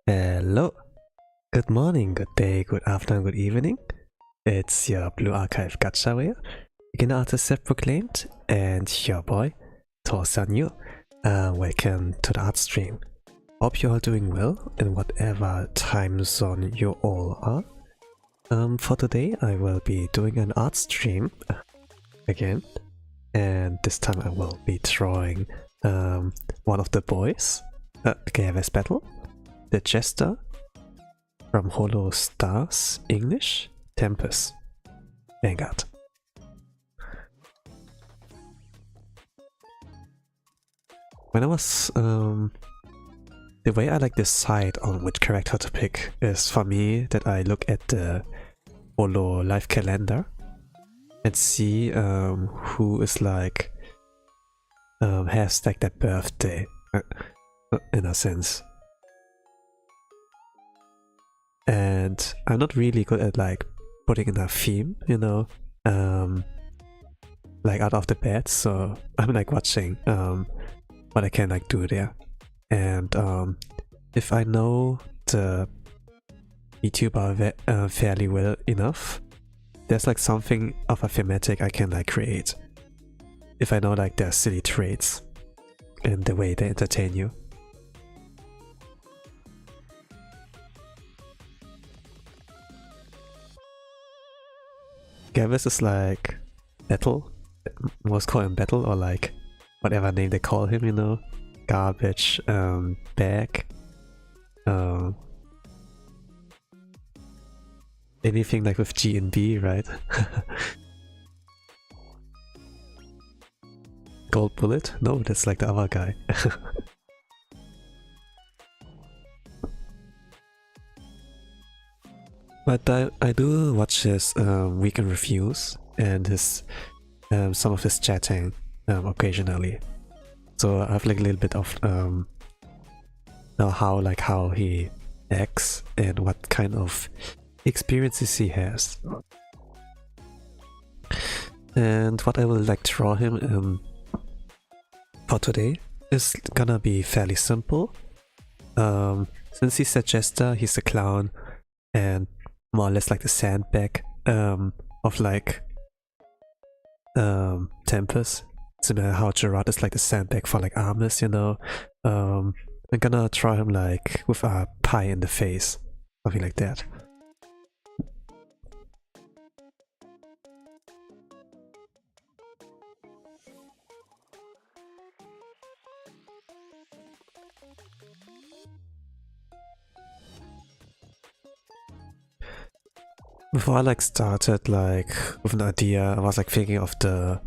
Hello, good morning, good day, good afternoon, good evening. It's your Blue Archive Gacha here, beginner artist self-proclaimed, and your boy, Torsan. Welcome to the art stream. Hope you're all doing well in whatever time zone you all are. For today, I will be doing an art stream again, and this time I will be drawing one of the boys, Gavis Bettel, the Jester from Holostars English, Tempus, Vanguard. When I was the way I like decide on which character to pick is for me that I look at the Holo life calendar and see who is like has like that birthday in a sense. And I'm not really good at like putting in a theme, you know, like out of the bed, so I'm like watching what I can like do there. And if I know the VTuber fairly well enough, there's like something of a thematic I can like create. If I know like their silly traits and the way they entertain you. Gavis is like Bettel, most call him Bettel, or like whatever name they call him, you know, garbage, bag, anything like with G and B, right? Gold bullet? No, that's like the other guy. But I do watch his weekend reviews and his some of his chatting occasionally, so I have like a little bit of know how he acts and what kind of experiences he has. And what I will like draw him for today is gonna be fairly simple. Since he's a jester, he's a clown, and more or less like the sandbag of like Tempus. Similar how Gerard is like the sandbag for like Armus, you know. I'm gonna try him like with a pie in the face, something like that. Before I like started like with an idea, I was like thinking of the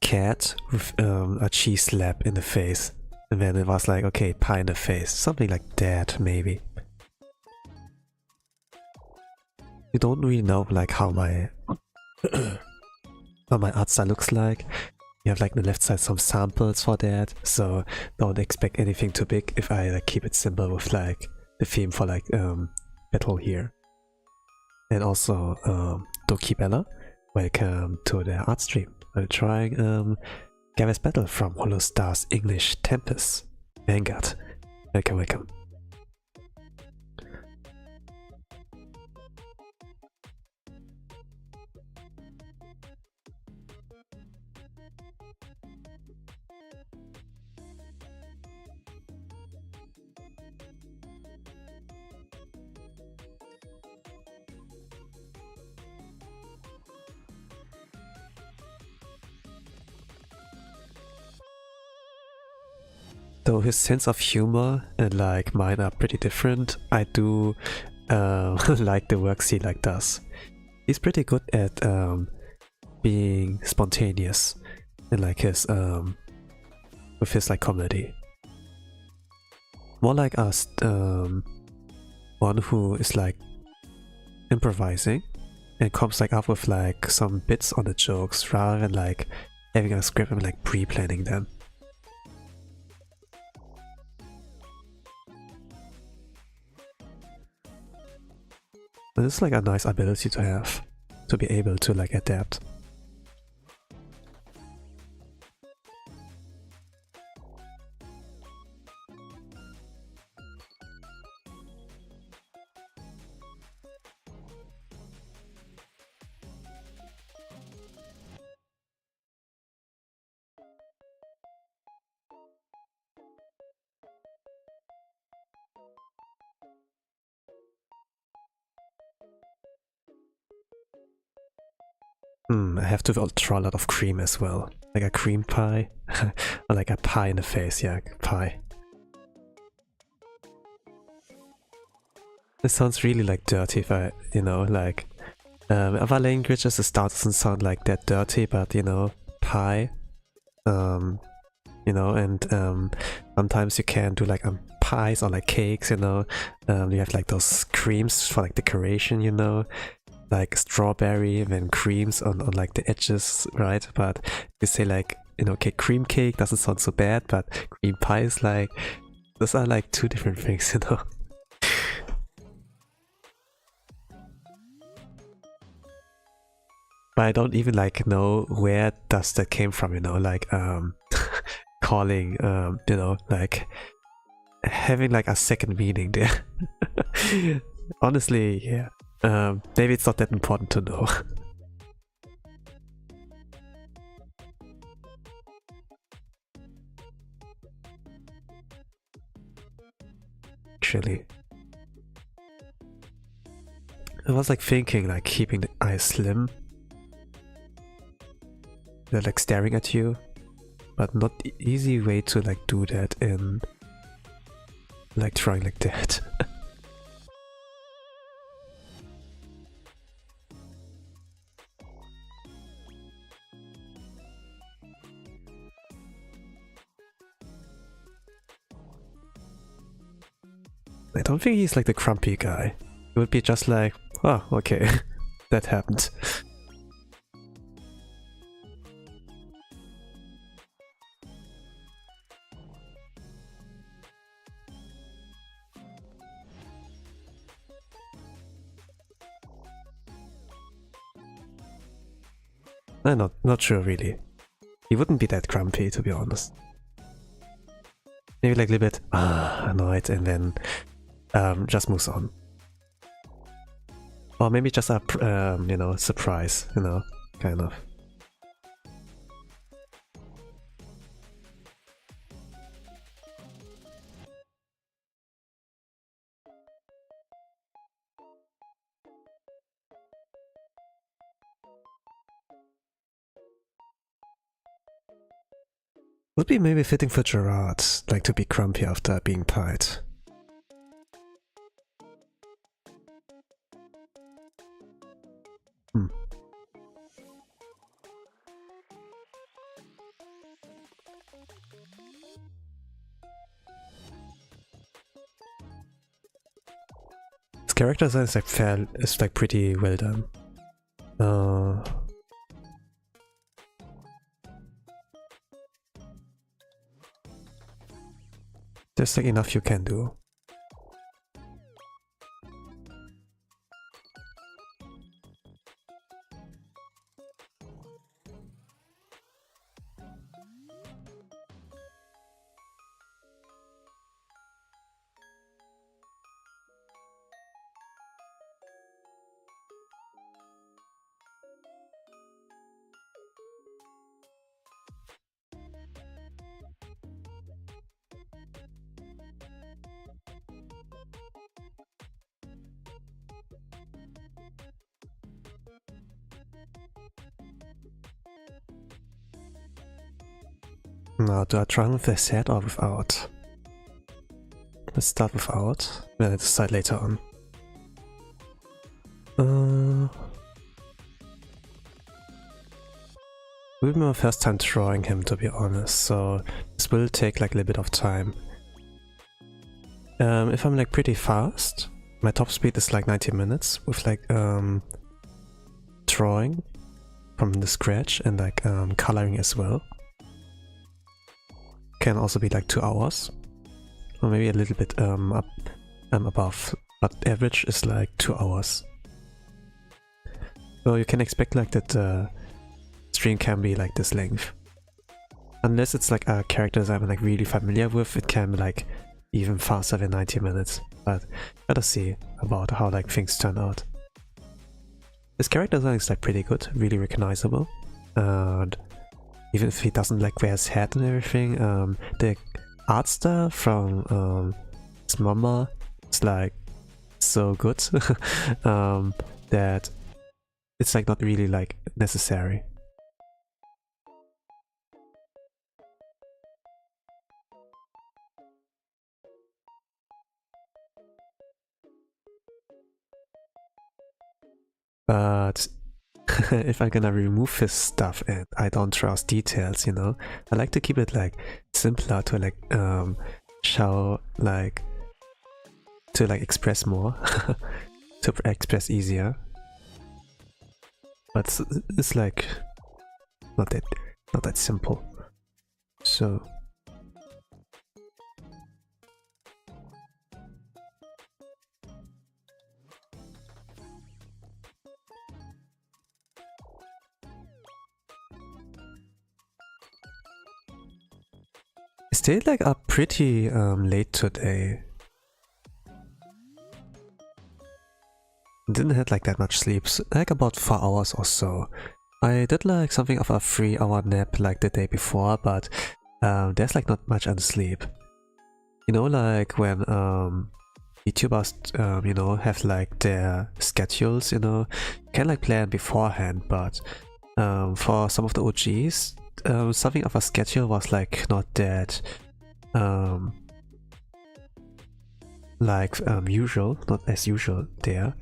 cat with a cheese slap in the face, and then it was like, okay, pie in the face, something like that maybe. You don't really know like how my how my art style looks like. You have like on the left side some samples for that, so don't expect anything too big if I like keep it simple with like the theme for like battle here. And also Doki Bella, welcome to the art stream. I'm trying Gavis Bettel from Holostars English Tempus. Vanguard. Welcome, welcome. Though his sense of humor and like mine are pretty different, I do like the works he like does. He's pretty good at being spontaneous and like his with his like comedy. More like us, one who is like improvising and comes like up with like some bits on the jokes rather than like having a script and like pre-planning them. And it's like a nice ability to have, to be able to like adapt. I have to try a lot of cream as well. Like a cream pie. Or like a pie in the face, yeah, pie. It sounds really like dirty if I, you know, like other languages the start doesn't sound like that dirty, but you know, pie. You know, and sometimes you can do like pies or like cakes, you know. You have like those creams for like decoration, you know. Like strawberry and then creams on like the edges, right? But you say like, you know, okay, cream cake doesn't sound so bad, but cream pie is like, those are like two different things, you know. But I don't even like know where does that came from, you know, like calling, you know, like having like a second meaning there. Honestly, yeah. Maybe it's not that important to know. Actually, I was like thinking like keeping the eyes slim. They're like staring at you, but not easy way to like do that in like trying like that. I don't think he's like the grumpy guy. He would be just like, oh, okay, that happened. I'm not sure really. He wouldn't be that grumpy, to be honest. maybe like a little bit annoyed and then just moves on. Or maybe just a you know, surprise, you know, kind of. Would be maybe fitting for Gerard, like to be grumpy after being pied. His character design is like pretty well done. There's like enough you can do. Now, do I try with the set or without? Let's start without, then decide later on. It will be my first time drawing him, to be honest, so this will take like a little bit of time. If I'm like pretty fast, my top speed is like 90 minutes with like drawing from the scratch and like coloring as well. Can also be like 2 hours, or maybe a little bit up above, but average is like 2 hours. So you can expect like that the stream can be like this length. Unless it's like a character that I'm like really familiar with, it can be like even faster than 90 minutes. But gotta see about how like things turn out. This character design is like pretty good, really recognizable, and even if he doesn't like wear his hat and everything, the art style from his mama is like so good that it's like not really like necessary. But if I'm gonna remove his stuff and I don't trust details, you know, I like to keep it like simpler to like show like to like express more, to express easier. But it's like not that simple. So I stayed like up pretty late today. Didn't have like that much sleep, like about 4 hours or so. I did like something of a 3-hour nap like the day before, but there's like not much sleep. You know, like when YouTubers you know, have like their schedules, you know, you can like plan beforehand, but for some of the OGs, something of a schedule was like not that like usual, not as usual there.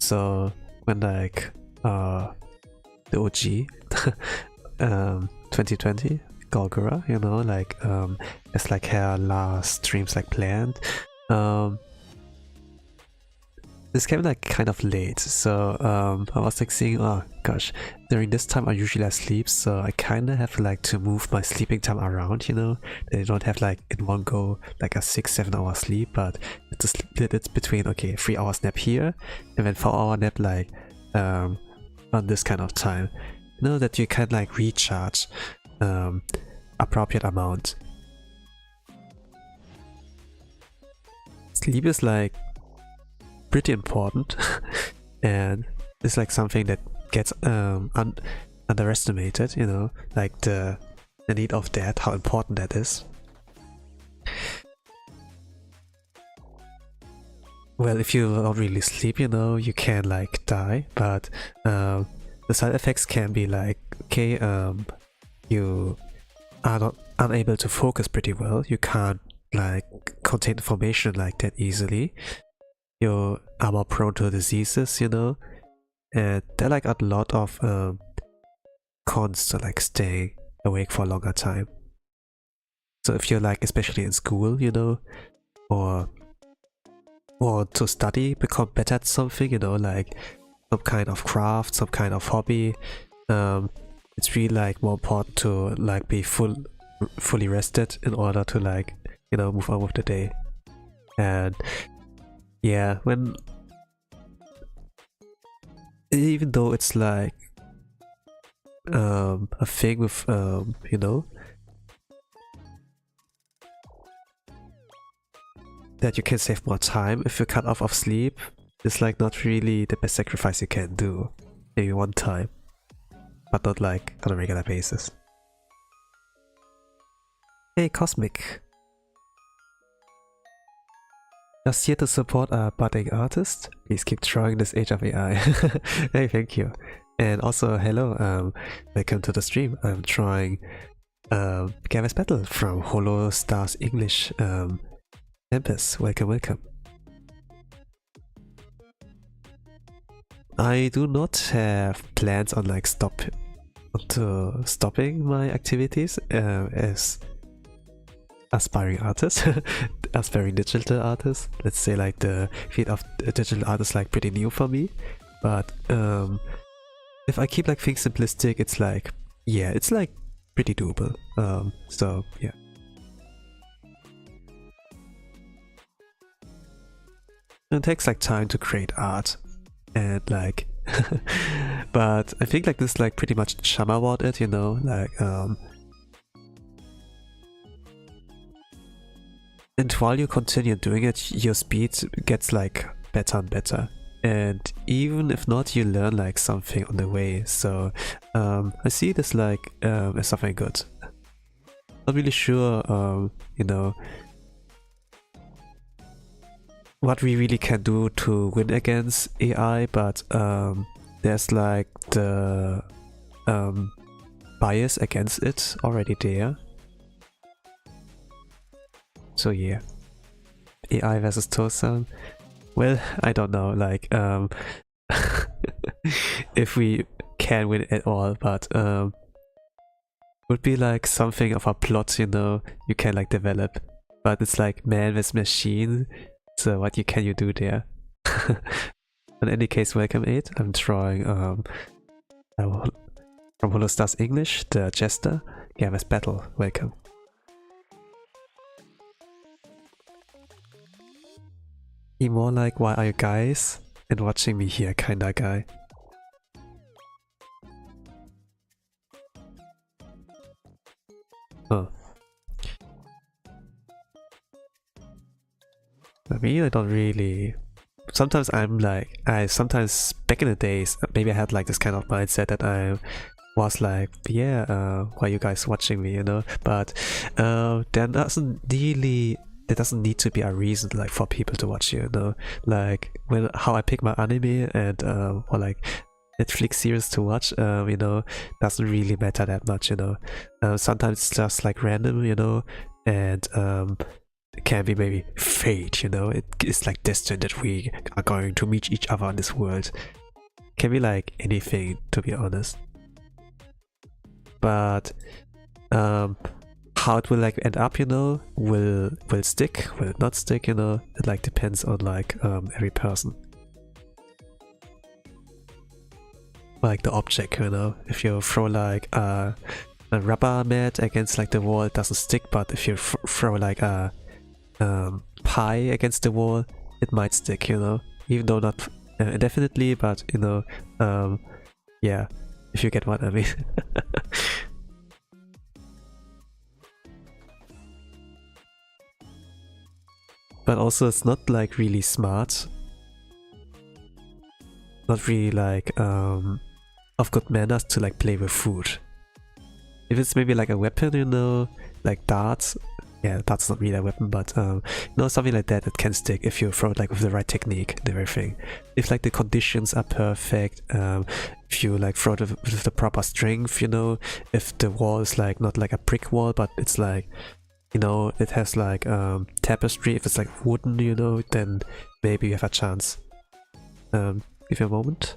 So when like the OG 2020 Golgora, you know, like it's like her last streams like planned, this came like kind of late, so I was like saying, oh gosh, during this time I usually sleep, so I kind of have like to move my sleeping time around, you know. They don't have like in one go like a 6-7 hour sleep, but it's between, okay, 3 hours nap here and then 4-hour nap like on this kind of time, you know, that you can like recharge appropriate amount. sleep is like pretty important and it's like something that gets underestimated, you know, like the need of that, how important that is. Well, if you don't really sleep, you know, you can like die, but the side effects can be like, okay, you are not unable to focus pretty well, you can't like contain information like that easily, you are more prone to diseases, you know, and there are like a lot of cons to like staying awake for a longer time. So if you're like especially in school, you know, or to study, become better at something, you know, like some kind of craft, some kind of hobby, it's really like more important to like be fully rested in order to like, you know, move on with the day. And yeah, when even though it's like a thing with you know, that you can save more time if you cut off of sleep, it's like not really the best sacrifice you can do. Maybe one time, but not like on a regular basis. Hey Cosmic! Just here to support a budding artist. Please keep drawing this age of AI. Hey, thank you. And also, hello, welcome to the stream. I'm drawing Gavis Bettel from Holostars English. Tempus, welcome. I do not have plans on like stopping my activities as aspiring artist, aspiring digital artist. Let's say like the field of digital art is like pretty new for me, but if I keep like things simplistic, it's like, yeah, it's like pretty doable. So yeah. It takes like time to create art and like but I think like this like pretty much charm about it, you know, like and while you continue doing it, your speed gets like better and better, and even if not, you learn like something on the way. So I see this like as something good. Not really sure you know, what we really can do to win against AI, but there's like the bias against it already there. So yeah, AI versus Tosan. Well, I don't know, like if we can win at all, but would be like something of a plot, you know, you can like develop, but it's like man versus machine. So what can you do there? In any case, welcome 8. I'm drawing from Holostars English, the Jester, Gavis Bettel. Welcome. He more like, why are you guys and watching me here kinda guy. Huh. I mean, I don't really... Sometimes I'm like, sometimes back in the days, maybe I had like this kind of mindset that I was like, yeah, why are you guys watching me, you know? But there doesn't need to be a reason like for people to watch you, you know? Like how I pick my anime and or like Netflix series to watch, you know, doesn't really matter that much, you know? Sometimes it's just like random, you know, and it can be maybe fate, you know, it's like destined that we are going to meet each other in this world. It can be like anything, to be honest. But how it will like end up, you know, will stick, will it not stick, you know, it like depends on like every person. Like the object, you know, if you throw like a rubber mat against like the wall, it doesn't stick, but if you throw like a pie against the wall, it might stick, you know, even though not indefinitely, but you know, yeah, if you get what I mean. but also it's not like really smart. Not really like of good manners to like play with food. If it's maybe like a weapon, you know, like darts. Yeah, darts not really a weapon, but you know, something like that can stick if you throw it like with the right technique and everything. If like the conditions are perfect, if you like throw it with the proper strength, you know, if the wall is like not like a brick wall, but it's like, you know, it has like tapestry. If it's like wooden, you know, then maybe you have a chance. Give me a moment.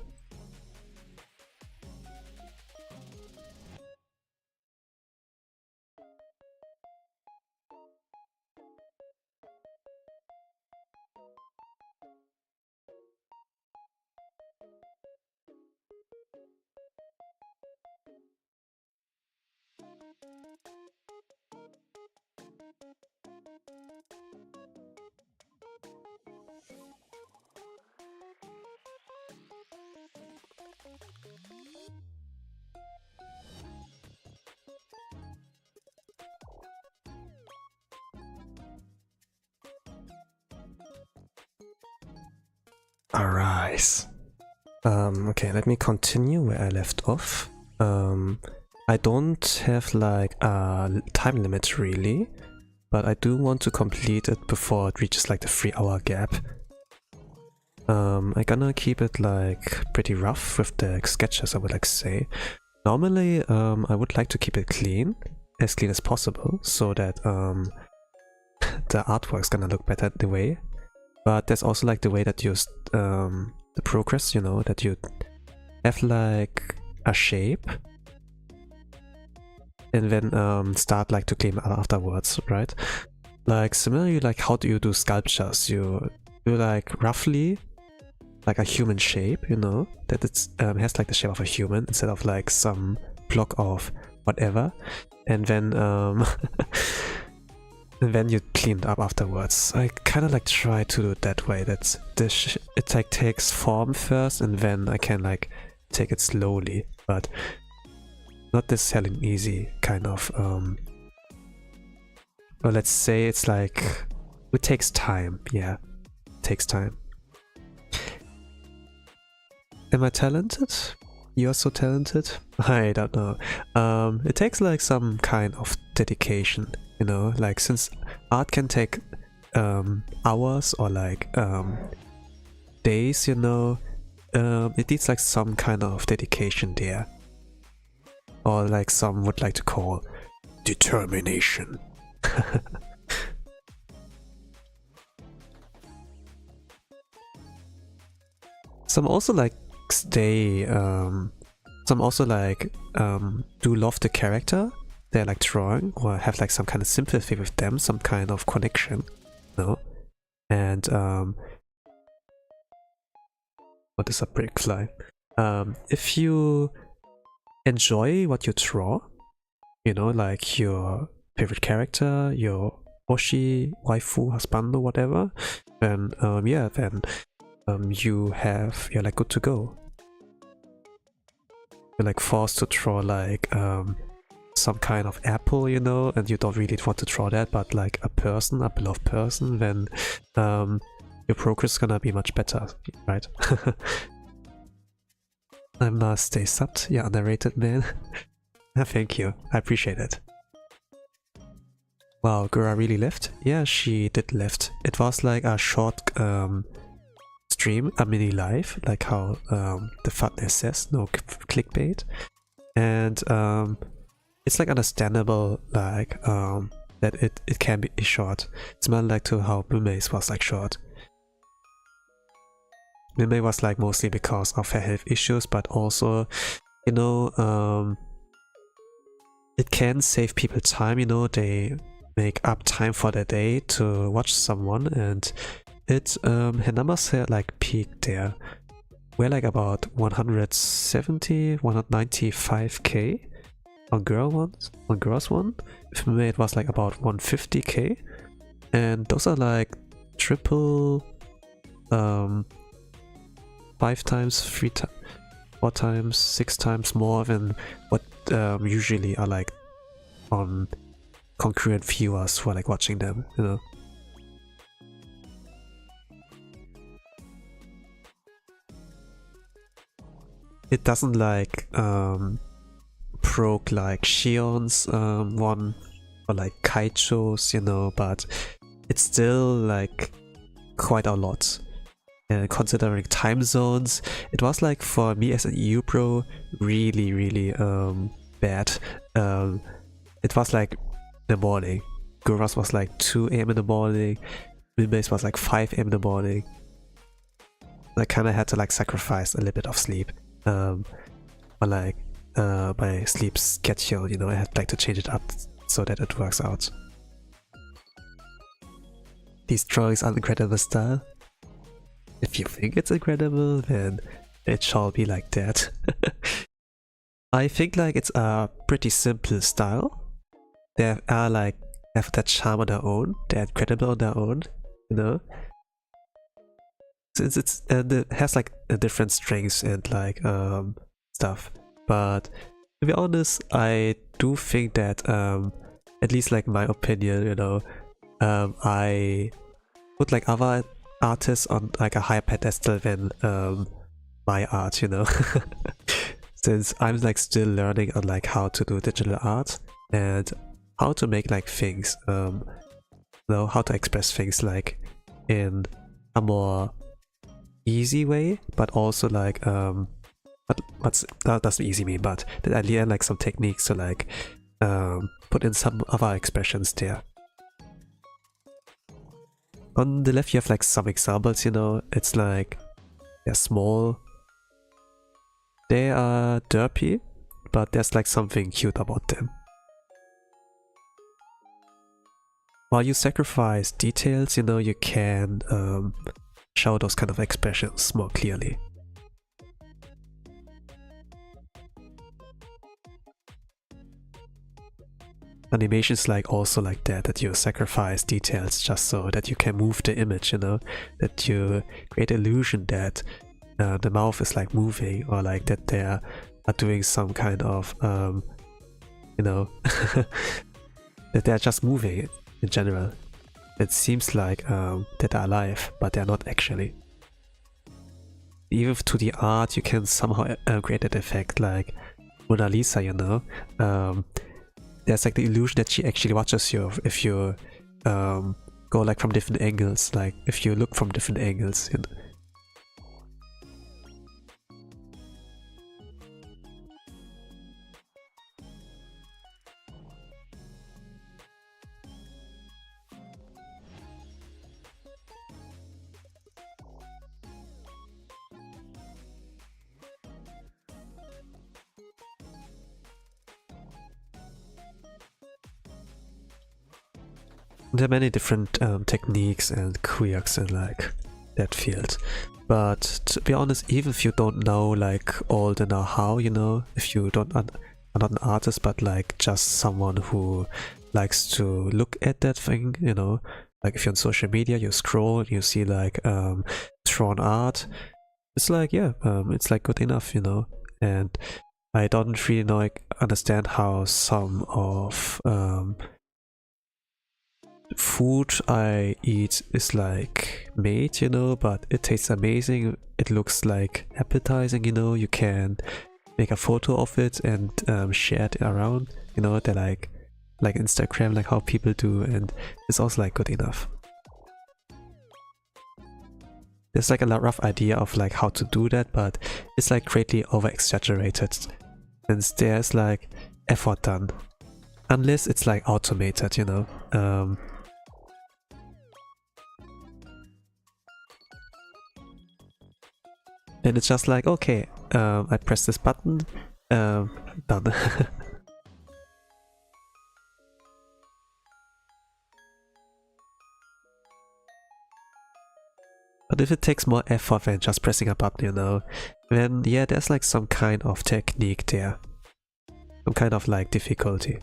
Alright. Okay, let me continue where I left off. I don't have like a time limit really, but I do want to complete it before it reaches like the 3-hour gap. I'm gonna keep it like pretty rough with the sketches, I would like say. Normally, I would like to keep it clean as possible, so that the artwork's gonna look better the way. But there's also like the way that you the progress, you know, that you have like a shape and then start like to clean afterwards, right? Like similarly, like how do you do sculptures? You do like roughly like a human shape, you know, that it's has like the shape of a human instead of like some block of whatever, and then and then you clean it up afterwards. I kind of like try to do it that way. That it like takes form first, and then I can like take it slowly, but not necessarily easy kind of. Well, let's say it's like it takes time. Yeah, it takes time. Am I talented? You're so talented? I don't know. It takes like some kind of dedication, you know, like since art can take hours or like days, you know, it needs like some kind of dedication there. Or like some would like to call determination. Some also like some also like do love the character they're like drawing, or have like some kind of sympathy with them, some kind of connection, you know? And what is a brick fly? If you enjoy what you draw, you know, like your favorite character, your Oshi, waifu, husband, or whatever, then yeah, then you're like good to go. You're like forced to draw like some kind of apple, you know, and you don't really want to draw that, but like a person, a beloved person, then your progress is gonna be much better, right? I must stay subbed, yeah, unrelated man. Thank you, I appreciate it. Wow, Gura really left? Yeah, she did left. It was like a short stream, a mini live, like how the thumbnail says, no clickbait. And it's like understandable, like that it can be short. It's more like to how Mimay's was like short. Mimay was like mostly because of her health issues, but also, you know, it can save people time, you know, they make up time for their day to watch someone, and it her numbers had like peaked there. We're like about 170, 195k on girls one. For me it was like about 150k, and those are like triple 5 times, 3 times, 4 times, 6 times more than what usually are like on concurrent viewers who are like watching them, you know. it doesn't like proc like Shion's one or like Kaicho's, you know, but it's still like quite a lot. And considering time zones, it was like for me as an EU pro really bad. It was like in the morning. Guras was like 2 AM in the morning. Midbase was like 5 AM in the morning. I kind of had to like sacrifice a little bit of sleep. But like my sleep schedule, you know, I had like to change it up so that it works out. These drawings are incredible style. If you think it's incredible, then it shall be like that. I think like it's a pretty simple style. They are like have that charm on their own. They're incredible on their own, you know. Since it's and it has like a different strengths and like stuff. But to be honest, I do think that at least like my opinion, you know, I put like other artists on like a higher pedestal than my art, you know. Since I'm like still learning on like how to do digital art and how to make like things, you know, how to express things like in a more easy way, but also like what's that doesn't easy mean, but that I learn like some techniques to like put in some other expressions there. On the left you have like some examples, you know. It's like they're small, they are derpy, but there's like something cute about them. While you sacrifice details, you know, you can show those kind of expressions more clearly. Animations like also like that you sacrifice details just so that you can move the image, you know, that you create illusion that the mouth is like moving, or like that they are doing some kind of you know that they're just moving in general. It seems like that they're alive, but they're not actually. Even to the art you can somehow create that effect, like Mona Lisa, you know. There's like the illusion that she actually watches you if you go like from different angles, like if you look from different angles, you know. There are many different techniques and quirks in like that field, but to be honest, even if you don't know like all the know-how, you know, if you are not an artist but like just someone who likes to look at that thing, you know, like if you're on social media, you scroll and you see like drawn art, it's like, yeah, it's like good enough, you know. And I don't really know, like, understand how some of food I eat is like made, you know, but it tastes amazing, it looks like appetizing, you know. You can make a photo of it and share it around, you know, they're like Instagram, like how people do, and it's also like good enough. There's like a rough idea of like how to do that, but it's like greatly over exaggerated since there's like effort done, unless it's like automated, you know. And it's just like, okay, I press this button, done. But if it takes more effort than just pressing a button, you know, then yeah, there's like some kind of technique there. Some kind of like difficulty.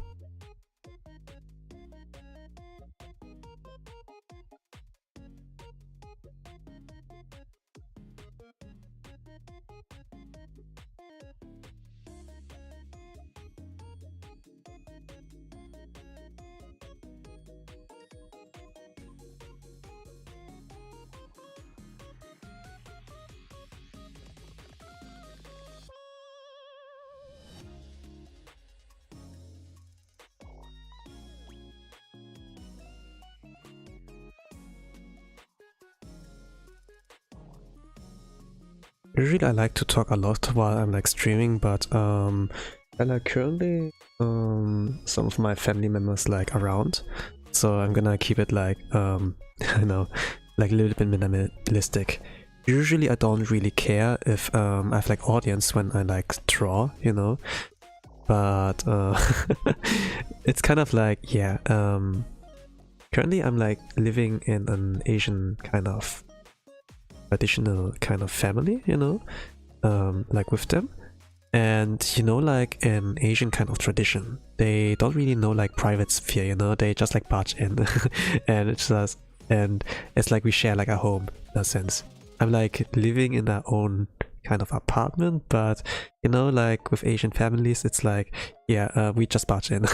Usually I like to talk a lot while I'm like streaming, but and like currently some of my family members like around, so I'm gonna keep it like I know, like a little bit minimalistic. Usually I don't really care if I have like audience when I like draw, you know, but it's kind of like, yeah, currently I'm like living in an Asian kind of traditional kind of family, you know, like with them. And you know, like in Asian kind of tradition, they don't really know like private sphere, you know, they just like barge in and it's just, and it's like we share like a home in a sense. I'm like living in our own kind of apartment, but you know, like with Asian families, it's like, yeah, we just barge in.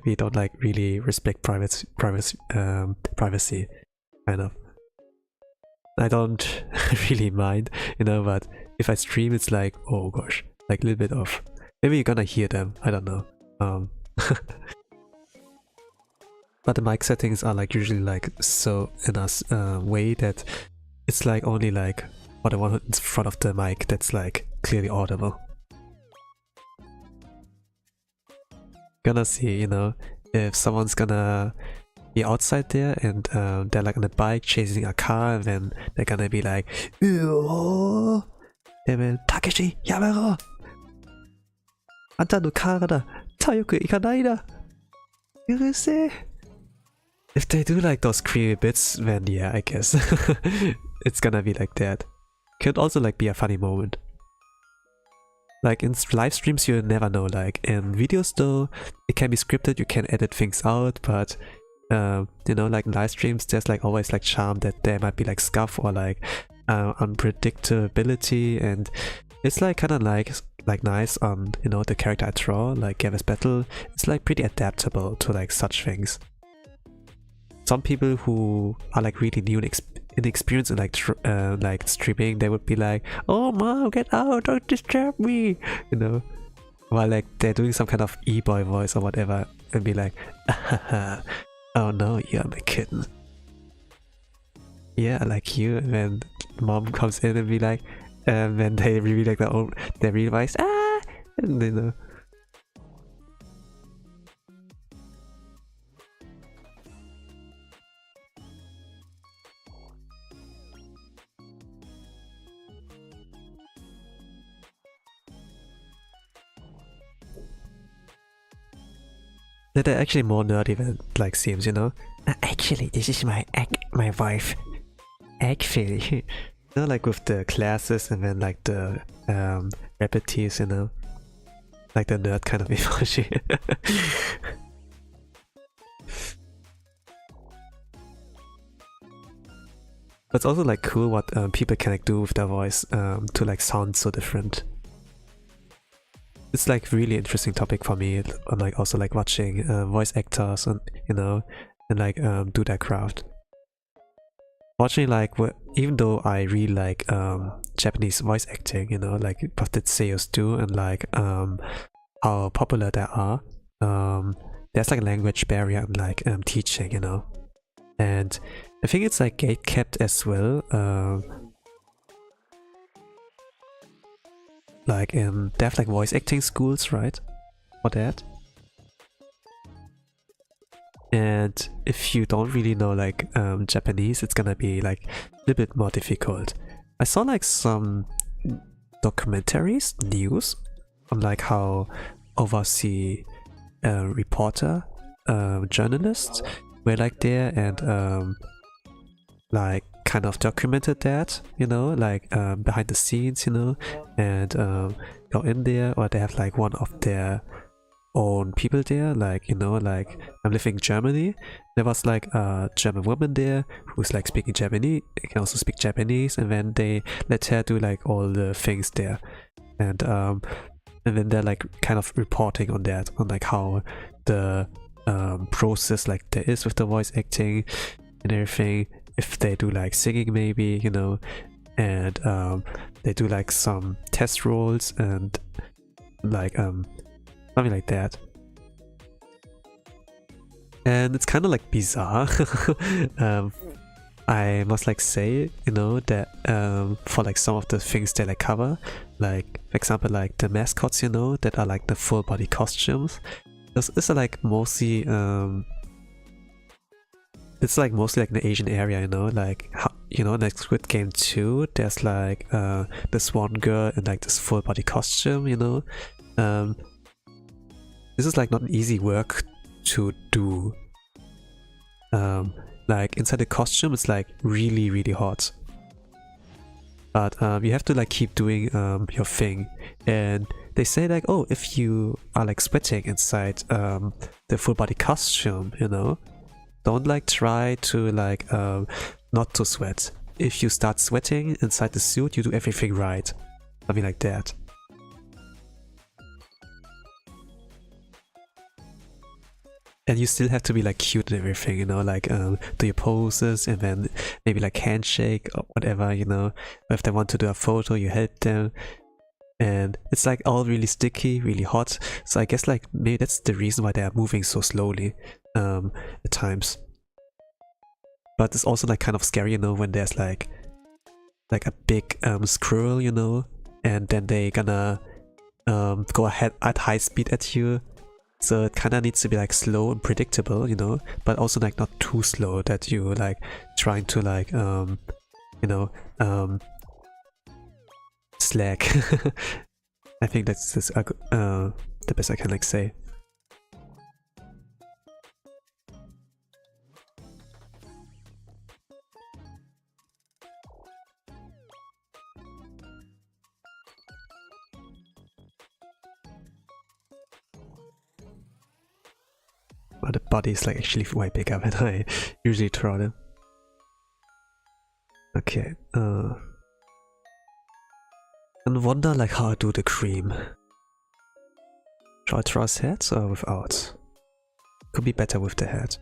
We don't like really respect privacy, kind of. I don't really mind, you know, but if I stream, it's like, oh gosh, like a little bit of, maybe you're gonna hear them, I don't know. But the mic settings are like usually like so in a way that it's like only like what I want in front of the mic that's like clearly audible. Gonna see, you know, if someone's gonna be outside there and they're like on a bike chasing a car, and then they're gonna be like, "Oh, Takeshi, yamero! Anta no kara da tayoku ikanai da! Urusei!" If they do like those creepy bits, then yeah, I guess it's gonna be like that. Could also like be a funny moment. Like in live streams, you never know. Like in videos though, it can be scripted, you can edit things out, but you know, like in live streams, there's like always like charm that there might be like scuff or like unpredictability, and it's like kind of like nice on, you know, the character I draw, like Gavis Bettel. It's like pretty adaptable to like such things. Some people who are like really new and inexperienced in like streaming, they would be like, "Oh mom, get out, don't disturb me," you know, while like they're doing some kind of e-boy voice or whatever, and be like, "Oh no, you're my kitten. Yeah, I like you." And then mom comes in and be like, and then they reveal like their real voice, and you know. They're actually more nerdy than it like seems, you know. Actually, this is my wife. Actually, you know, like with the classes and then like the repetees, you know, like the nerd kind of emoji. But it's also like cool what people can like do with their voice to like sound so different. It's like really interesting topic for me, and like also like watching voice actors and, you know, and like do their craft. Watching like even though I really like Japanese voice acting, you know, like what the seiyus do and like how popular they are, there's like a language barrier in like teaching, you know, and I think it's like gatekept as well. Like they have like voice acting schools, right, for that. And if you don't really know like Japanese, it's gonna be like a little bit more difficult. I saw like some documentaries, news on like how overseas reporter, journalists were like there and like kind of documented that, you know, like behind the scenes, you know, and go in there, or they have like one of their own people there, like, you know, like I'm living in Germany, there was like a German woman there who's like speaking Japanese, can also speak Japanese, and then they let her do like all the things there, and then they're like kind of reporting on that, on like how the process like there is with the voice acting and everything, if they do like singing maybe, you know, and they do like some test roles and like something like that. And it's kind of like bizarre I must like say, you know, that for like some of the things they like cover, like for example like the mascots, you know, that are like the full body costumes, this are like mostly it's like mostly like in the Asian area, you know, like how, you know, like Squid Game 2, there's like this one girl in like this full body costume, you know. This is like not an easy work to do. Like inside the costume it's like really hot, but you have to like keep doing your thing, and they say like, oh, if you are like sweating inside the full body costume, you know, don't like try to like not to sweat. If you start sweating inside the suit, you do everything right, something like that. And you still have to be like cute and everything, you know, like do your poses and then maybe like handshake or whatever, you know. If they want to do a photo, you help them. And it's like all really sticky, really hot. So I guess like maybe that's the reason why they are moving so slowly at times. But it's also like kind of scary, you know, when there's like a big squirrel, you know, and then they gonna go ahead at high speed at you. So it kind of needs to be like slow and predictable, you know, but also like not too slow that you like trying to like you know slack. I think that's the best I can like say. But the body is like actually way bigger than I usually draw them. Okay, and wonder like how I do the cream. Should I draw his head or without? Could be better with the head.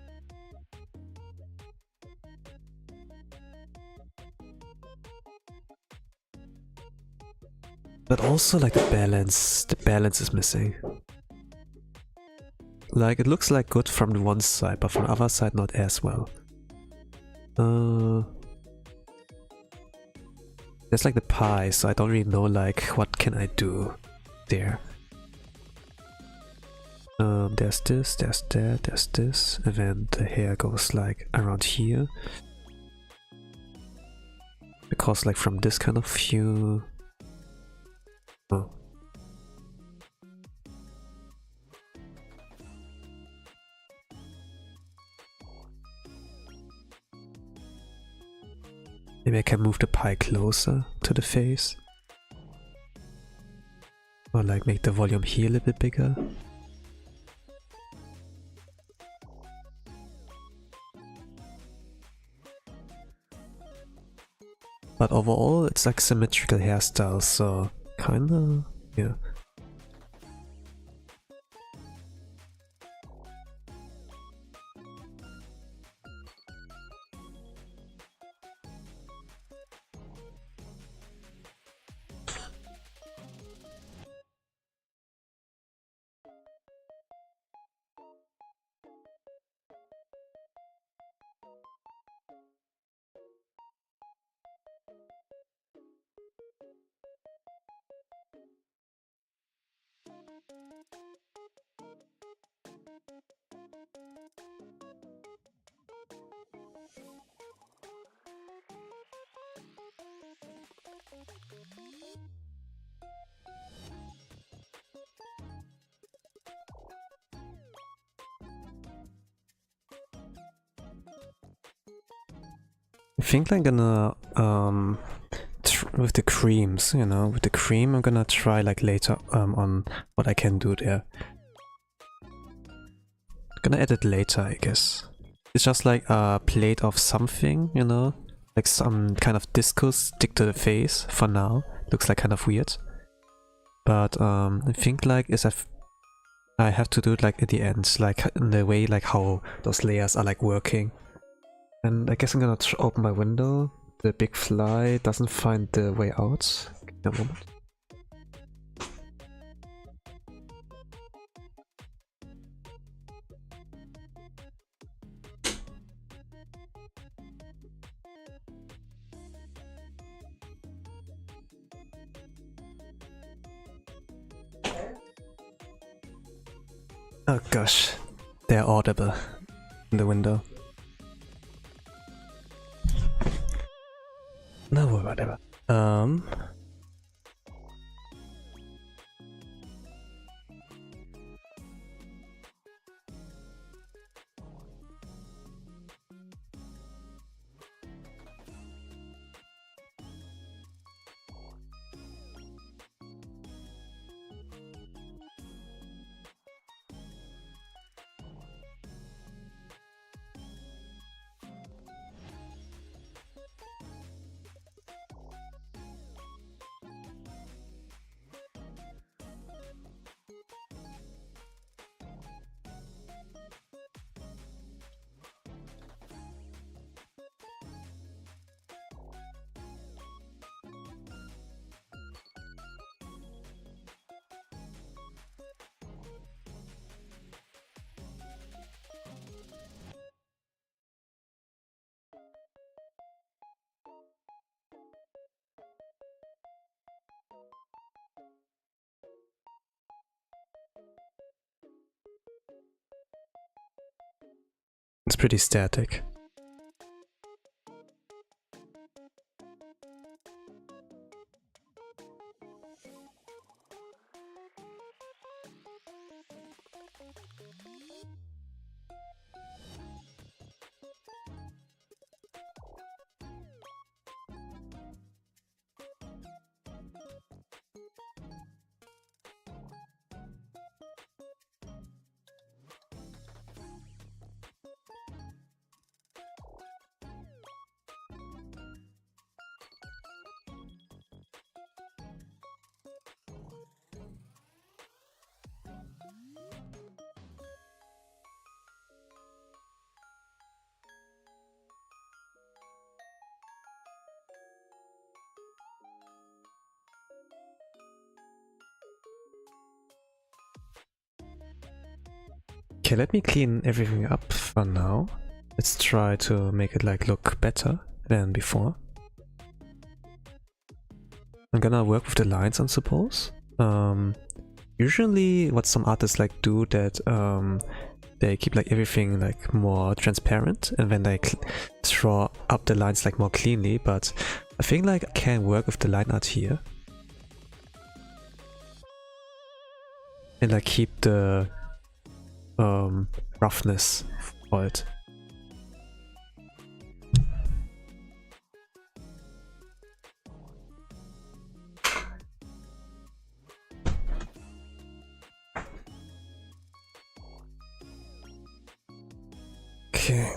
But also like the balance is missing. Like it looks like good from the one side, but from the other side not as well. There's like the pie, so I don't really know like what can I do there. There's this, there's that, there's this, and then the hair goes like around here. Because like from this kind of view... Oh. Maybe I can move the pie closer to the face. Or like make the volume here a little bit bigger. But overall it's like symmetrical hairstyle, so kinda, yeah. I think I'm gonna with the creams, you know, with the cream I'm gonna try like later on what I can do there. Gonna add it later, I guess. It's just like a plate of something, you know, like some kind of disco stick to the face for now. Looks like kind of weird, but I think like I have to do it like at the end, like in the way like how those layers are like working. And I guess I'm gonna open my window. The big fly doesn't find the way out. Give me a moment. Oh gosh, they're audible in the window. No, whatever. It's pretty static. Okay, let me clean everything up for now. Let's try to make it like look better than before. I'm gonna work with the lines, I suppose. Usually what some artists like do that they keep like everything like more transparent and then they draw up the lines like more cleanly, but I think like I can work with the line art here. And like keep the roughness for it. Okay.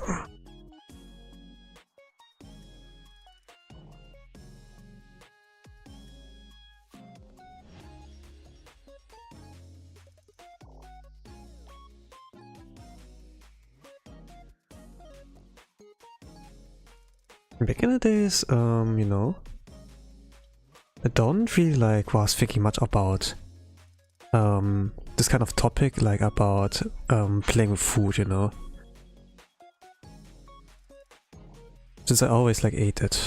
Back in the days, you know, I don't really like was thinking much about this kind of topic, like about playing with food, you know. Since I always like ate it.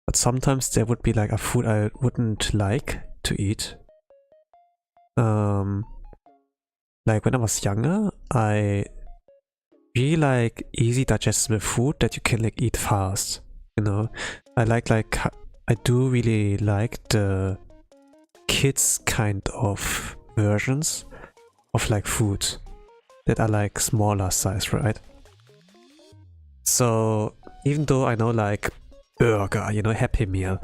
But sometimes there would be like a food I wouldn't like to eat. Like when I was younger, I really like easy digestible food that you can like eat fast, you know. I do really like the kids kind of versions of like food that are like smaller size, right? So even though I know like burger, you know, Happy Meal,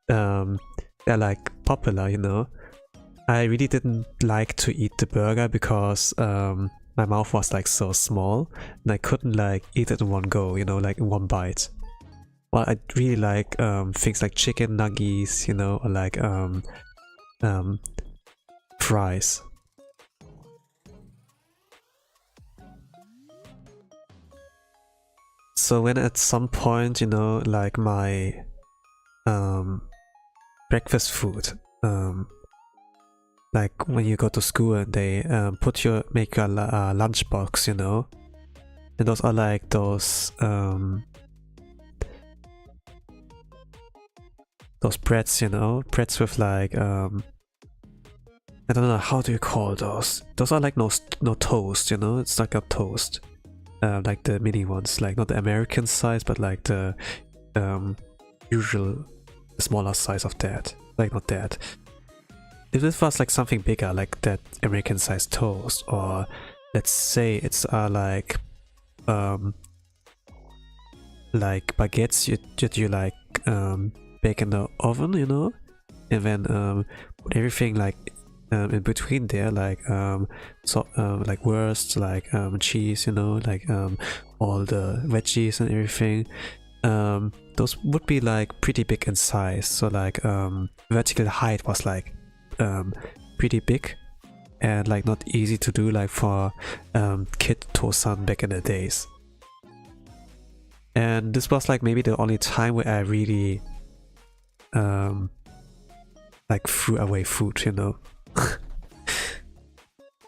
they're like popular, you know, I really didn't like to eat the burger because my mouth was like so small and I couldn't like eat it in one go, you know, like in one bite. Well, I really like things like chicken nuggets, you know, or like fries. So when at some point, you know, like my breakfast food, like when you go to school and they make your lunchbox, you know, and those are like those those breads, you know, breads with like I don't know, how do you call those? Those are like no toast, you know, it's like a toast. Like the mini ones, like not the American size, but like the usual smaller size of that. Like not that. If this was like something bigger, like that American size toast, or let's say it's like baguettes you like bake in the oven, you know, and then put everything like in between there, like like wurst, like cheese, you know, like all the veggies and everything. Those would be like pretty big in size, so like vertical height was like pretty big and like not easy to do like for kid Tosan back in the days. And this was like maybe the only time where I really like threw away food, you know.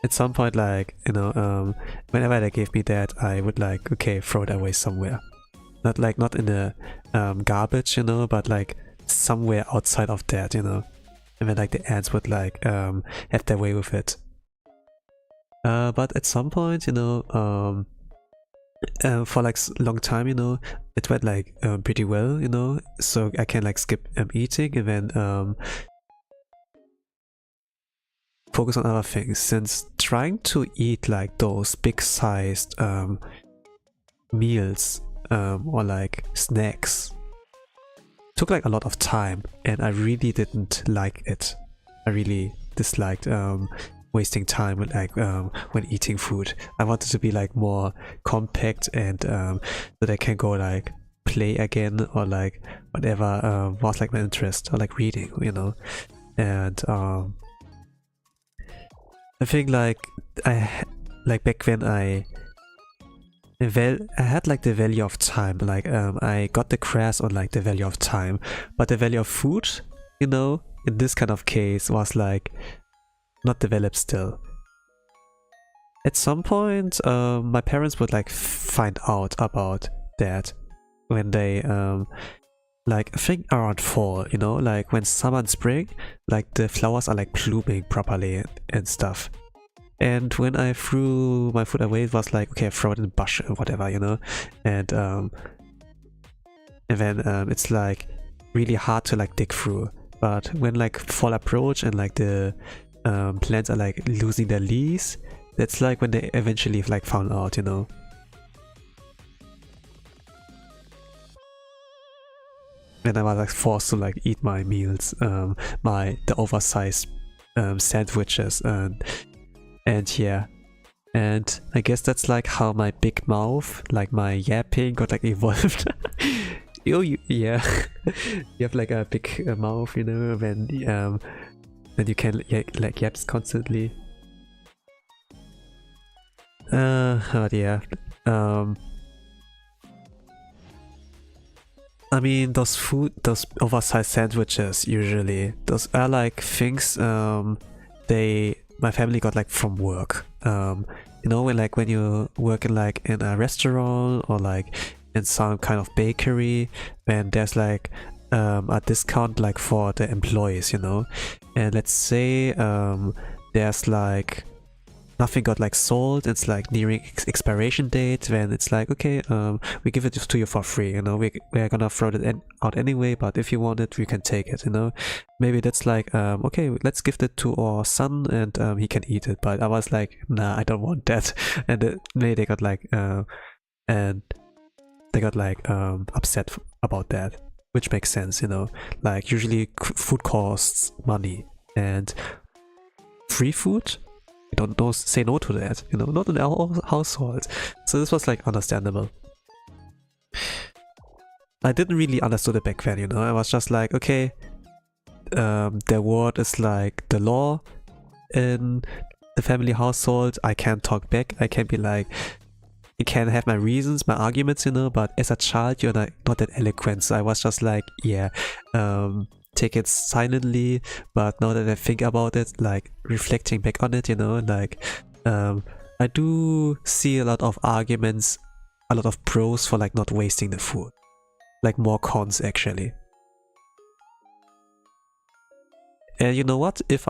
At some point, like, you know, whenever they gave me that, I would like, okay, throw it away somewhere. Not in the garbage, you know, but like somewhere outside of that, you know. And then like the ants would like have their way with it. But at some point, you know, for like a long time, you know, it went like pretty well, you know, so I can like skip eating and then focus on other things, since trying to eat like those big sized meals or like snacks took like a lot of time, and I really didn't like it. I really disliked wasting time with like when eating food. I wanted to be like more compact and so that I can go like play again or like whatever was like my interest, or like reading, you know. And I think like back when I had like the value of time, like I got the grasp on like the value of time, but the value of food, you know, in this kind of case was like not developed still. At some point my parents would like find out about that when they like I think around fall, you know, like when summer and spring, like the flowers are like blooming properly and stuff. And when I threw my food away, it was like, okay, throw it in the bush or whatever, you know. And then it's like really hard to like dig through. But when like fall approach and like the plants are like losing their leaves, that's like when they eventually like found out, you know. And I was like forced to like eat my meals, the oversized sandwiches, and yeah. And I guess that's like how my big mouth, like my yapping, got like evolved. Yeah, you have like a big mouth, you know, when you can like yaps constantly. But yeah, I mean, those oversized sandwiches, usually those are like things my family got like from work. You know, when you work in like in a restaurant or like in some kind of bakery, when there's like a discount like for the employees, you know. And let's say there's like nothing got like sold, it's like nearing expiration date, then it's like, okay, we give it to you for free, you know, we're gonna throw it out anyway, but if you want it, we can take it, you know. Maybe that's like, okay, let's give it to our son and he can eat it. But I was like, nah, I don't want that. And they got like upset about that, which makes sense, you know. Like usually food costs money, and free food, you don't say no to that, you know, not in our household. So this was like understandable. I didn't really understand it back then, you know. I was just like, okay, the word is like the law in the family household. I can't talk back. I can be like, I can have my reasons, my arguments, you know, but as a child you're not that eloquent. So I was just like, yeah, take it silently. But now that I think about it, like reflecting back on it, you know, like I do see a lot of arguments, a lot of pros for like not wasting the food, like more cons actually. And you know what? If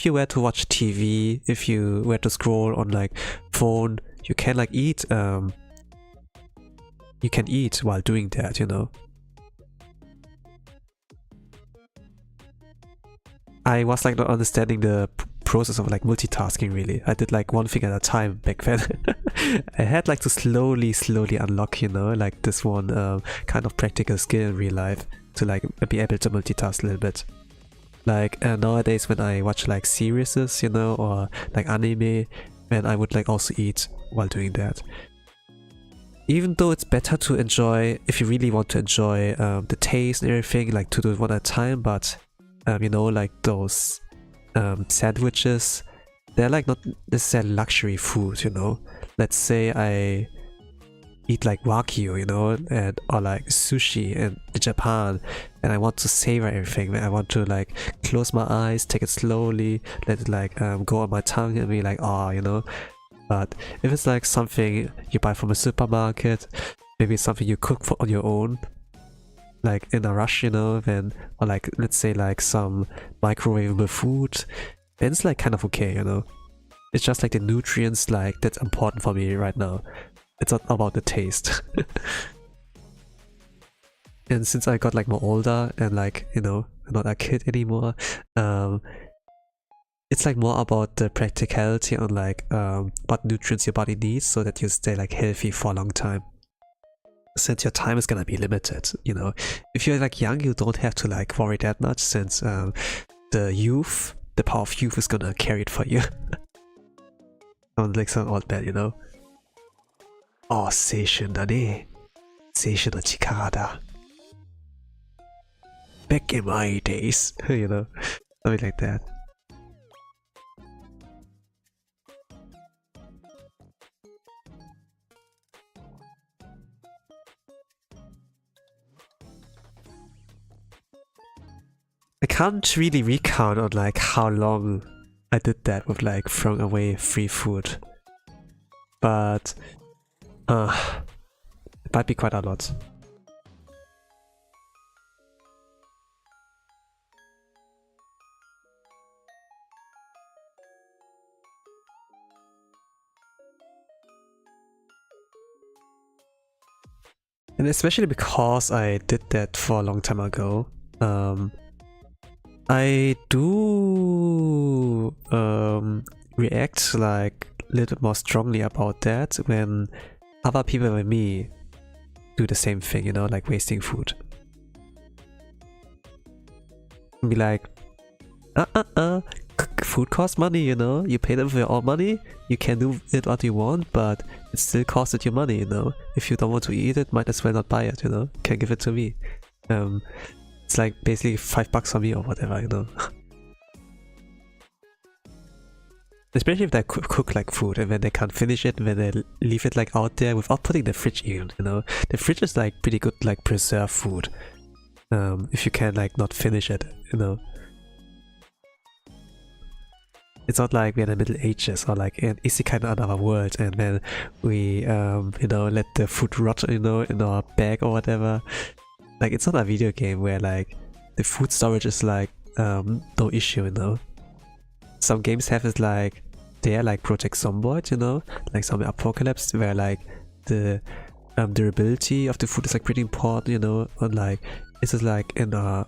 you were to watch TV, if you were to scroll on like phone, you can like eat. You can eat while doing that, you know. I was like not understanding the process of like multitasking really. I did like one thing at a time back then. I had like to slowly unlock, you know, like this one kind of practical skill in real life to like be able to multitask a little bit. Like nowadays when I watch like series, you know, or like anime, then I would like also eat while doing that. Even though it's better to enjoy, if you really want to enjoy the taste and everything, like to do it one at a time, but you know, like those sandwiches, they're like not necessarily luxury food, you know. Let's say I eat like wagyu, you know, or like sushi in Japan, and I want to savor everything. I want to like close my eyes, take it slowly, let it like go on my tongue and be like, oh, you know. But if it's like something you buy from a supermarket, maybe it's something you cook on your own, like in a rush, you know, then, or like let's say like some microwavable food, then it's like kind of okay, you know. It's just like the nutrients, like that's important for me right now. It's not about the taste. And since I got like more older and like, you know, I'm not a kid anymore, it's like more about the practicality on like what nutrients your body needs so that you stay like healthy for a long time. Since your time is gonna be limited, you know. If you're like young, you don't have to like worry that much, since the power of youth is gonna carry it for you. Sounds like some old man, you know. Oh, 青春だね。青春の力だ。Back in my days, you know, something like that. I can't really recount on like how long I did that with like throwing away free food, but it might be quite a lot. And especially because I did that for a long time ago, I do react like a little bit more strongly about that when other people than me do the same thing, you know, like wasting food. Be like, food costs money, you know, you pay them for your own money, you can do it what you want, but it still costed you money, you know. If you don't want to eat it, might as well not buy it, you know, can give it to me. It's like basically $5 for me or whatever, you know. Especially if they cook like food and then they can't finish it and then they leave it like out there without putting the fridge in, you know. The fridge is like pretty good like preserved food. If you can like not finish it, you know. It's not like we're in the Middle Ages or like an isekai in another world and then we you know, let the food rot, you know, in our bag or whatever. Like, it's not a video game where like the food storage is like no issue, you know. Some games have it like they're like Project Zomboid, you know, like Zombie Apocalypse, where like the durability of the food is like pretty important, you know, and like is it like in a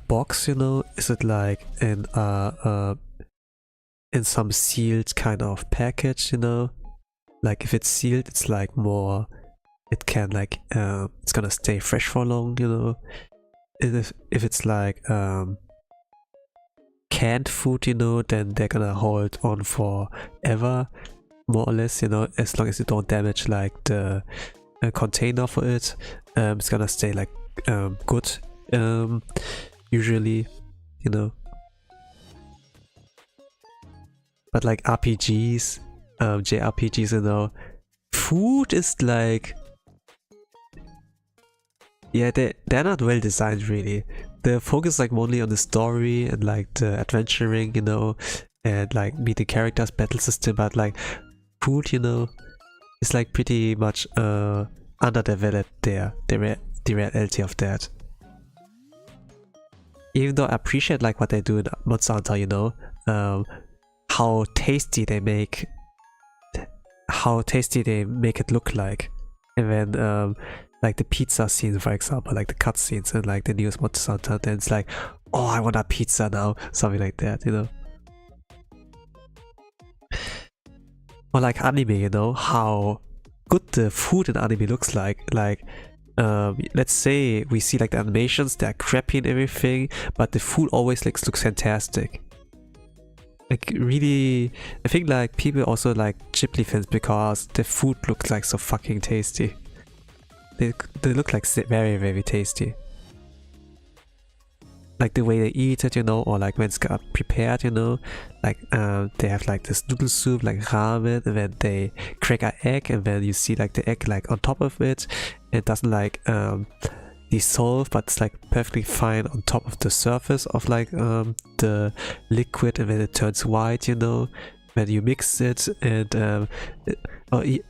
box, you know? Is it like in some sealed kind of package, you know? Like if it's sealed, it's like more, it can like it's gonna stay fresh for long, you know. If it's like canned food, you know, then they're gonna hold on forever, more or less, you know, as long as you don't damage like the container for it. It's gonna stay like good, usually, you know. But like RPGs, JRPGs, you know, food is like, yeah, they're not well designed really. The focus like mostly on the story and like the adventuring, you know, and like meeting characters, battle system, but like food, you know, is like pretty much underdeveloped there, the reality of that. even though I appreciate like what they do in Monster Hunter, you know, how tasty they make it look like. And then like the pizza scenes, for example, like the cutscenes and like the newest Monster Hunter, then it's like, oh, I want a pizza now, something like that, you know. Or like anime, you know, how good the food in anime looks like. Like, let's say we see like the animations, they're crappy and everything, but the food always looks fantastic. Like really, I think like people also like Ghibli fans because the food looks like so fucking tasty. They look like very, very tasty. Like the way they eat it, you know, or like when it's got prepared, you know, like they have like this noodle soup, like ramen, and then they crack an egg, and then you see like the egg like on top of it. It doesn't like dissolve, but it's like perfectly fine on top of the surface of like the liquid, and then it turns white, you know. When you mix it, and or even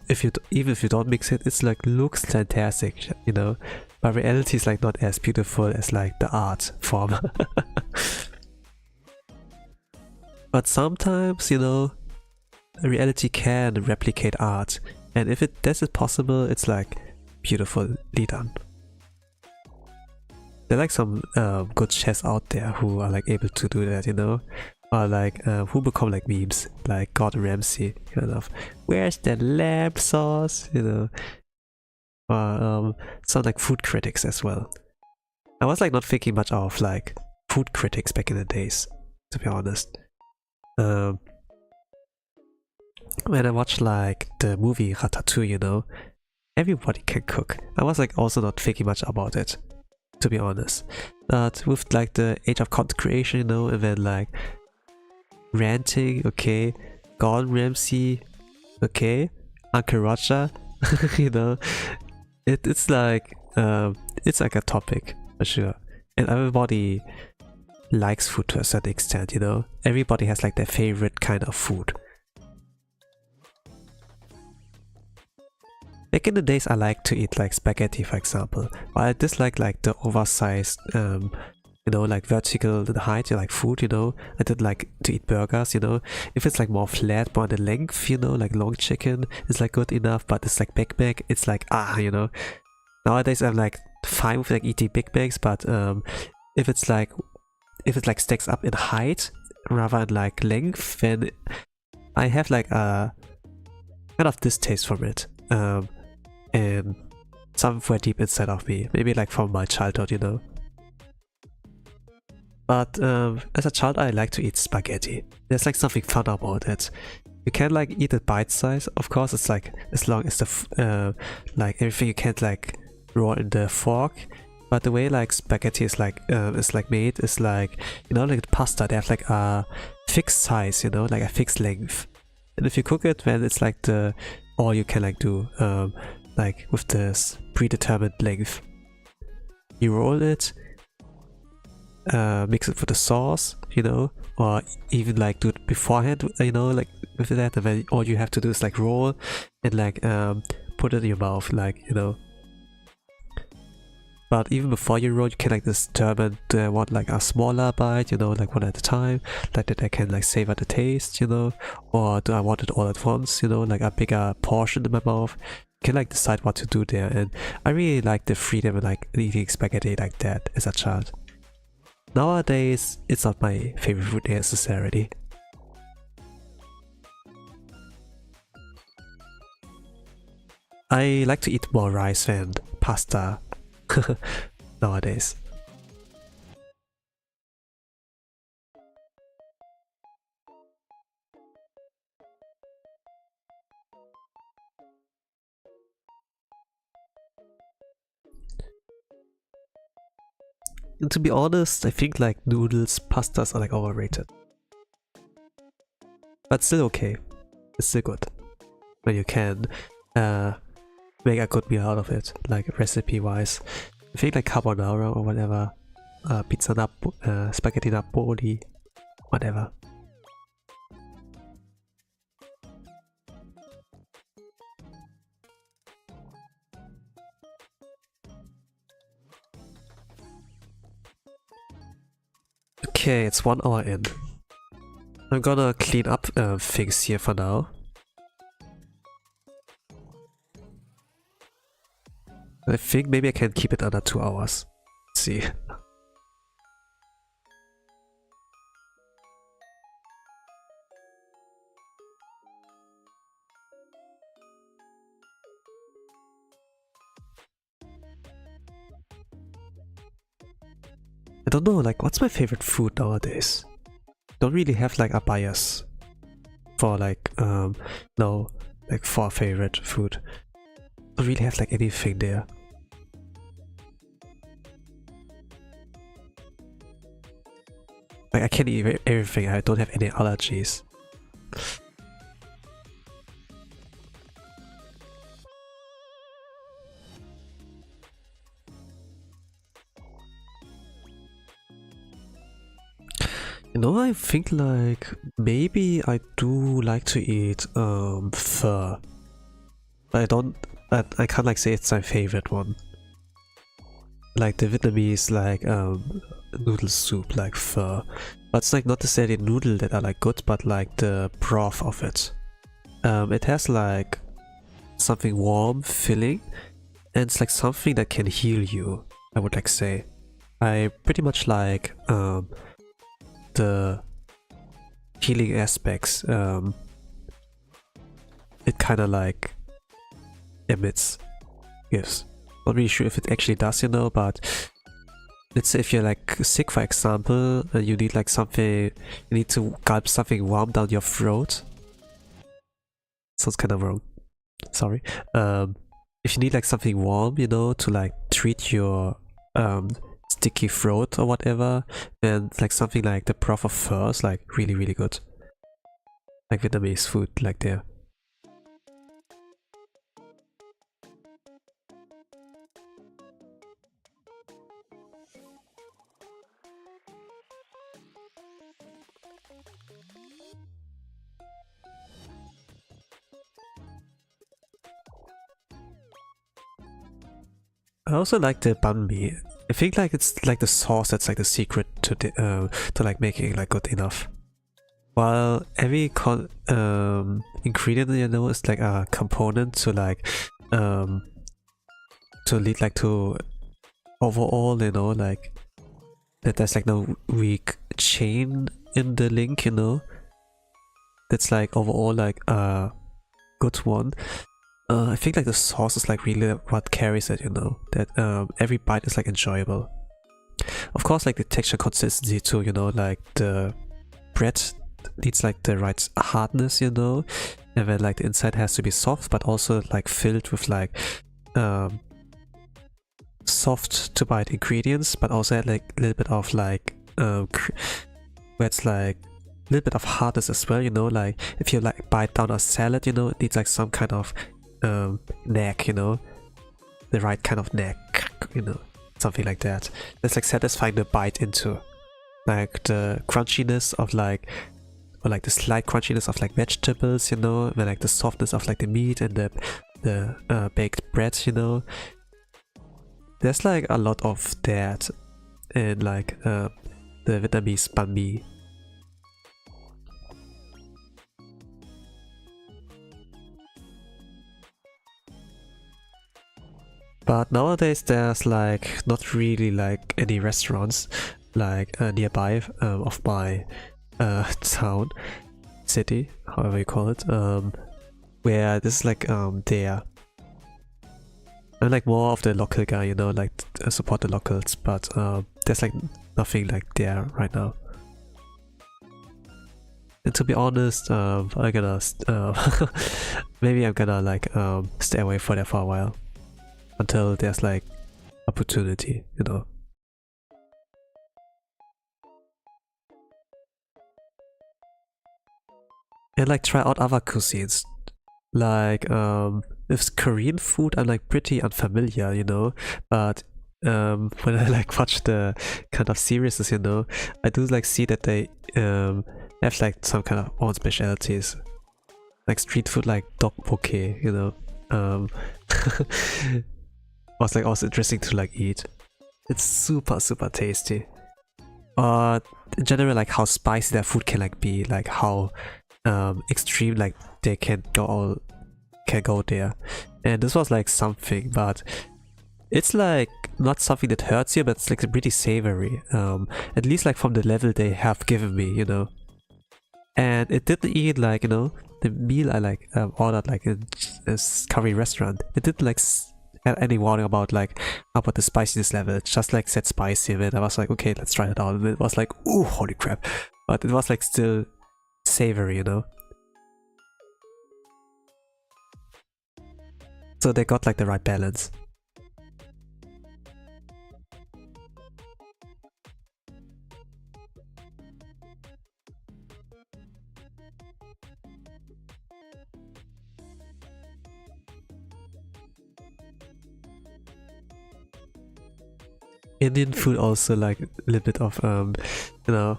if you don't mix it, it's like looks fantastic, you know. But reality is like not as beautiful as like the art form. But sometimes, you know, reality can replicate art, and if this is possible, it's like beautifully done. There are like some good chefs out there who are like able to do that, you know, or like who become like memes, like Gordon Ramsay, kind of. Where's the lamb sauce, you know? Or some like food critics as well. I was like not thinking much of like food critics back in the days, to be honest. When I watched like the movie Ratatouille, you know, everybody can cook. I was like also not thinking much about it, to be honest. But with like the age of content creation, you know, and then like ranting, okay, Gordon Ramsay, okay, Uncle Roger, you know, it's like a topic for sure, and everybody likes food to a certain extent, you know. Everybody has like their favorite kind of food. Back in the days, I liked to eat like spaghetti, for example. But I dislike like the oversized, you know, like vertical in height, like food, you know. I did like to eat burgers, you know. If it's like more flat, more the length, you know, like long chicken is like good enough. But it's like Big Mac, it's like you know. Nowadays, I'm like fine with like eating Big Macs, but if it's like stacks up in height rather than like length, then I have like a kind of distaste from it. And somewhere deep inside of me, maybe like from my childhood, you know. But as a child, I like to eat spaghetti. There's like something fun about it. You can like eat it bite size. Of course, it's like as long as the like everything you can't like roll in the fork. But the way like spaghetti is like made is like, you know, like the pasta. They have like a fixed size, you know, like a fixed length. And if you cook it, then it's like the all you can like do. Like with this predetermined length. You roll it, mix it with the sauce, you know, or even like do it beforehand, you know, like with that, and then all you have to do is like roll and like put it in your mouth, like, you know. But even before you roll, you can like determine do I want like a smaller bite, you know, like one at a time, like that I can like savor the taste, you know, or do I want it all at once, you know, like a bigger portion in my mouth. Can like decide what to do there, and I really like the freedom of like eating spaghetti like that as a child. Nowadays, it's not my favorite food necessarily. I like to eat more rice than pasta nowadays. And to be honest, I think like noodles, pastas are like overrated. But still okay. It's still good. When you can make a good meal out of it, like recipe wise. I think like carbonara or whatever. Spaghetti Napoli, whatever. Okay, it's 1 hour in. I'm gonna clean up things here for now. I think maybe I can keep it under 2 hours. Let's see. I don't know, like, what's my favorite food nowadays? Don't really have like a bias for like no, like for favorite food. Don't really have like anything there. Like I can eat everything. I don't have any allergies. You know, I think like maybe I do like to eat pho. But I can't like say it's my favorite one. Like the Vietnamese like noodle soup, like pho. But it's like not necessarily noodle that are like good, but like the broth of it. It has like something warm, filling, and it's like something that can heal you, I would like say. I pretty much like the healing aspects it kind of like gives. Not really sure if it actually does, you know, but let's say if you're like sick, for example, and you need like something, you need to gulp something warm down your throat. Sounds kind of wrong. Sorry. If you need like something warm, you know, to like treat your sticky throat or whatever, and like something like the broth of pho is like really, really good. Like Vietnamese food, like there. I also like the banh mi. I think like it's like the sauce that's like the secret to like making it like good enough. While every ingredient, you know, is like a component to like to lead like to overall, you know, like that there's like no weak chain in the link, you know. That's like overall like a good one. I think like the sauce is like really what carries it, you know, that every bite is like enjoyable. Of course, like the texture consistency too, you know, like the bread needs like the right hardness, you know, and then like the inside has to be soft, but also like filled with like soft to bite ingredients, but also had like a little bit of like where it's like a little bit of hardness as well, you know, like if you like bite down a salad, you know, it needs like some kind of neck, you know, the right kind of neck, you know, something like that. That's like satisfying the bite into, like the crunchiness of like, or like the slight crunchiness of like vegetables, you know, and then like the softness of like the meat and the baked bread, you know. There's like a lot of that in like the Vietnamese banh mi. But nowadays there's like not really like any restaurants like nearby of my town, city, however you call it, where this is like there. I'm like more of the local guy, you know, like support the locals, but there's like nothing like there right now. And to be honest, I'm gonna maybe I'm gonna like stay away from there for a while. Until there's like opportunity, you know. And like try out other cuisines. Like with Korean food I'm like pretty unfamiliar, you know. But when I like watch the kind of series, you know, I do like see that they have like some kind of own specialties. Like street food like tteokbokki, you know. Was like also interesting to like eat. It's super tasty. in general, like how spicy their food can like be, like how extreme like they can go there. And this was like something, but it's like not something that hurts you, but it's like pretty savory. At least like from the level they have given me, you know. And it didn't eat like, you know, the meal I like ordered like in this curry restaurant. It didn't like have any warning about like about the spiciness level. It just like said spicy in it. I was like, okay, let's try it out. And it was like, ooh, holy crap! But it was like still savory, you know. So they got like the right balance. Indian food also like a little bit of you know,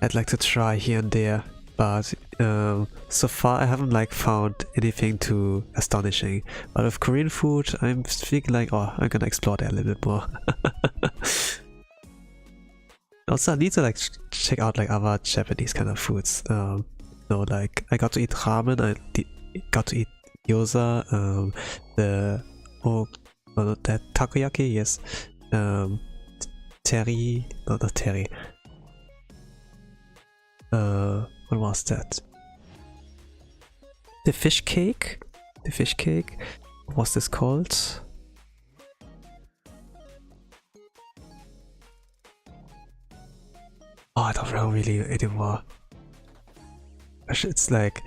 I'd like to try here and there, but so far I haven't like found anything too astonishing. But with Korean food, I'm thinking like, oh, I'm gonna explore that a little bit more. Also, I need to like check out like other Japanese kind of foods. You know, like I got to eat ramen, got to eat gyoza, the that takoyaki, yes. Terry, no, not Terry. What was that? The fish cake? The fish cake? What was this called? Oh, I don't know really anymore. It's like...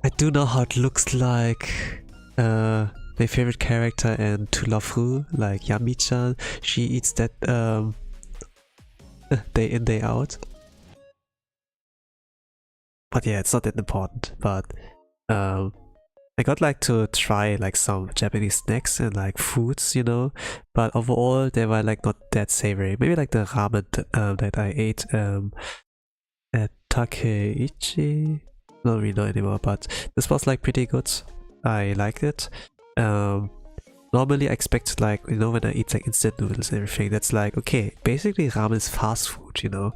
I do know how it looks like. My favorite character in To Love Who, like Yami-chan, she eats that day in, day out. But yeah, it's not that important. But I got like to try like some Japanese snacks and like foods, you know. But overall, they were like not that savory. Maybe like the ramen that I ate at Takeichi. Not really know anymore, but this was like pretty good. I liked it. Normally I expect like, you know, when I eat like instant noodles and everything, that's like, okay, basically ramen is fast food, you know,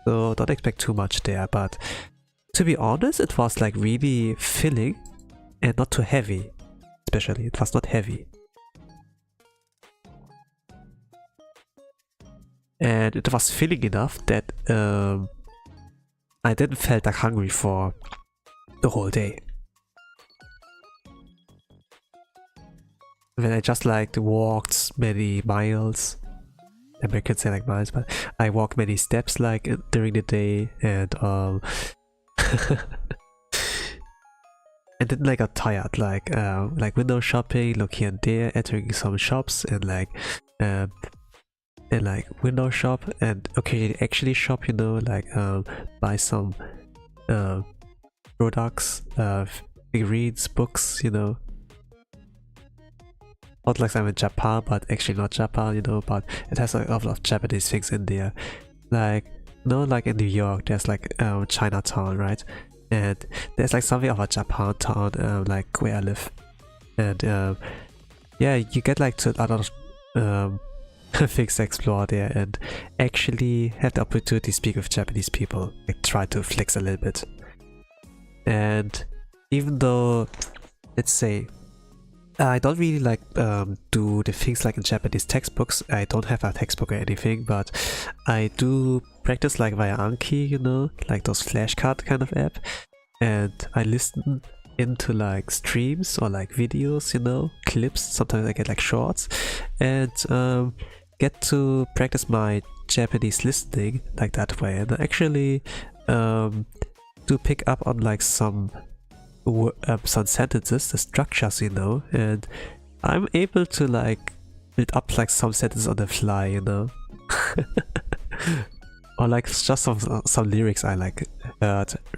so don't expect too much there. But to be honest, it was like really filling and not too heavy. Especially, it was not heavy. And it was filling enough that I didn't felt like hungry for the whole day. When I just like walked many miles, Americans say like miles, but I walked many steps like during the day, and and then like got tired, like window shopping, look here and there, entering some shops, and like window shop, and okay, actually shop, you know, like buy some products, figurines, books, you know. Not like I'm in Japan, but actually not Japan, you know, but it has like a lot of Japanese things in there. Like, you know, like in New York, there's like Chinatown, right? And there's like something of a Japan town, like where I live. And yeah, you get like to a lot of things to explore there and actually have the opportunity to speak with Japanese people, like try to flex a little bit. And even though, let's say, I don't really like do the things like in Japanese textbooks. I don't have a textbook or anything, but I do practice like via Anki, you know, like those flashcard kind of app. And I listen into like streams or like videos, you know, clips. Sometimes I get like shorts and get to practice my Japanese listening like that way. And I actually do pick up on like some sentences, the structures, you know, and I'm able to like build up like some sentences on the fly, you know. Or like just some lyrics I like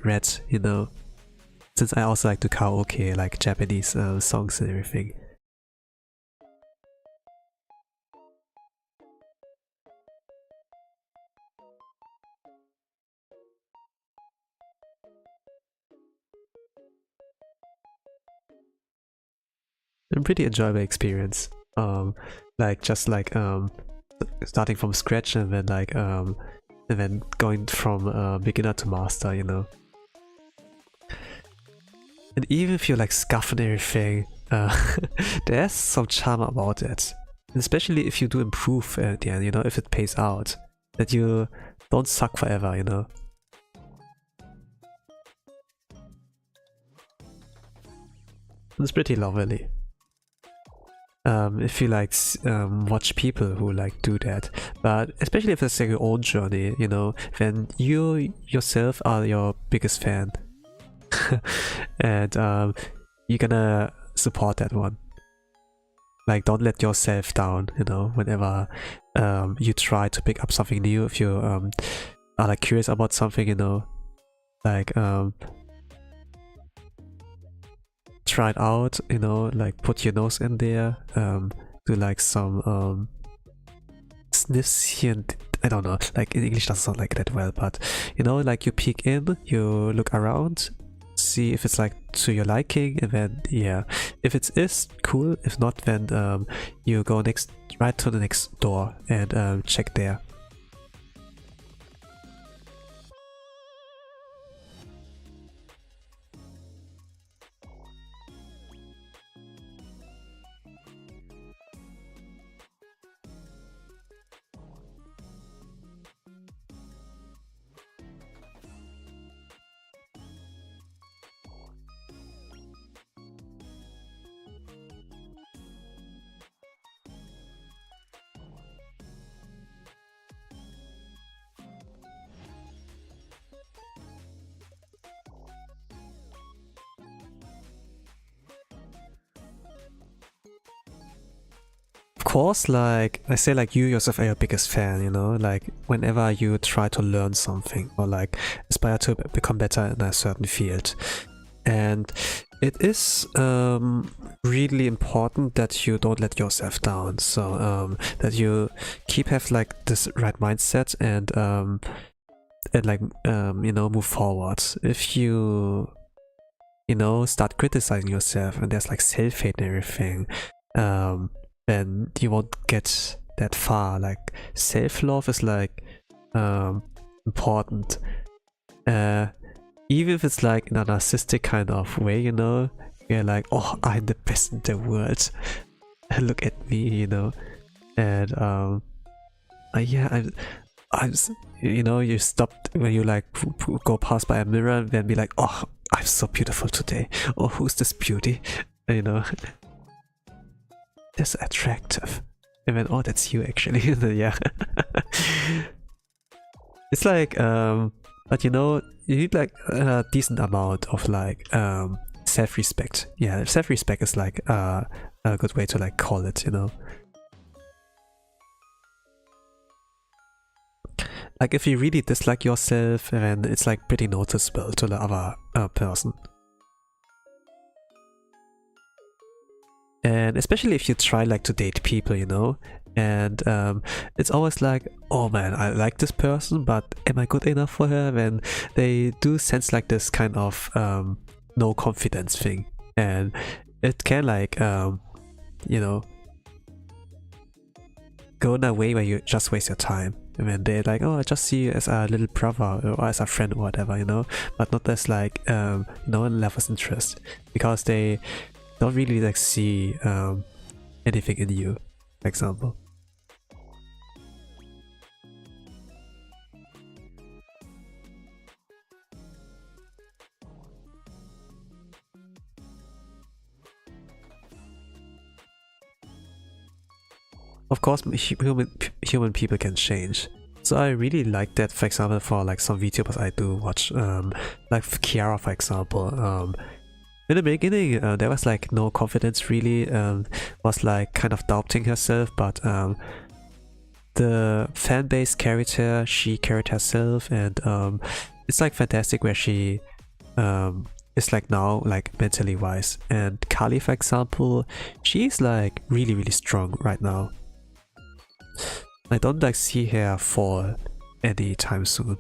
read, you know, since I also like to karaoke like Japanese songs and everything. A pretty enjoyable experience. Like just like starting from scratch and then like and then going from beginner to master, you know. And even if you like scuff and everything, there's some charm about it. And especially if you do improve at the end, you know, if it pays out, that you don't suck forever, you know. It's pretty lovely. If you like watch people who like do that, but especially if it's like your own journey, you know, then you yourself are your biggest fan. And you're gonna support that one. Like, don't let yourself down, you know, whenever you try to pick up something new. If you are like curious about something, you know, like try it out, you know, like put your nose in there, do like some sniffs here and I don't know, like in English doesn't sound like that well, but you know, like you peek in, you look around, see if it's like to your liking, and then yeah, if it is cool, if not, then you go right to the next door and check there. Of course, like I say, like you yourself are your biggest fan, you know, like whenever you try to learn something or like aspire to become better in a certain field. And it is really important that you don't let yourself down, so that you have like this right mindset and like you know, move forward. If you know, start criticizing yourself and there's like self-hate and everything, then you won't get that far. Like self-love is like important, even if it's like in a narcissistic kind of way, you know. You're like, oh, I'm the best in the world, look at me, you know. And yeah, I'm you know, you stop when you like go past by a mirror and then be like, oh, I'm so beautiful today, oh, who's this beauty, you know. That's attractive. And then, oh, that's you actually. Yeah. It's like, but you know, you need like a decent amount of like self-respect. Yeah, self-respect is like a good way to like call it, you know. Like if you really dislike yourself, then it's like pretty noticeable to the other person. And especially if you try like to date people, you know, and it's always like, oh man, I like this person, but am I good enough for her? When they do sense like this kind of no confidence thing, and it can like you know, go in a way where you just waste your time. And then they're like, oh, I just see you as a little brother or as a friend or whatever, you know, but not as like you know, love interest, because they don't really like see anything in you, for example. Of course, human people can change. So I really like that, for example, for like some VTubers I do watch, like Kiara, for example. In the beginning, there was like no confidence really, was like kind of doubting herself, but the fan base carried her, she carried herself, and it's like fantastic where she is like now, like mentally wise. And Kali, for example, she's like really, really strong right now. I don't like see her fall anytime soon.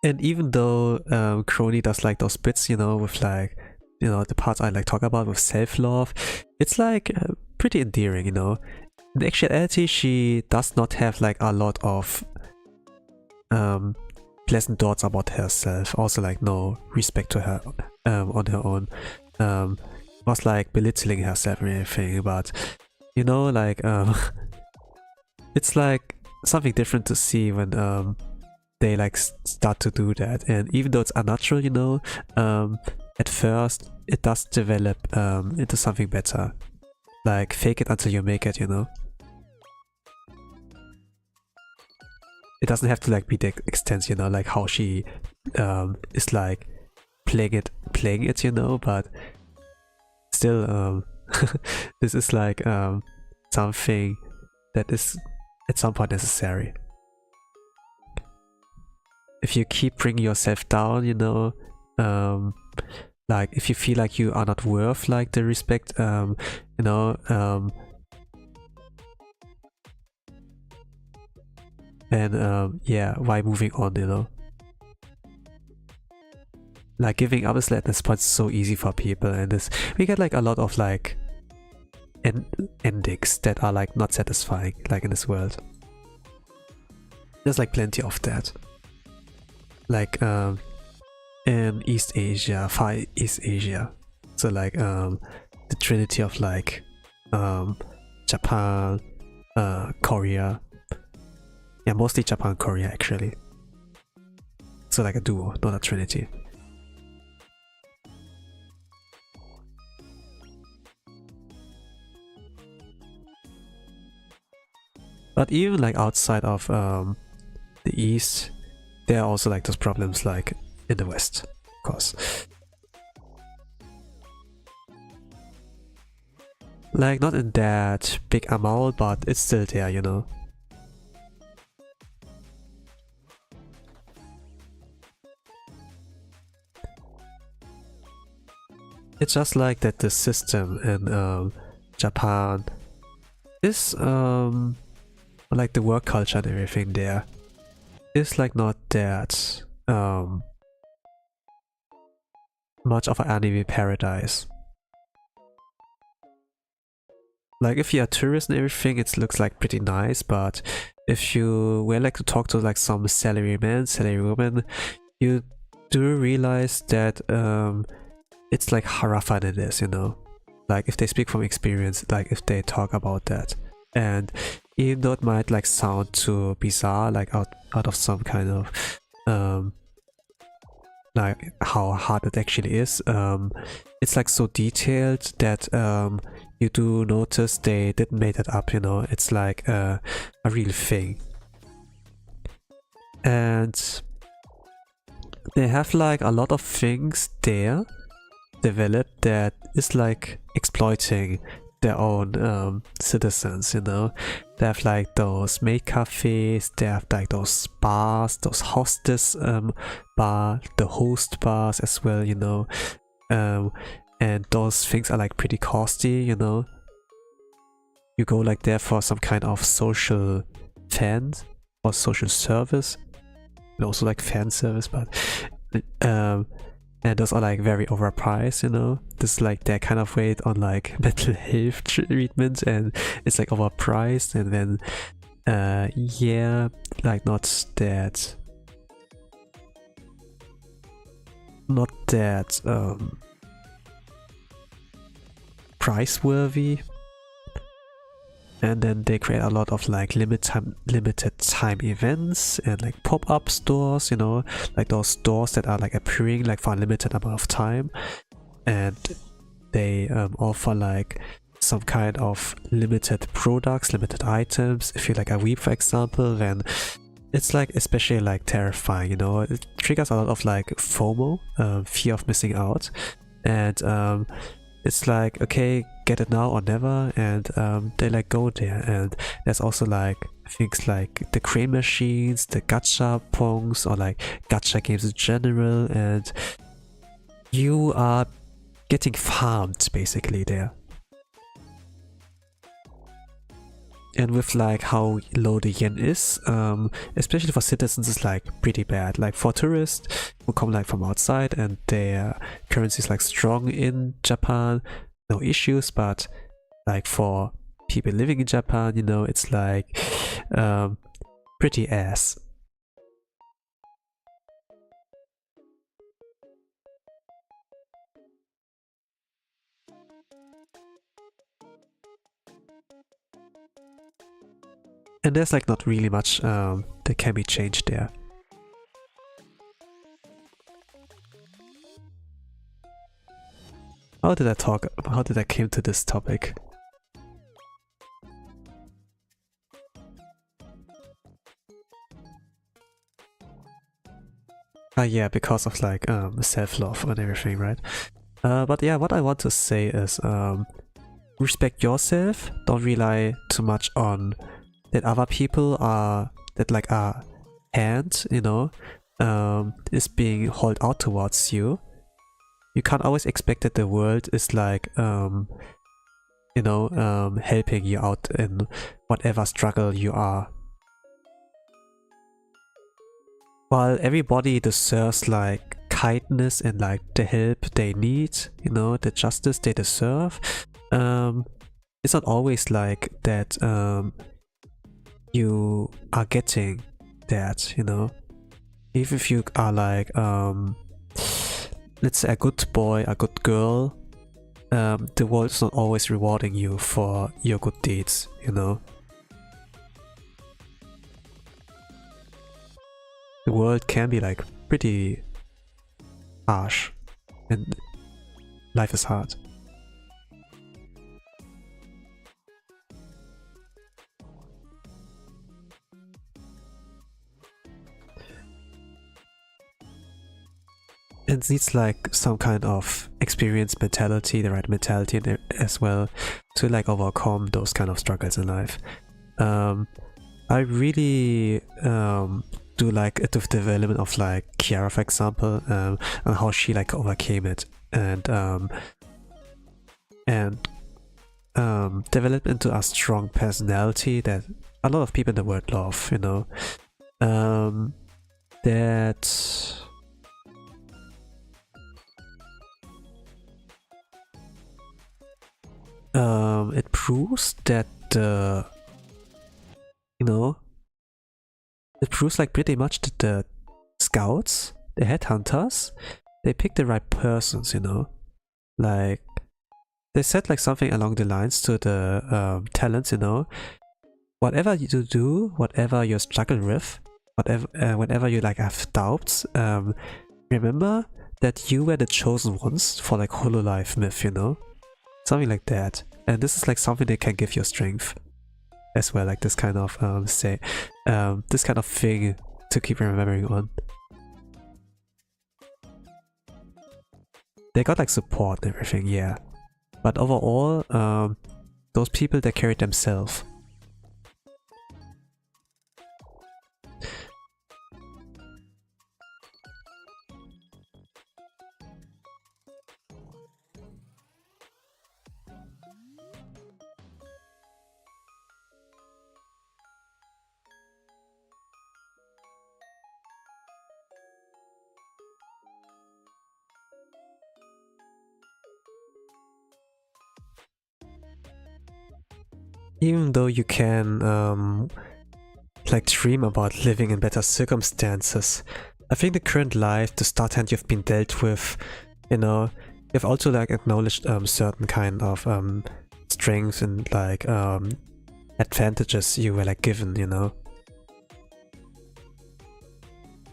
And even though Crony does like those bits, you know, with like, you know, the parts I like talk about with self-love, it's like pretty endearing, you know. In actuality, she does not have like a lot of pleasant thoughts about herself. Also like no respect to her on her own. Was like belittling herself and everything, but you know, like it's like something different to see when they like start to do that. And even though it's unnatural, you know, at first it does develop into something better. Like fake it until you make it, you know. It doesn't have to like be the extent, you know, like how she is like playing it, you know, but still this is like something that is at some point necessary. If you keep bringing yourself down, you know, like if you feel like you are not worth like the respect, you know, and yeah, why moving on, you know? Like giving up is at this point so easy for people, and this we get like a lot of like endings that are like not satisfying, like in this world. There's like plenty of that. Like in East Asia, Far East Asia. So like the trinity of like Japan, Korea. Yeah, mostly Japan, Korea actually. So like a duo, not a trinity. But even like outside of the East, there are also like those problems like in the West, of course. Like not in that big amount, but it's still there, you know. It's just like that the system in Japan is like the work culture and everything there is like not that much of an anime paradise. Like if you're a tourist and everything, it looks like pretty nice, but if you were like to talk to like some salaryman, salarywoman, you do realize that it's like rougher than this, you know. Like if they speak from experience, like if they talk about that. And even though it might like sound too bizarre, like out of some kind of like how hard it actually is, it's like so detailed that you do notice they didn't make it up, you know. It's like a real thing. And they have like a lot of things there developed that is like exploiting their own citizens, you know. They have like those maid cafes, they have like those bars, those hostess bar, the host bars as well, you know. And those things are like pretty costly, you know. You go like there for some kind of social fan or social service, and also like fan service, but and those are like very overpriced, you know. This is like their kind of weight on like mental health treatment, and it's like overpriced. And then yeah, like not that price-worthy. And then they create a lot of like limited time events and like pop-up stores, you know, like those stores that are like appearing like for a limited amount of time, and they offer like some kind of limited products, limited items. If you're like a weeb, for example, then it's like especially like terrifying, you know. It triggers a lot of like FOMO, fear of missing out, and it's like, okay, get it now or never, and they like go there. And there's also like things like the crane machines, the gacha pongs, or like gacha games in general, and you are getting farmed basically there. and with like how low the yen is, especially for citizens, it's like pretty bad. Like for tourists who come like from outside and their currency is like strong in Japan, no issues, but like for people living in Japan, you know, it's like pretty ass. And there's like not really much that can be changed there. How did I came to this topic? Yeah, because of like self-love and everything, right? But yeah, what I want to say is respect yourself. Don't rely too much on that other people are hand, you know, is being held out towards you. You can't always expect that the world is like you know, helping you out in whatever struggle you are. While everybody deserves like kindness and like the help they need, you know, the justice they deserve, it's not always like that you are getting that, you know. Even if you are like let's say a good boy, a good girl, the world is not always rewarding you for your good deeds, you know. The world can be like pretty harsh and life is hard. It needs like some kind of experience mentality, the right mentality as well, to like overcome those kind of struggles in life. I really do like the development of like Kiara, for example, and how she like overcame it and developed into a strong personality that a lot of people in the world love, you know. That it proves that you know, it proves like pretty much that the scouts, the headhunters, they pick the right persons, you know. Like they said like something along the lines to the talents, you know. Whatever you do, whatever you struggle with, whenever you like have doubts, remember that you were the chosen ones for like Hololive myth, you know. Something like that. And this is like something that can give you strength as well, like this kind of this kind of thing to keep remembering on. They got like support and everything, yeah. But overall, those people that carried themselves. Even though you can like dream about living in better circumstances, I think the current life, the start hand you've been dealt with, you know, you've also like acknowledged certain kind of strengths and like advantages you were like given, you know.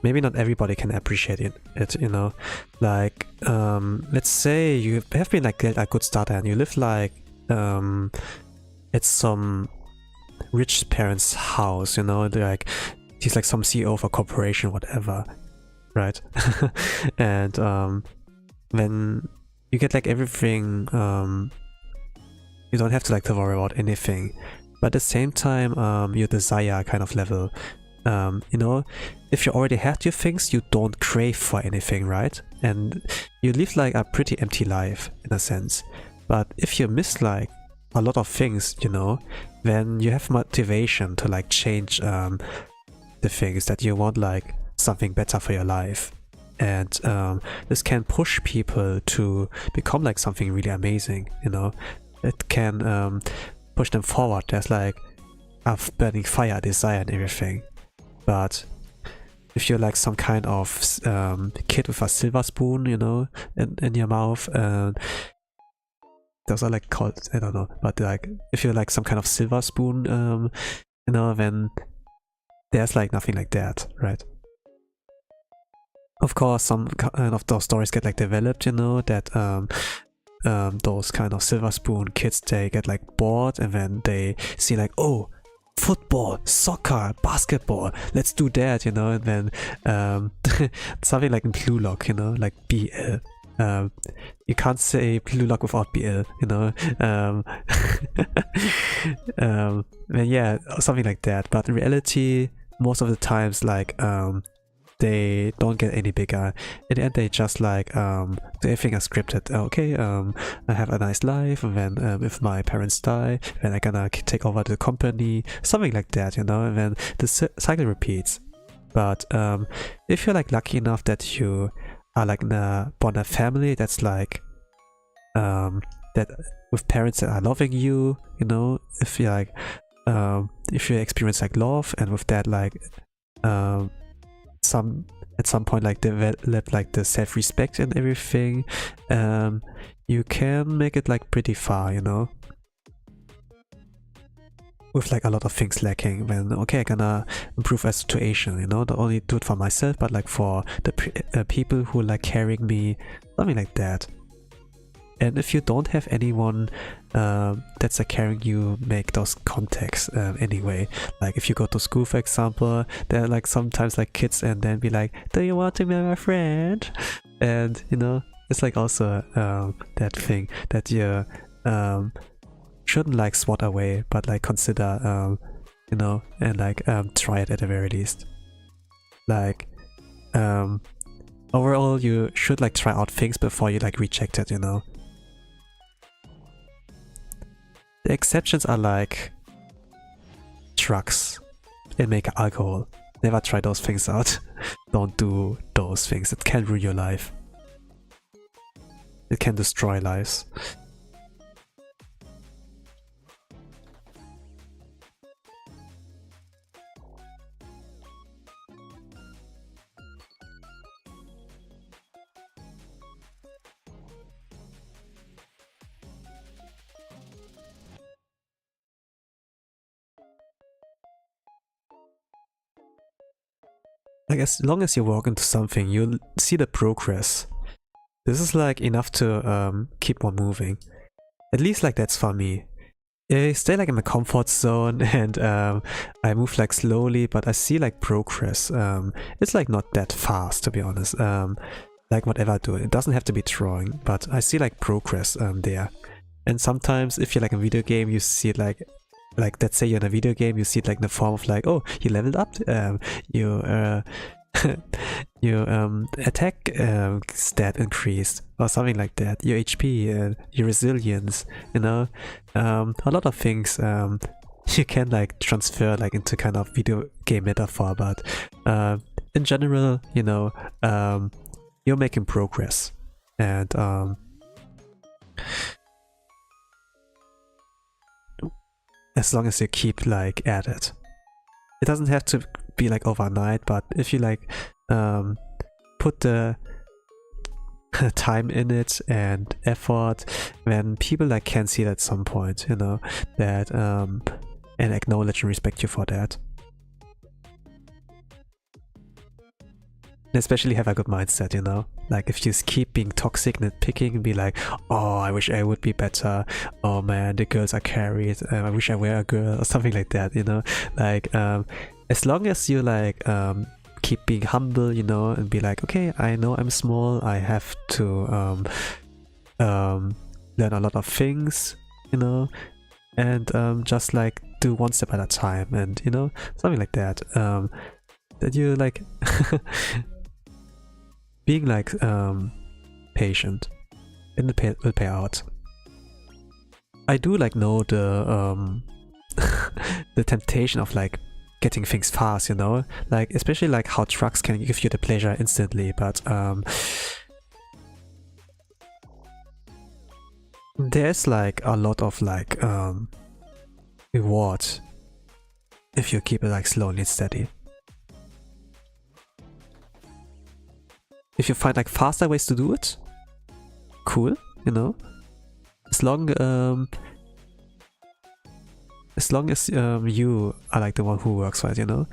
Maybe not everybody can appreciate it, you know. Like let's say you have been like dealt a good start and you live like it's some rich parent's house, you know, like he's like some CEO of a corporation, whatever, right? And when you get like everything, you don't have to like to worry about anything, but at the same time your desire kind of level, you know, if you already had your things, you don't crave for anything, right? And you live like a pretty empty life in a sense. But if you miss like a lot of things, you know, then you have motivation to like change the things that you want, like something better for your life. And this can push people to become like something really amazing, you know. It can push them forward. There's like a burning fire, desire and everything. But if you're like some kind of kid with a silver spoon, you know, in your mouth, those are like called, I don't know, but like if you're like some kind of silver spoon, you know, then there's like nothing like that, right? Of course, some kind of those stories get like developed, you know, that those kind of silver spoon kids, they get like bored and then they see like, oh, football, soccer, basketball, let's do that, you know, and then something like in Blue Lock, you know, like BL. You can't say Blue Lock without BL, you know. And yeah, something like that. But in reality, most of the times, like they don't get any bigger. In the end, they just like do everything as scripted. Okay, I have a nice life, and then if my parents die, then I'm gonna take over the company, something like that, you know. And then the cycle repeats. But if you're like lucky enough that you are like born a family that's like that with parents that are loving you, you know, if you like if you experience like love, and with that like at some point like develop like the self-respect and everything, you can make it like pretty far, you know, with like a lot of things lacking. When okay, I'm gonna improve a situation, you know, not only do it for myself but like for the people who like carrying me, something like that. And if you don't have anyone that's like carrying you, make those contacts anyway. Like if you go to school, for example, there are like sometimes like kids and then be like, do you want to be my friend? And you know, it's like also that thing that you shouldn't like swat away, but like consider, you know, and like try it at the very least. Like overall, you should like try out things before you like reject it, you know. The exceptions are like drugs and make alcohol. Never try those things out. Don't do those things. It can ruin your life. It can destroy lives. Like as long as you walk into something, you'll see the progress. This is like enough to keep on moving. At least like that's for me. I stay like in my comfort zone and I move like slowly, but I see like progress. It's like not that fast, to be honest. Like whatever I do, it doesn't have to be drawing, but I see like progress there. And sometimes if you're like in a video game, you see it like let's say you're in a video game, you see it like in the form of like, oh, you leveled up, your attack stat increased or something like that, your HP, your resilience, you know, a lot of things you can like transfer like into kind of video game metaphor, but in general, you know, you're making progress. And as long as you keep like at it. It doesn't have to be like overnight, but if you like put the time in it and effort, then people like can see it at some point, you know, that and acknowledge and respect you for that. And especially have a good mindset, you know. Like if you just keep being toxic and picking and be like, oh, I wish I would be better, oh man, the girls are carried, I wish I were a girl, or something like that, you know. Like as long as you like keep being humble, you know, and be like, okay, I know I'm small, I have to learn a lot of things, you know, and just like do one step at a time, and you know, something like that. That you like being like patient, and it will pay out. I do like know the the temptation of like getting things fast, you know, like especially like how trucks can give you the pleasure instantly, but there's like a lot of like reward if you keep it like slowly and steady. If you find like faster ways to do it, cool, you know, as long as you are like the one who works for it, you know.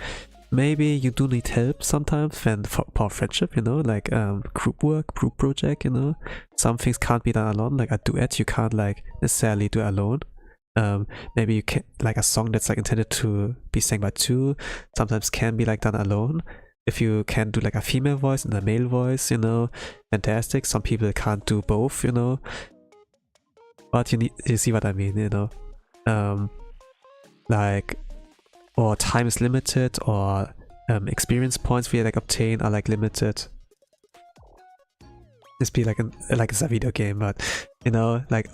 Maybe you do need help sometimes when for friendship, you know, like group work, group project, you know. Some things can't be done alone, like a duet you can't like necessarily do alone. Maybe you can like a song that's like intended to be sang by two sometimes can be like done alone. If you can do like a female voice and a male voice, you know, fantastic. Some people can't do both, you know, but you see what I mean, you know. Like, or time is limited, or experience points we like obtain are like limited. This be like it's a video game, but you know, like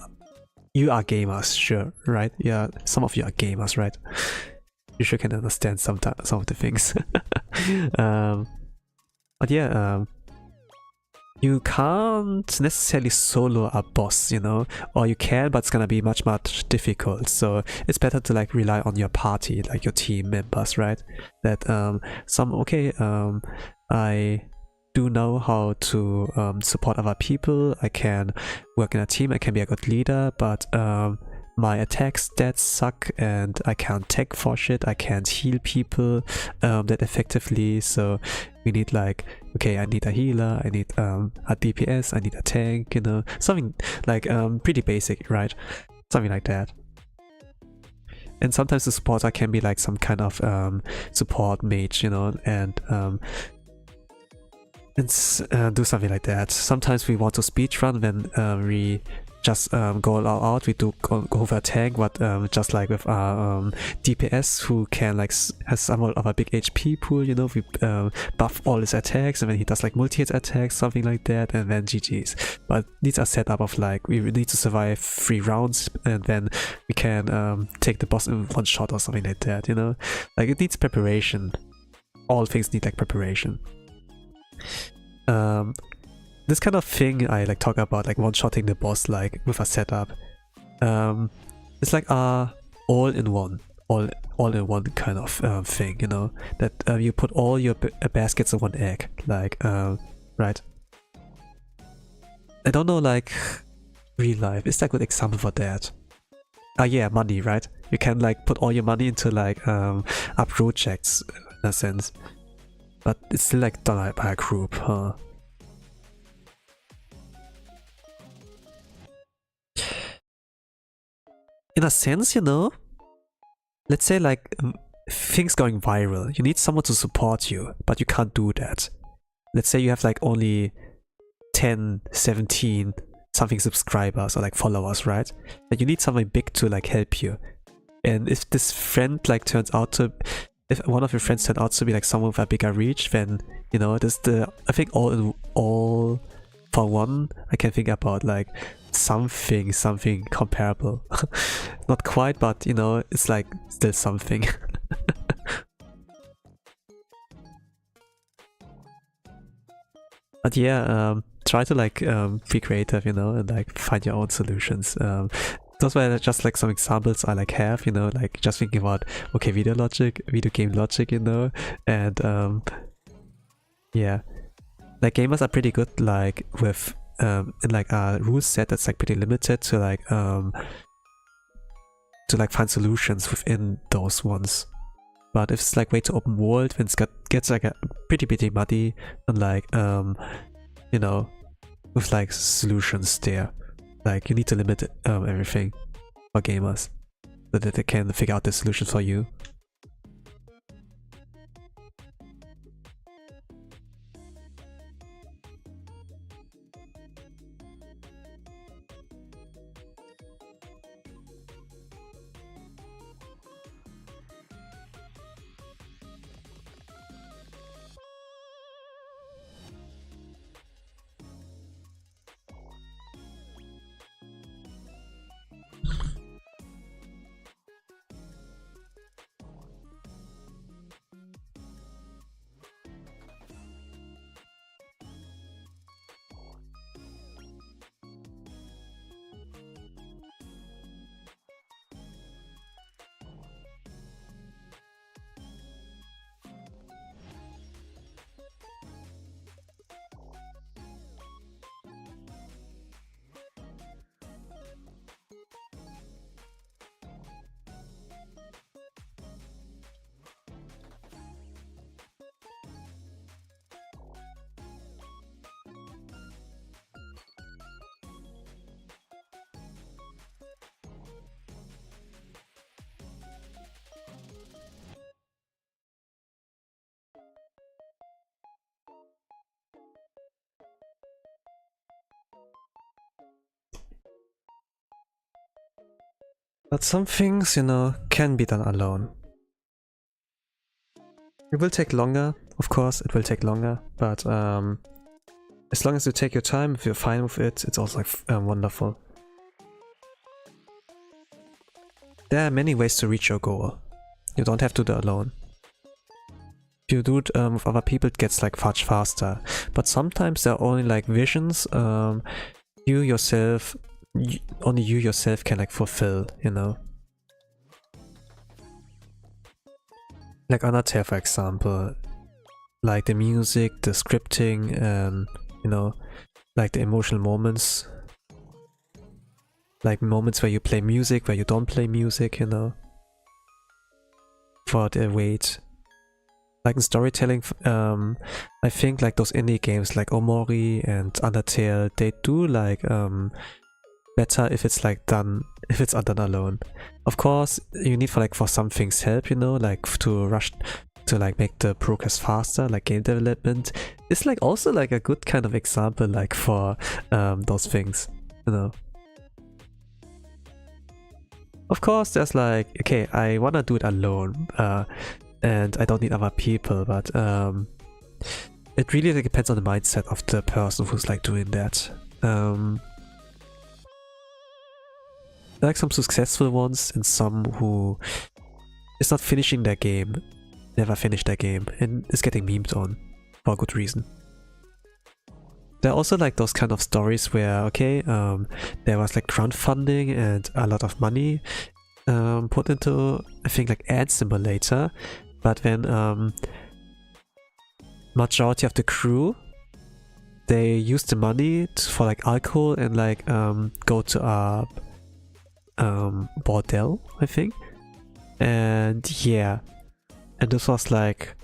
you are gamers, sure, right? Yeah, some of you are gamers, right? You sure can understand some of the things. But yeah, you can't necessarily solo a boss, you know, or you can, but it's gonna be much difficult. So it's better to like rely on your party, like your team members, right? That I do know how to support other people. I can work in a team. I can be a good leader, but my attack stats suck and I can't tech for shit. I can't heal people that effectively. So we need like, okay, I need a healer, I need a DPS, I need a tank, you know, something like pretty basic, right? Something like that. And sometimes the supporter can be like some kind of support mage, you know, and do something like that. Sometimes we want to speedrun when we just go all out. We do go for a tank, but just like with our DPS who can like has somewhat of a big HP pool, you know, we buff all his attacks, and then he does like multi-hit attacks, something like that, and then GG's. But these are set up of like we need to survive 3 rounds, and then we can take the boss in 1 shot or something like that, you know. Like it needs preparation. All things need like preparation. This kind of thing I like talk about, like one-shotting the boss like with a setup. It's like a all-in-one kind of thing, you know, that you put all your baskets in one egg, like right. I don't know, like real life, is that a good example for that? Yeah, money, right? You can like put all your money into like a projects in a sense, but it's still like done by a group, huh? In a sense, you know, let's say like things going viral, you need someone to support you, but you can't do that. Let's say you have like only 10, 17 something subscribers or like followers, right? But you need something big to like help you. And if this friend like turns out to, if one of your friends turns out to be like someone with a bigger reach, then you know, there's I think all for one I can think about like something comparable. Not quite, but you know, it's like still something. But yeah, try to like be creative, you know, and like find your own solutions. Those were just like some examples I like have, you know, like just thinking about, okay, video game logic, you know, and yeah, like gamers are pretty good like with in like a rule set that's like pretty limited to like find solutions within those ones. But if it's like way too open world, then it gets like a pretty muddy, and like you know, with like solutions there, like you need to limit everything for gamers so that they can figure out the solutions for you. But some things, you know, can be done alone. It will take longer, of course, it will take longer, but as long as you take your time, if you're fine with it, it's also like wonderful. There are many ways to reach your goal. You don't have to do it alone. If you do it with other people, it gets like much faster. But sometimes there are only like visions you yourself, only you yourself can like fulfill, you know. Like Undertale, for example, like the music, the scripting, and you know, like the emotional moments, like moments where you play music, where you don't play music, you know, for the weight. Like in storytelling, I think like those indie games like Omori and Undertale, they do like better if it's like done, if it's done alone. Of course, you need for some things help, you know, like to rush to like make the progress faster, like game development. It's like also like a good kind of example like for those things, you know. Of course, there's like, okay, I wanna do it alone, and I don't need other people, but it really like, depends on the mindset of the person who's like doing that. There are like some successful ones and some who is not finishing their game, never finished their game, and is getting memed on for a good reason. There are also like those kind of stories where, okay, there was like crowdfunding and a lot of money put into, I think, like Ad Simulator, but then majority of the crew, they use the money for like alcohol and like go to a bordel, I think, and yeah, and this was like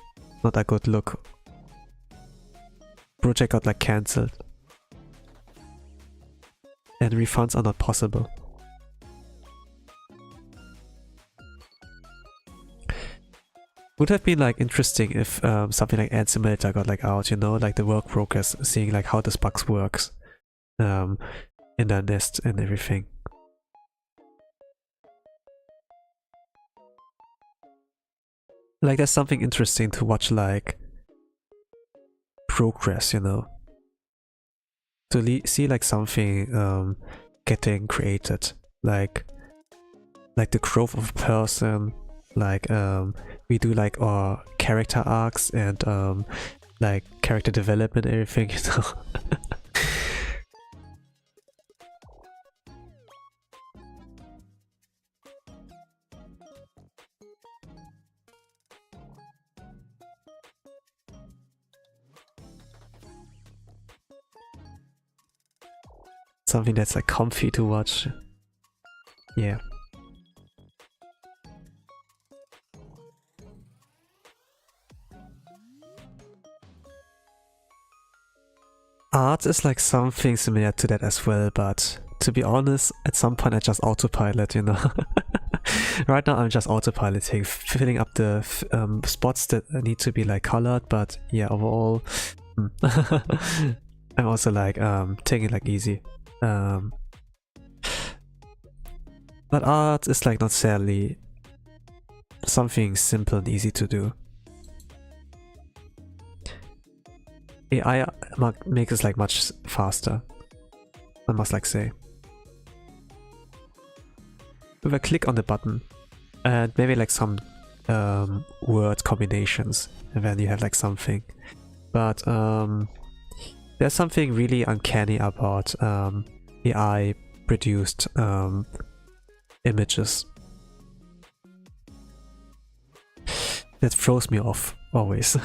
not a good look. Project got like cancelled and refunds are not possible. Would have been like interesting if something like Ad Simulator got like out, you know, like the work progress, seeing like how this bugs works in the nest and everything. Like there's something interesting to watch, like progress, you know, to see like something getting created, like the growth of a person, like we do like our character arcs and like character development, everything, you know. Something that's like comfy to watch. Yeah. Art is like something similar to that as well, but to be honest, at some point I just autopilot, you know. Right now I'm just autopiloting, filling up the spots that need to be like colored, but yeah, overall I'm also like taking it like easy. But art is like not necessarily something simple and easy to do. AI makes it like much faster, I must like say. If I click on the button and maybe like some word combinations, and then you have like something. But there's something really uncanny about AI produced images. That throws me off always.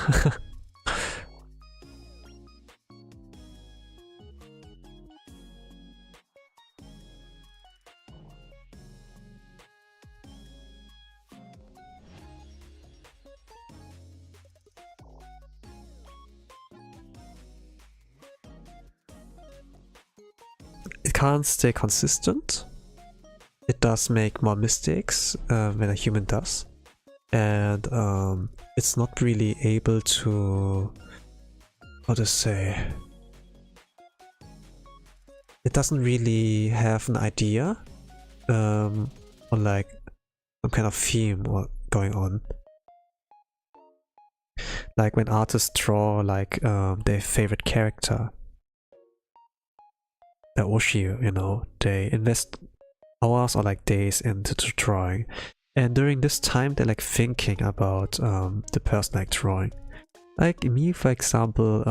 It can't stay consistent. It does make more mistakes than a human does. And it's not really able to, how to say, it doesn't really have an idea or like some kind of theme or going on. Like when artists draw like their favorite character, the Oshi, you know, they invest hours or like days into the drawing, and during this time they're like thinking about the person like drawing. Like me, for example,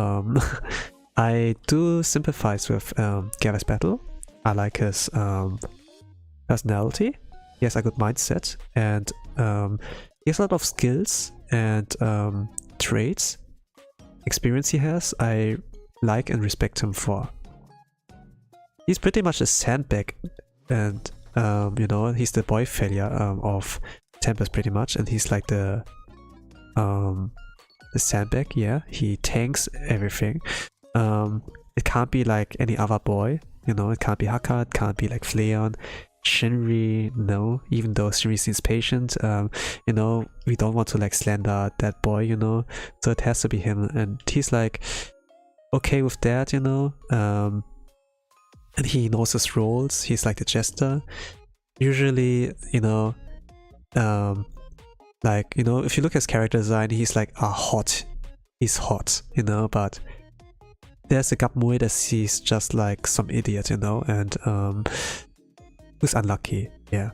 I do sympathize with Gavis Bettel. I like his personality. He has a good mindset, and he has a lot of skills and traits, experience he has. I like and respect him for. He's pretty much a sandbag, and you know, he's the boy failure of Tempus pretty much, and he's like the sandbag. Yeah, he tanks everything. It can't be like any other boy, you know. It can't be Haka, it can't be like Fleon, Shinri. No, even though Shinri seems patient, you know, we don't want to like slander that boy, you know, so it has to be him, and he's like okay with that, you know. And he knows his roles. He's like the Jester. Usually, you know, like, you know, if you look at his character design, he's like hot. He's hot, you know, but there's a Gapmui that sees just like some idiot, you know, and who's unlucky, yeah.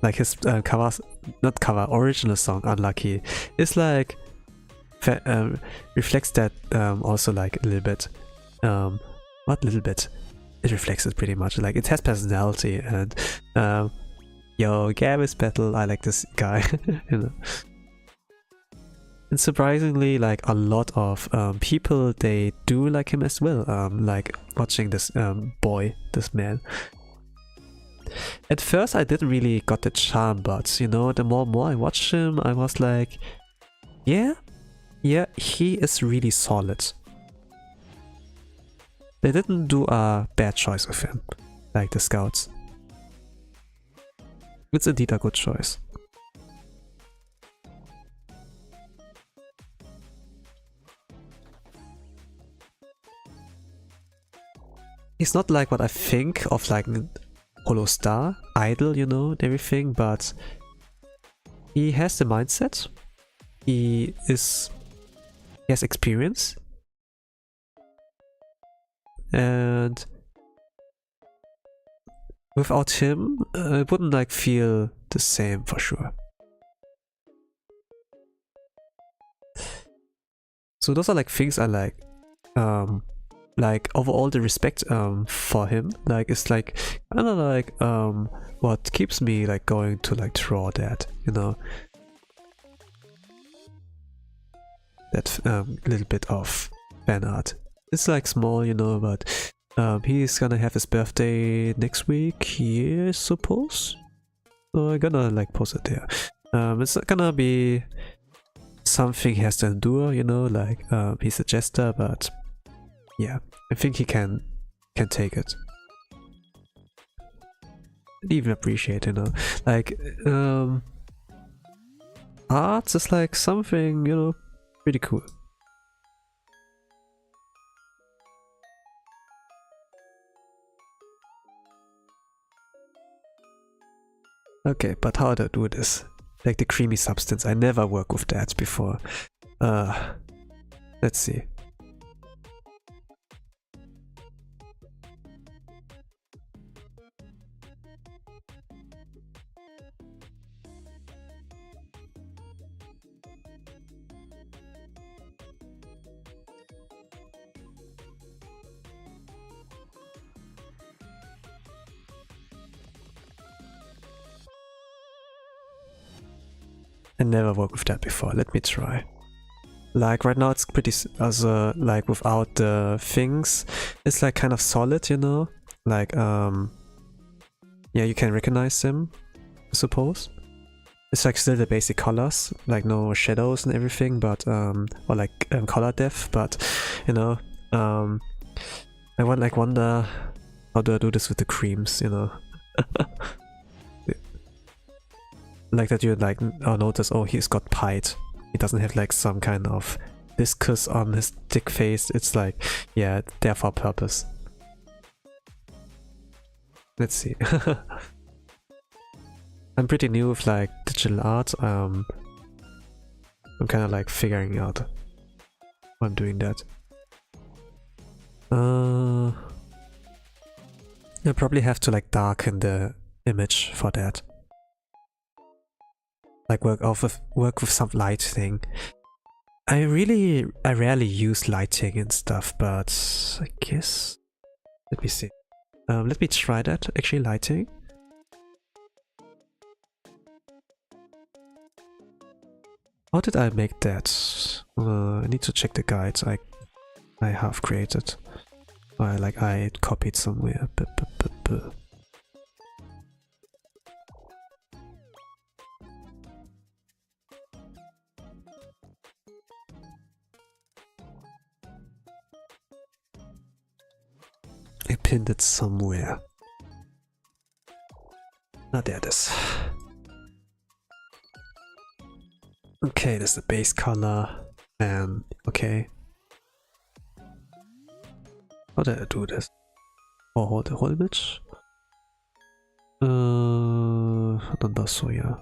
Like his original song, Unlucky, is like reflects that also like a little bit. What little bit? It reflects it pretty much. Like it has personality, and yo, Gavis Bettel, I like this guy, you know. And surprisingly, like a lot of people, they do like him as well. Like watching this boy, this man. At first, I didn't really got the charm, but you know, the more and more I watched him, I was like, yeah, he is really solid. They didn't do a bad choice with him, like the scouts. It's indeed a good choice. He's not like what I think of like Holostar, idol, you know, and everything, but he has the mindset. He has experience. And without him, it wouldn't like feel the same for sure. So those are like things I like. Like overall the respect for him, like it's like I don't know, like what keeps me like going to like draw that, you know, that little bit of fan art. It's like small, you know, but he's gonna have his birthday next week, I suppose. So I'm gonna like post it there. It's gonna be something he has to endure, you know, like he's a Jester, but yeah, I think he can take it. And even appreciate, you know, like arts is like something, you know, pretty cool. Okay, but how do I do this? Like the creamy substance, I never worked with that before. Let's see. I never worked with that before. Let me try. Like right now it's pretty, like without the things, it's like kind of solid, you know? Like, yeah, you can recognize them, I suppose. It's like still the basic colors, like no shadows and everything, but, or like color depth, but, you know, I would like wonder, how do I do this with the creams, you know? Like that you like notice, oh, he's got pied. He doesn't have like some kind of viscous on his thick face. It's like, yeah, there for a purpose. Let's see. I'm pretty new with like digital art. I'm kind of like figuring out why I'm doing that. I probably have to like darken the image for that. Like work with some lighting. I rarely use lighting and stuff, but I guess, let me see. Let me try that, actually lighting. How did I make that? I need to check the guides I have created. I copied somewhere. I pinned it somewhere. Ah, there it is. Okay, this is the base color, and okay. How did I do this? Oh, hold the whole image? Dann das so, ja.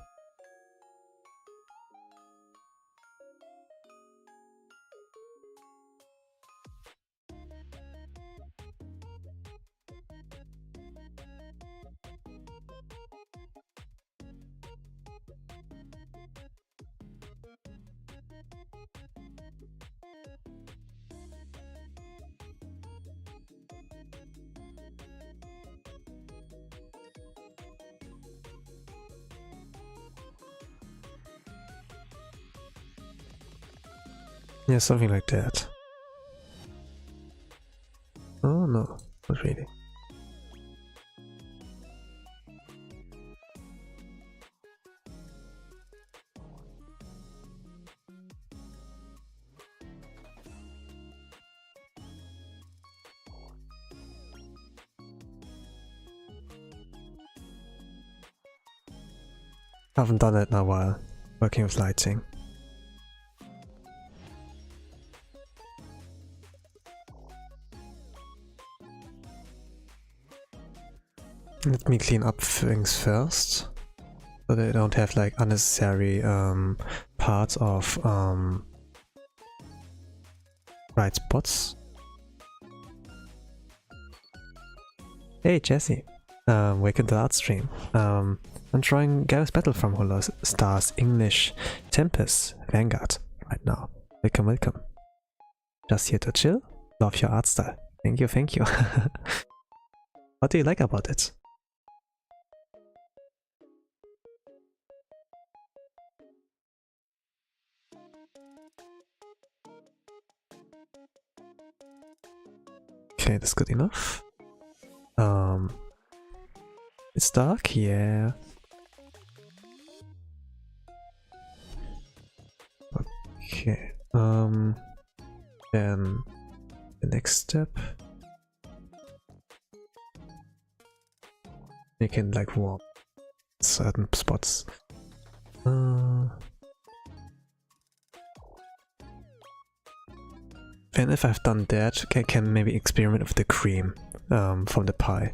Yeah, something like that. Oh no, not really. I haven't done it in a while, working with lighting. Let me clean up things first, so they don't have like unnecessary parts of bright spots. Hey Jesse, welcome to the art stream. I'm drawing Gavis Bettel from Holostars English Tempus Vanguard right now. Welcome, welcome. Just here to chill. Love your art style. Thank you, thank you. What do you like about it? Okay, that's good enough. It's dark, yeah. Okay, then the next step, you can like warp certain spots. Then if I've done that, I can maybe experiment with the cream from the pie.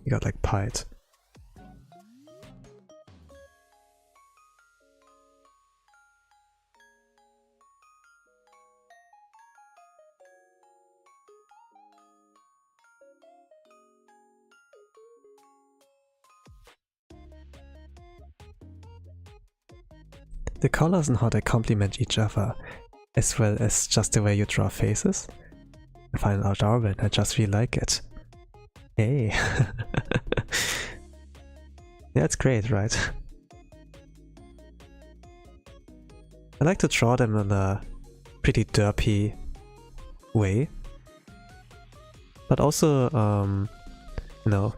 You got like pied. The colors and how they complement each other, as well as just the way you draw faces, I find it adorable and I just really like it. Hey! Yeah, it's great, right? I like to draw them in a pretty derpy way, but also, you know,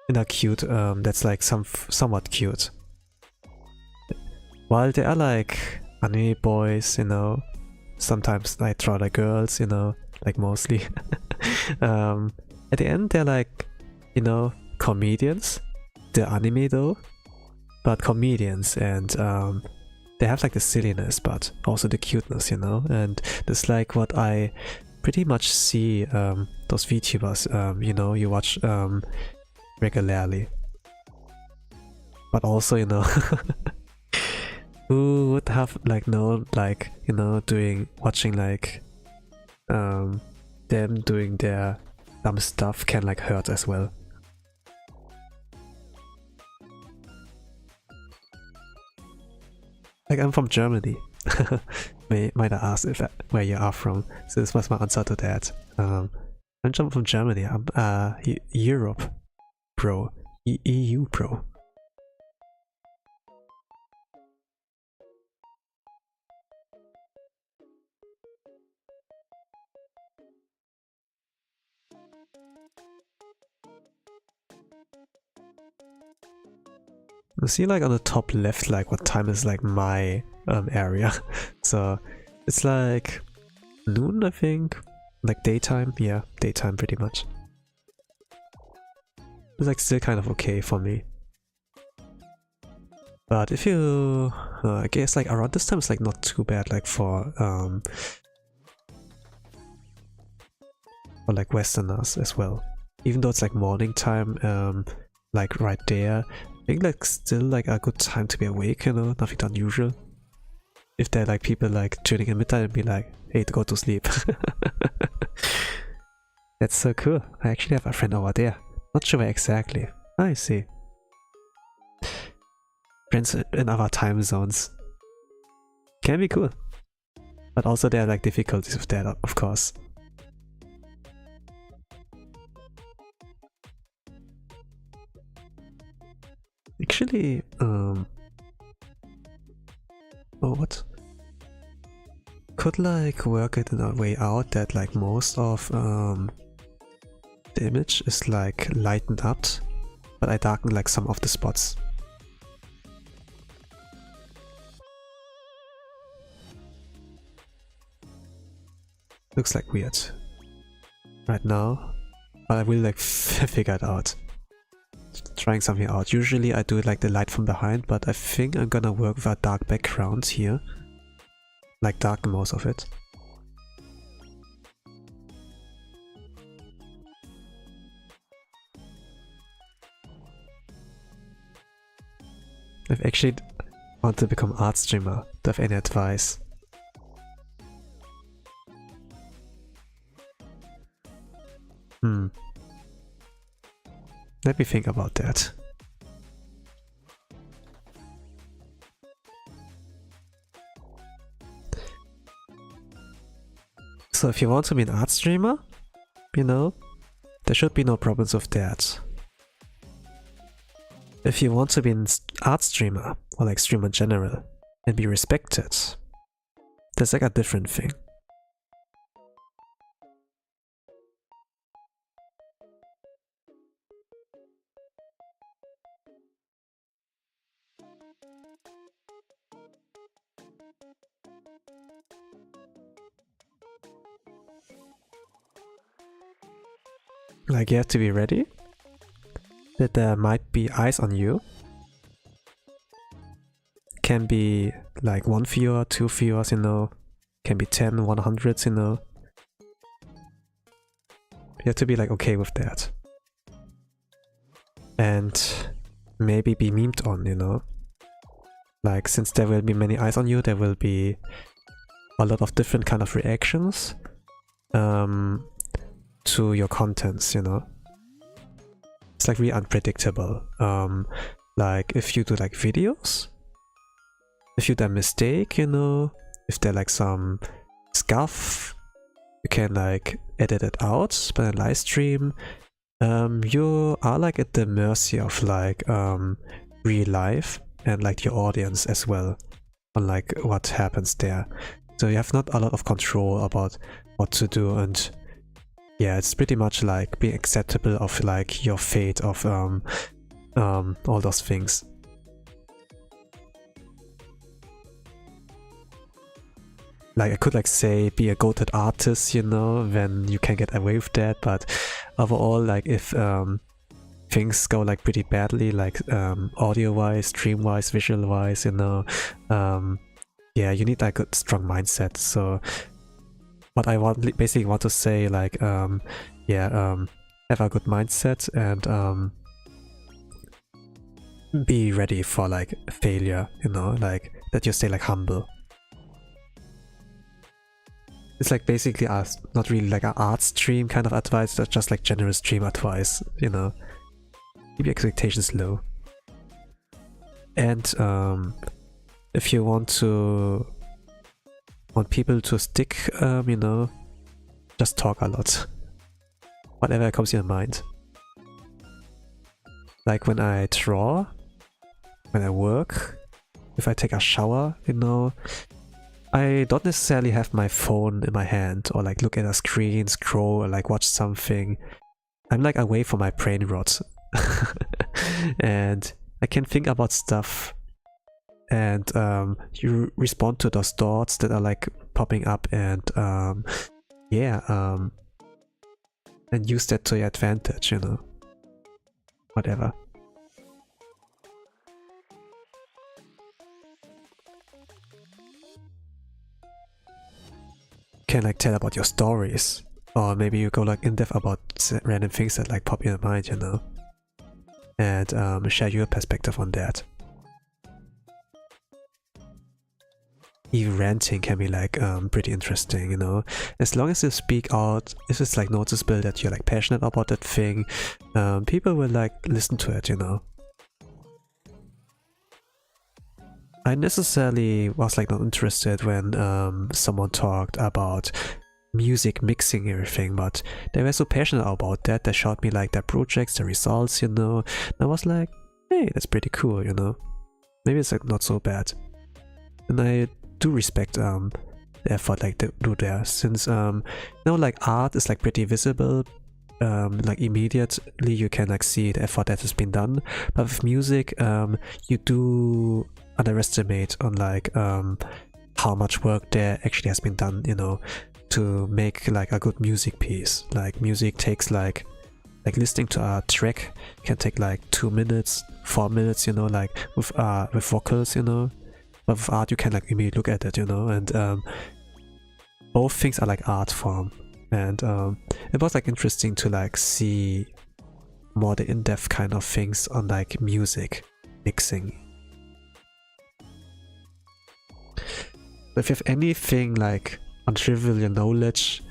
in a cute, that's like somewhat cute. While they are like anime boys, you know, sometimes I draw the girls, you know, like mostly. At the end they're like, you know, comedians. They're anime though, but comedians, and they have like the silliness but also the cuteness, you know, and that's like what I pretty much see those VTubers, you know, you watch regularly. But also, you know, who would have like no, like, you know, watching like them doing their dumb stuff can like hurt as well. Like, I'm from Germany. Might I ask if where you are from? So this was my answer to that. I'm from Germany. I'm Europe bro, EU bro. You see, like on the top left, like what time is like my area. So it's like noon, I think. Like daytime, yeah, daytime pretty much. It's like still kind of okay for me. But if you, I guess like around this time it's like not too bad, like for like Westerners as well. Even though it's like morning time, like right there. I think like still like a good time to be awake, you know, nothing unusual. If there are like people like tuning in midnight and be like, hey, to go to sleep. That's so cool. I actually have a friend over there. Not sure where exactly. I see. Friends in other time zones. Can be cool. But also there are like difficulties with that, of course. Actually, oh, what? Could like work it in a way out that like most of the image is like lightened up, but I darken like some of the spots. Looks like weird right now, but I will like figure it out. Trying something out. Usually I do like the light from behind, but I think I'm gonna work with a dark background here. Like darken most of it. I've actually want to become art streamer. Do you have any advice? Let me think about that. So if you want to be an art streamer, you know, there should be no problems with that. If you want to be an art streamer, or like streamer in general, and be respected, that's like a different thing. Like, you have to be ready that there might be eyes on you. Can be like 1 viewer, 2 viewers, you know. Can be 10, 100, you know. You have to be like okay with that. And maybe be memed on, you know. Like, since there will be many eyes on you, there will be a lot of different kind of reactions to your contents, you know. It's like really unpredictable. Like if you do like videos, if you do a mistake, you know, if there like some scuff, you can like edit it out. But in live stream, you are like at the mercy of like real life and like your audience as well on like what happens there. So you have not a lot of control about what to do, and yeah, it's pretty much like being acceptable of like your fate of all those things. Like I could like say be a goated artist, you know, then you can get away with that, but overall like if things go like pretty badly, like audio wise, stream wise, visual wise, you know, yeah, you need like a strong mindset. So what I basically want to say, like yeah, have a good mindset and be ready for like failure, you know, like that you stay like humble. It's like basically not really like an art stream kind of advice, that's just like general stream advice, you know. Keep your expectations low. And if you want people to stick, you know, just talk a lot. Whatever comes to your mind. Like when I draw, when I work, if I take a shower, you know, I don't necessarily have my phone in my hand or like look at a screen, scroll, or like watch something. I'm like away from my brain rot. And I can think about stuff, and you respond to those thoughts that are like popping up, and and use that to your advantage, you know. Whatever. Can like tell about your stories, or maybe you go like in depth about random things that like pop in your mind, you know, and share your perspective on that. Even ranting can be like pretty interesting, you know, as long as you speak out. If it's like noticeable that you're like passionate about that thing, people will like listen to it, you know. I necessarily was like not interested when someone talked about music mixing everything, but they were so passionate about that. They showed me like their projects, their results, you know. And I was like, hey, that's pretty cool, you know. Maybe it's like not so bad. And I do respect the effort like they do there, since you know, like art is like pretty visible. Like immediately you can like see the effort that has been done, but with music you do underestimate on like how much work there actually has been done, you know, to make like a good music piece. Like music takes like listening to a track can take like 2 minutes, 4 minutes, you know, like with vocals, you know. But with art you can like immediately look at it, you know, and both things are like art form. And it was like interesting to like see more the in-depth kind of things on like music mixing. If you have anything like on trivial knowledge,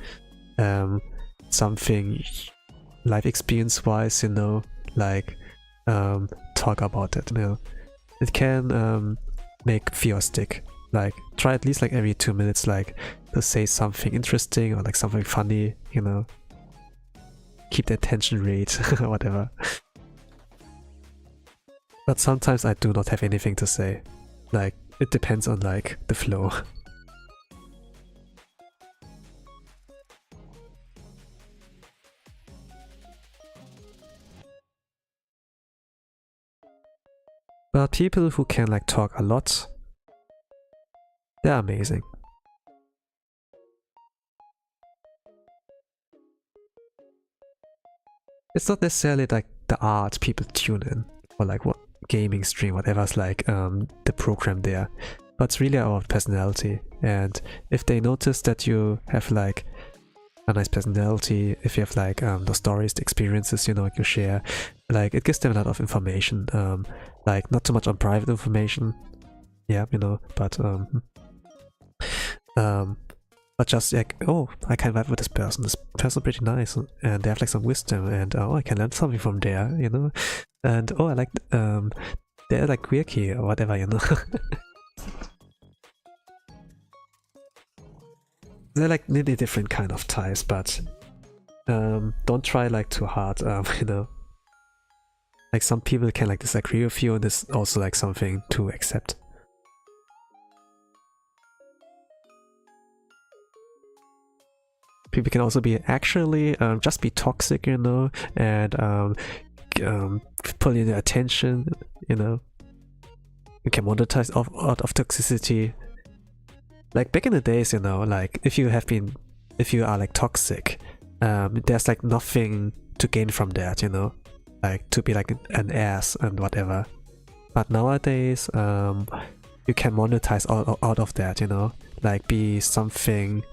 something life experience wise, you know, like talk about it, you know. It can make fear stick. Like try at least like every 2 minutes like to say something interesting or like something funny, you know. Keep the attention rate or whatever. But sometimes I do not have anything to say. Like it depends on like the flow. But people who can like talk a lot, they're amazing. It's not necessarily like the art people tune in, or like what gaming stream, whatever's like the program there, but it's really our personality. And if they notice that you have like a nice personality, if you have like the stories, the experiences, you know, like you share, like it gives them a lot of information. Like not too much on private information, yeah, you know, but just like, oh, I can vibe with this person pretty nice, and they have like some wisdom, and oh, I can learn something from there, you know, and oh, I like they're like quirky or whatever, you know. They're like nearly different kind of types, but don't try like too hard, you know. Like some people can like disagree with you, and this is also like something to accept. People can also be actually just be toxic, you know, and pull in your attention, you know. You can monetize out of toxicity. Like back in the days, you know, like if you are like toxic, there's like nothing to gain from that, you know, like to be like an ass and whatever. But nowadays, you can monetize out of that, you know, like be something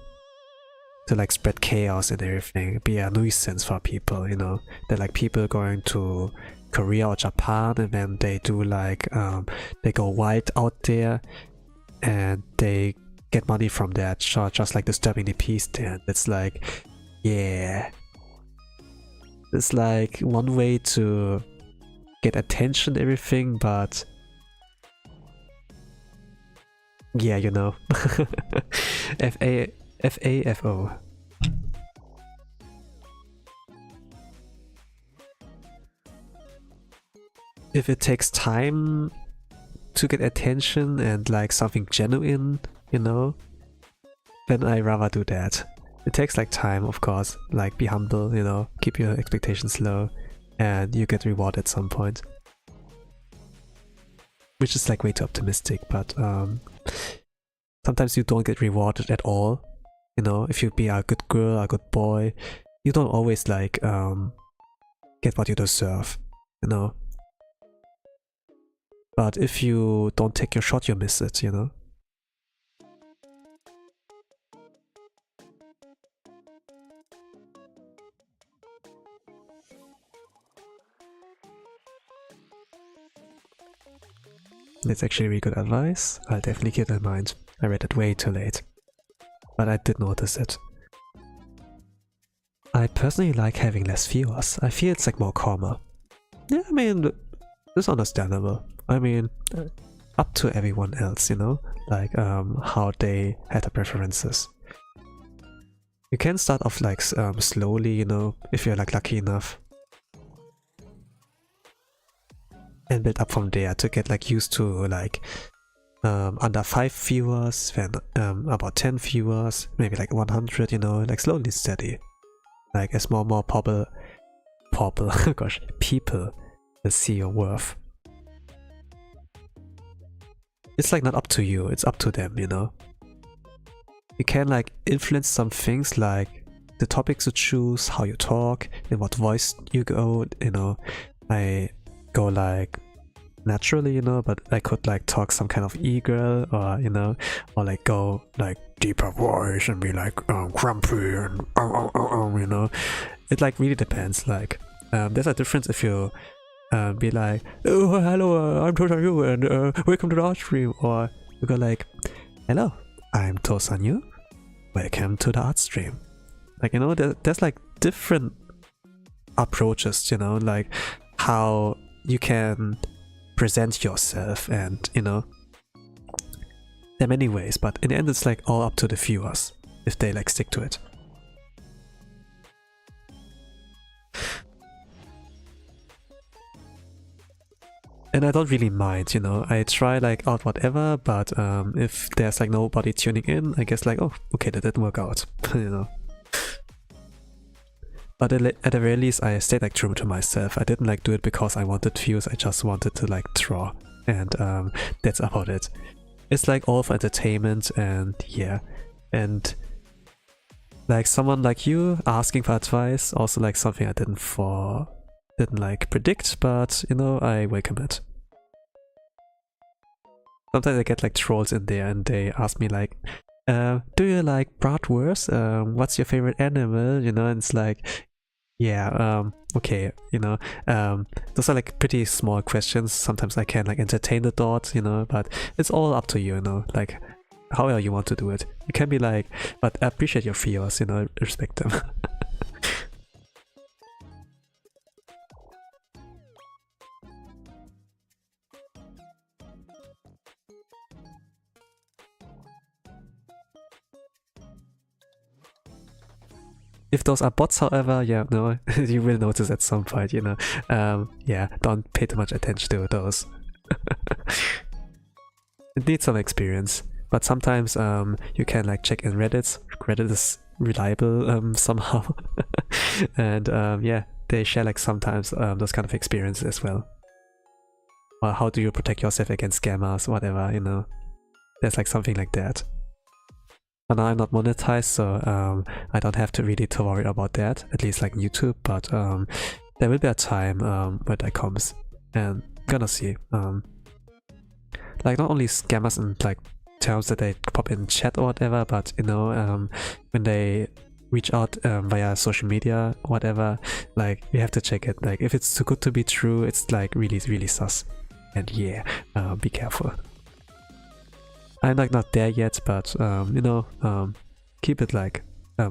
to like spread chaos and everything, be a nuisance for people, you know. They're like people going to Korea or Japan, and then they do like they go wild out there and they get money from that, just like disturbing the peace there. And it's like, yeah, it's like one way to get attention and everything, but yeah, you know. F-A-F-O. If it takes time to get attention and like something genuine, you know, then I rather do that. It takes like time, of course, like be humble, you know, keep your expectations low, and you get rewarded at some point. Which is like way too optimistic, but sometimes you don't get rewarded at all, you know. If you be a good girl, a good boy, you don't always like get what you deserve, you know. But if you don't take your shot, you miss it, you know. That's actually really good advice. I'll definitely keep that in mind. I read it way too late, but I did notice it. I personally like having less viewers. I feel it's like more calmer. Yeah, I mean, it's understandable. I mean, up to everyone else, you know, like how they had their preferences. You can start off like slowly, you know, if you're like lucky enough, and build up from there to get like used to like under 5 viewers, then about 10 viewers, maybe like 100, you know, like slowly steady. Like as more and more gosh, people will see your worth. It's like not up to you, it's up to them, you know. You can like influence some things like the topics you choose, how you talk, in what voice you go, you know. I go like naturally, you know, but I could like talk some kind of e-girl, or you know, or like go like deeper voice and be like grumpy and you know. It like really depends. Like there's a difference if you be like, oh hello, I'm Tosanyu and welcome to the art stream, or you go like, hello, I'm Tosanyu, welcome to the art stream. Like, you know, there's like different approaches, you know, like how you can present yourself, and you know, there are many ways, but in the end it's like all up to the viewers if they like stick to it. And I don't really mind, you know, I try like out whatever, but if there's like nobody tuning in, I guess like, oh, okay, that didn't work out, you know. But at the very least, I stayed like true to myself. I didn't like do it because I wanted views, I just wanted to like draw, and that's about it. It's like all for entertainment, and yeah, and like someone like you asking for advice, also like something I didn't like predict, but you know, I welcome it. Sometimes I get like trolls in there and they ask me like, do you like bratwurst? What's your favorite animal? You know, and it's like, yeah, okay, you know, those are like pretty small questions. Sometimes I can like entertain the thought, you know, but it's all up to you, you know, like however you want to do it. You can be like, but I appreciate your fears, you know, respect them. If those are bots, however, yeah, no, you will notice at some point, you know. Yeah, don't pay too much attention to those. It needs some experience, but sometimes you can like check in Reddit. Reddit is reliable somehow, and yeah, they share like sometimes those kind of experiences as well. Or how do you protect yourself against scammers, whatever, you know. There's like something like that. But now I'm not monetized, so I don't have to really to worry about that, at least like YouTube, but there will be a time when that comes, and gonna see. Like not only scammers and like terms that they pop in chat or whatever, but you know, when they reach out via social media, whatever, like you have to check it. Like if it's too good to be true, it's like really sus. And yeah, be careful. I'm like not there yet, but you know, keep it like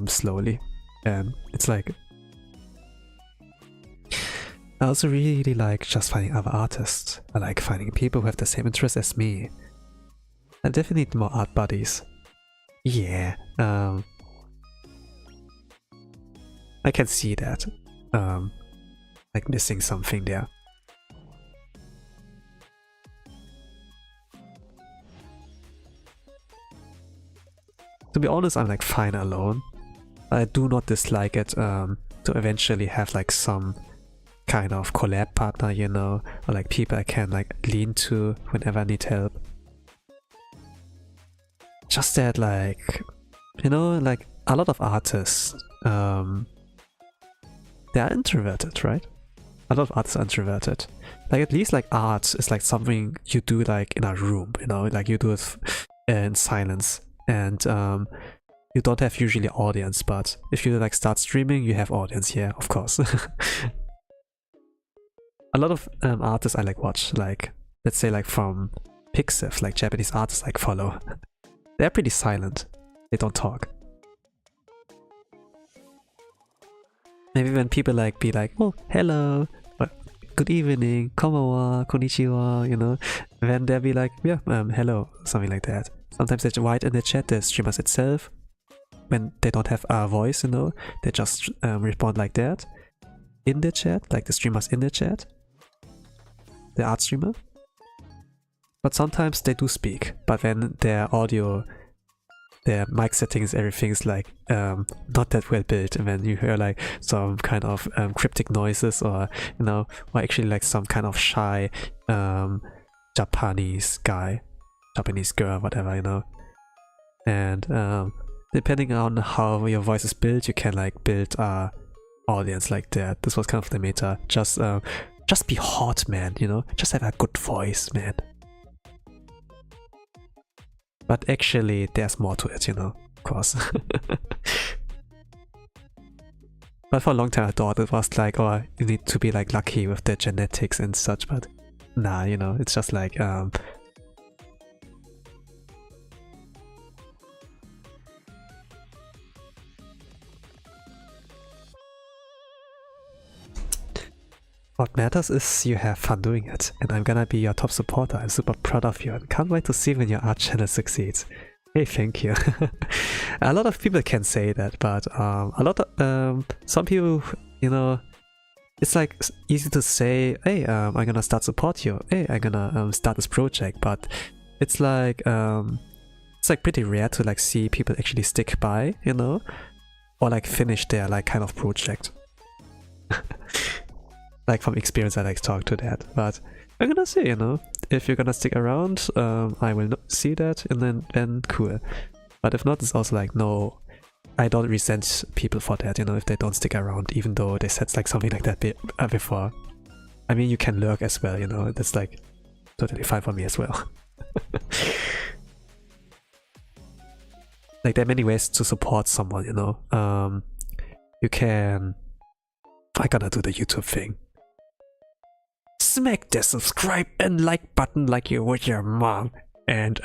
slowly. And it's like I also really like just finding other artists. I like finding people who have the same interests as me. I definitely need more art buddies. Yeah, I can see that. Like missing something there. To be honest, I'm like fine alone. I do not dislike it to eventually have like some kind of collab partner, you know, or like people I can like lean to whenever I need help. Just that, like, you know, like a lot of artists, they are introverted, right? A lot of artists are introverted. Like at least like art is like something you do like in a room, you know, like you do it in silence, and you don't have usually audience. But if you like start streaming, you have audience. Yeah, of course. A lot of artists I like watch, like let's say like from Pixiv, like Japanese artists like follow. They're pretty silent. They don't talk. Maybe when people like be like, oh hello, good evening, konbanwa, konnichiwa, you know, then they'll be like, yeah, hello, something like that. Sometimes they write in the chat, the streamers itself, when they don't have a voice, you know, they just respond like that in the chat, like the streamers in the chat, the art streamer. But sometimes they do speak, but then their audio, their mic settings, everything's like not that well built, and then you hear like some kind of cryptic noises, or you know, or actually like some kind of shy Japanese guy, Japanese girl, whatever, you know. And depending on how your voice is built, you can like build a audience like that. This was kind of the meta. Just be hot, man, you know, just have a good voice, man. But actually, there's more to it, you know, of course. But for a long time I thought it was like, oh, you need to be like lucky with the genetics and such, but nah, you know, it's just like what matters is you have fun doing it, and I'm gonna be your top supporter. I'm super proud of you and can't wait to see when your art channel succeeds. Hey, thank you. A lot of people can say that, but a lot of some people, you know, it's like easy to say, hey, I'm gonna start support you. Hey, I'm gonna start this project, but it's like pretty rare to like see people actually stick by, you know, or like finish their like kind of project. Like from experience, I like talk to that, but I'm gonna say, you know, if you're gonna stick around, I will see that, and then cool. But if not, it's also like, no, I don't resent people for that, you know, if they don't stick around, even though they said like something like that before. I mean, you can lurk as well, you know, that's like totally fine for me as well. Like there are many ways to support someone, you know. You can, I gotta do the YouTube thing. Smack the subscribe and like button like you would your mom, and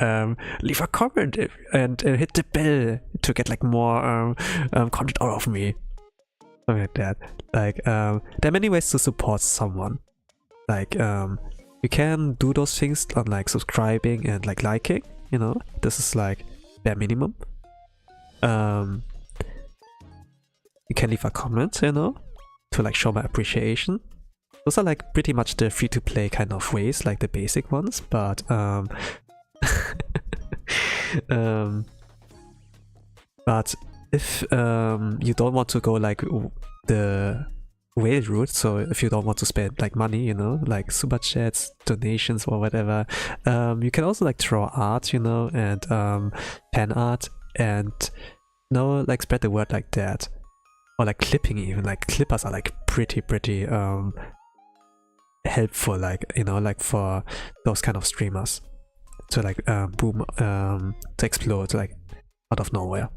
leave a comment and hit the bell to get like more content out of me, something like that. Like there are many ways to support someone. Like you can do those things on like subscribing and like liking, you know, this is like bare minimum. You can leave a comment, you know, to like show my appreciation. Those are like pretty much the free-to-play kind of ways, like the basic ones, but but if you don't want to go like the whale route, so if you don't want to spend like money, you know, like super chats, donations or whatever, you can also like draw art, you know, and pen art, and you know, like spread the word like that, or like clipping even. Like clippers are like pretty helpful, like, you know, like for those kind of streamers to like boom, to explode like out of nowhere.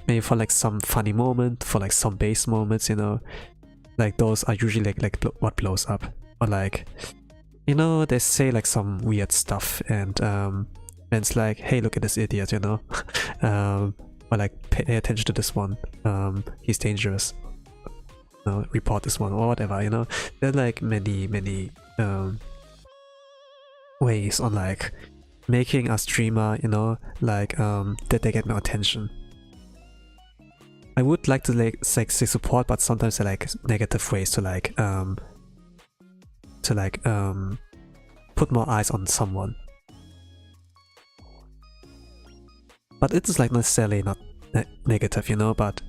maybe for like some funny moment, for like some base moments, you know, like those are usually what blows up. Or like, you know, they say like some weird stuff and it's like, hey, look at this idiot, you know. Or like, pay attention to this one, he's dangerous, you know, report this one or whatever, you know. There are like many ways on like making a streamer, you know, like that they get no attention. I would like to like say support, but sometimes they're like negative ways to like put more eyes on someone. But it's like necessarily not negative, you know. But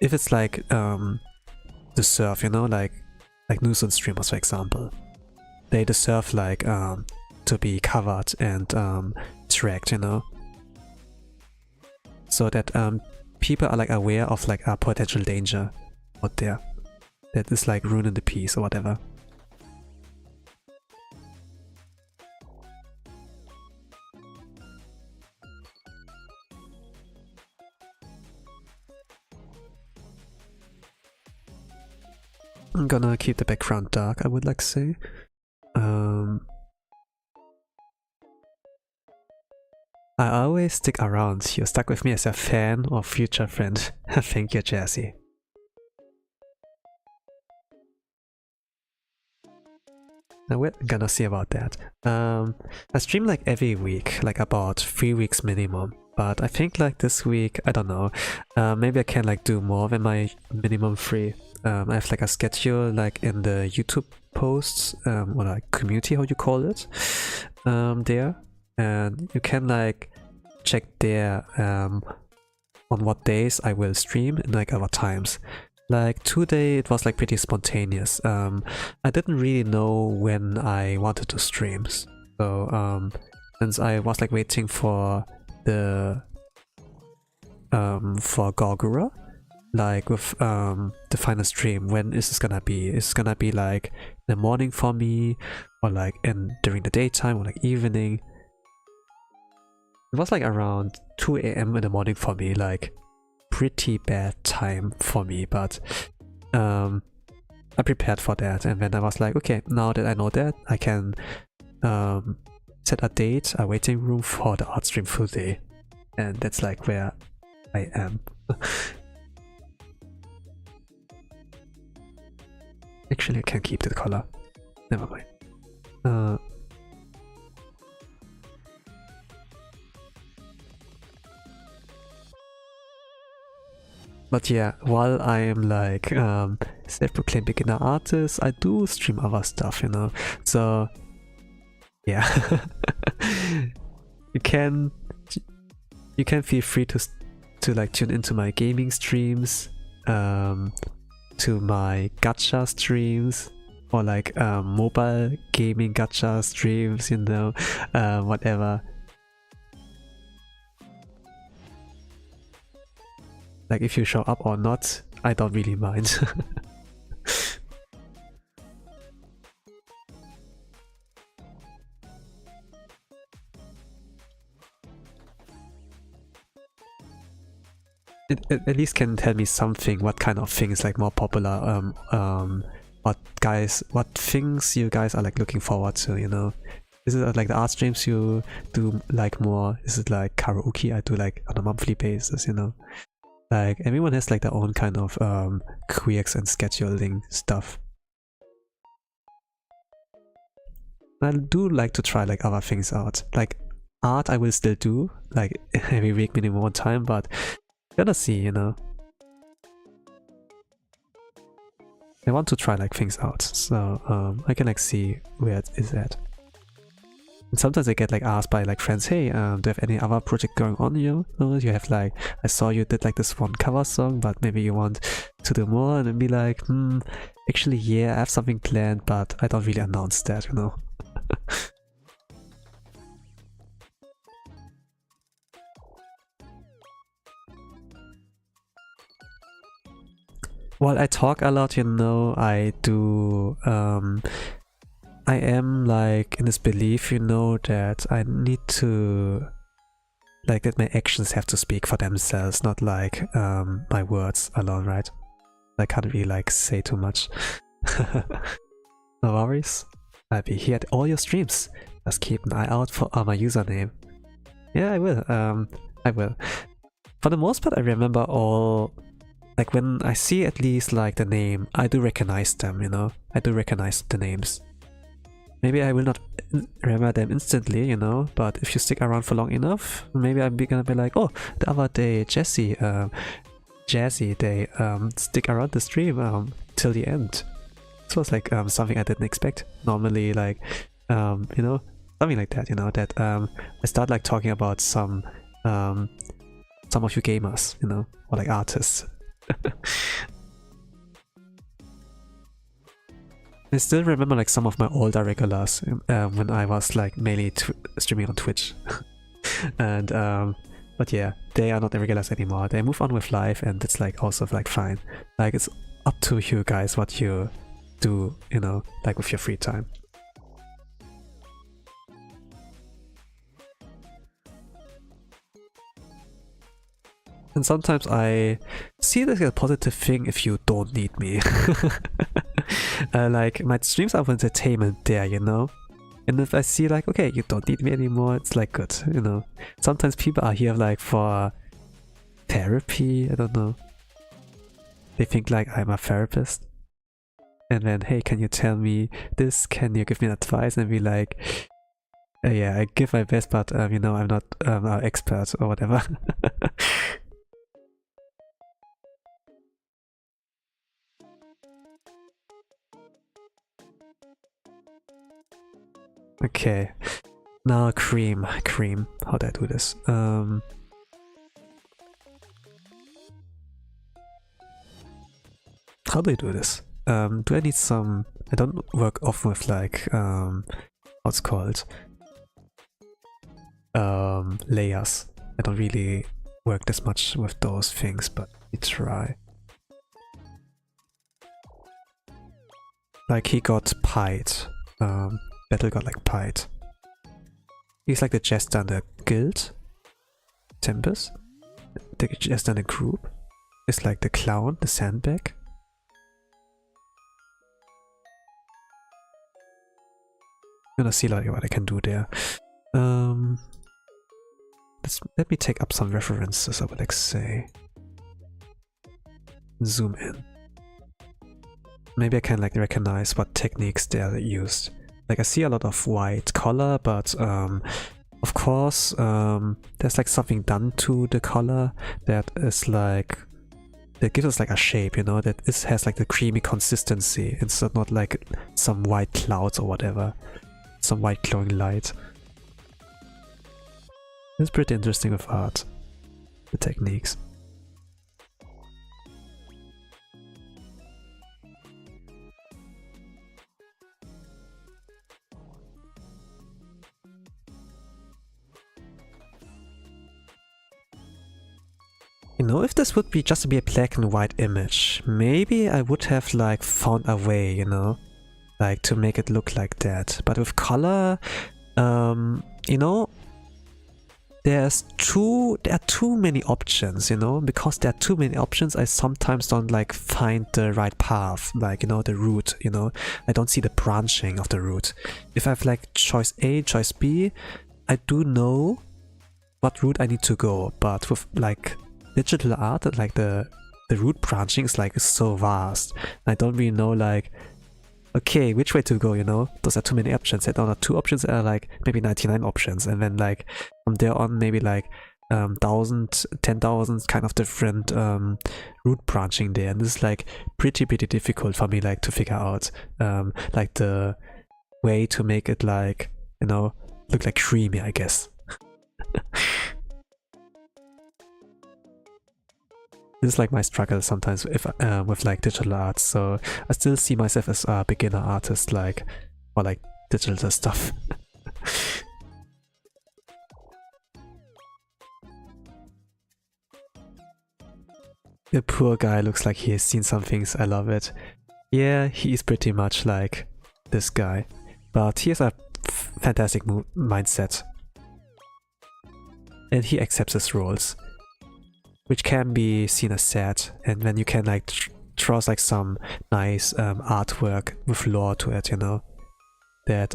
if it's like deserve, you know, like nuisance streamers, for example, they deserve like to be covered and tracked, you know, so that people are like aware of like a potential danger out there that is like ruining the peace or whatever. I'm gonna keep the background dark, I would like to say. I always stick around. You're stuck with me as a fan or future friend. Thank you, Jesse. Now we're gonna see about that. I stream like every week, like about 3 weeks minimum. But I think like this week, I don't know, maybe I can like do more than my minimum 3. I have like a schedule like in the YouTube posts, or like community, how you call it, there. And you can like check there on what days I will stream and like other times. Like today it was like pretty spontaneous. I didn't really know when I wanted to stream, so since I was like waiting for the for Gorgura, like with the final stream, when is this gonna be? Is it gonna be like in the morning for me, or like during the daytime, or like evening? It was like around 2 AM in the morning for me, like pretty bad time for me, but I prepared for that, and then I was like, okay, now that I know that, I can set a date, a waiting room for the art stream full day, and that's like where I am. Actually, I can keep the color. Never mind. But yeah, while I am like self-proclaimed beginner artist, I do stream other stuff, you know. So yeah, you can feel free to like tune into my gaming streams, to my gacha streams, or like mobile gaming gacha streams, you know, whatever. Like if you show up or not, I don't really mind. It at least can tell me something, what kind of thing is like more popular, what things you guys are like looking forward to, you know. Is it like the art streams you do like more? Is it like karaoke I do like on a monthly basis, you know? Like everyone has like their own kind of quirks and scheduling stuff. I do like to try like other things out. Like art I will still do, like every week minimum 1 time, but gotta see, you know. I want to try like things out, so I can like see where it is at. And sometimes I get like asked by like friends, hey, do you have any other project going on? You know, you have like, I saw you did like this one cover song, but maybe you want to do more, and then be like, actually yeah, I have something planned, but I don't really announce that, you know. While I talk a lot, you know, I do I am like in this belief, you know, that I need to like that my actions have to speak for themselves, not like my words alone, right? I can't really like say too much. No worries. I'll be here at all your streams. Just keep an eye out for my username. Yeah, I will. I will. For the most part, I remember all. Like when I see at least like the name, I do recognize them. You know, I do recognize the names. Maybe I will not remember them instantly, you know, but if you stick around for long enough, maybe I'm gonna be like, oh, the other day, Jazzy, they stick around the stream till the end. This was like something I didn't expect. Normally, like, you know, something like that, you know, that I start like talking about some of you gamers, you know, or like artists. I still remember like some of my older regulars when I was like mainly streaming on Twitch. And but yeah, they are not the regulars anymore. They move on with life, and it's like also like fine. Like it's up to you guys what you do, you know, like with your free time. And sometimes I see it as a positive thing if you don't need me. Like my streams are for entertainment there, you know? And if I see like, okay, you don't need me anymore, it's like good, you know? Sometimes people are here like for therapy, I don't know. They think like I'm a therapist. And then, hey, can you tell me this? Can you give me advice? And be like, yeah, I give my best, but you know, I'm not an expert or whatever. Okay, now cream. How do I do this? How do I do this? Do I need some? I don't work often with like what's called layers. I don't really work this much with those things, but we try. Like he got pied. Bettel got like pied. He's like the Jester in the guild. Tempus. The Jester in the group. Is like the clown, the sandbag. I'm gonna see like what I can do there. Let me take up some references, I would like say. Zoom in. Maybe I can like recognize what techniques they are used. Like I see a lot of white color, but of course there's like something done to the color that is like that gives us like a shape, you know, that has like the creamy consistency. It's not like some white clouds or whatever, some white glowing light. It's pretty interesting with art, the techniques. You know, if this would be just to be a black and white image, maybe I would have like found a way, you know, like to make it look like that. But with color, you know, there are too many options, you know, because there are too many options, I sometimes don't like find the right path, like, you know, the route, you know, I don't see the branching of the route. If I have like choice A, choice B, I do know what route I need to go, but with like digital art, like the route branching is like so vast. I don't really know like, okay, which way to go, you know? Those are too many options. There are 2 options, there are like maybe 99 options, and then like from there on maybe like 1,000, 10,000 kind of different route branching there, and this is like pretty difficult for me like to figure out like the way to make it like, you know, look like creamy, I guess. This is like my struggle sometimes if with like digital art, so I still see myself as a beginner artist, like, or like digital stuff. The poor guy looks like he has seen some things, I love it. Yeah, he is pretty much like this guy, but he has a fantastic mindset. and he accepts his roles, which can be seen as sad. And when you can like draw like some nice artwork with lore to it, you know, that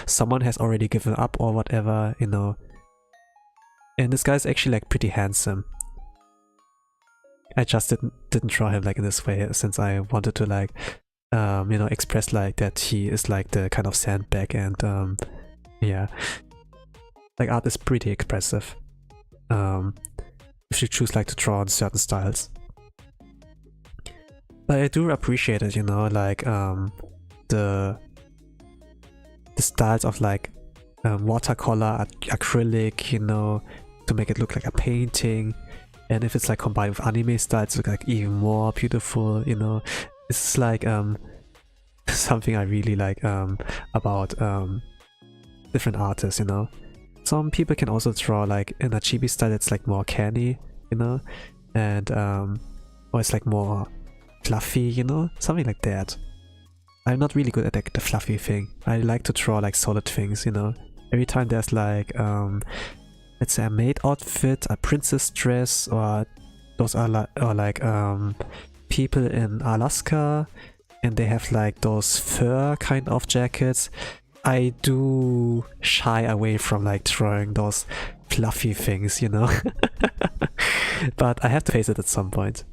someone has already given up or whatever, you know. And this guy's actually like pretty handsome. I just didn't draw him like in this way, since I wanted to like you know, express like that he is like the kind of sandbag, and yeah, like art is pretty expressive if you choose like to draw on certain styles. But I do appreciate it, you know, like the styles of like watercolor, acrylic, you know, to make it look like a painting. And if it's like combined with anime styles, it's like even more beautiful, you know. It's like something I really like about different artists, you know. Some people can also draw like in a chibi style that's like more canny, you know, and or it's like more fluffy, you know, something like that. I'm not really good at like the fluffy thing. I like to draw like solid things, you know. Every time there's like let's say a maid outfit, a princess dress, or those are like people in Alaska and they have like those fur kind of jackets, I do shy away from like drawing those fluffy things, you know. But I have to face it at some point.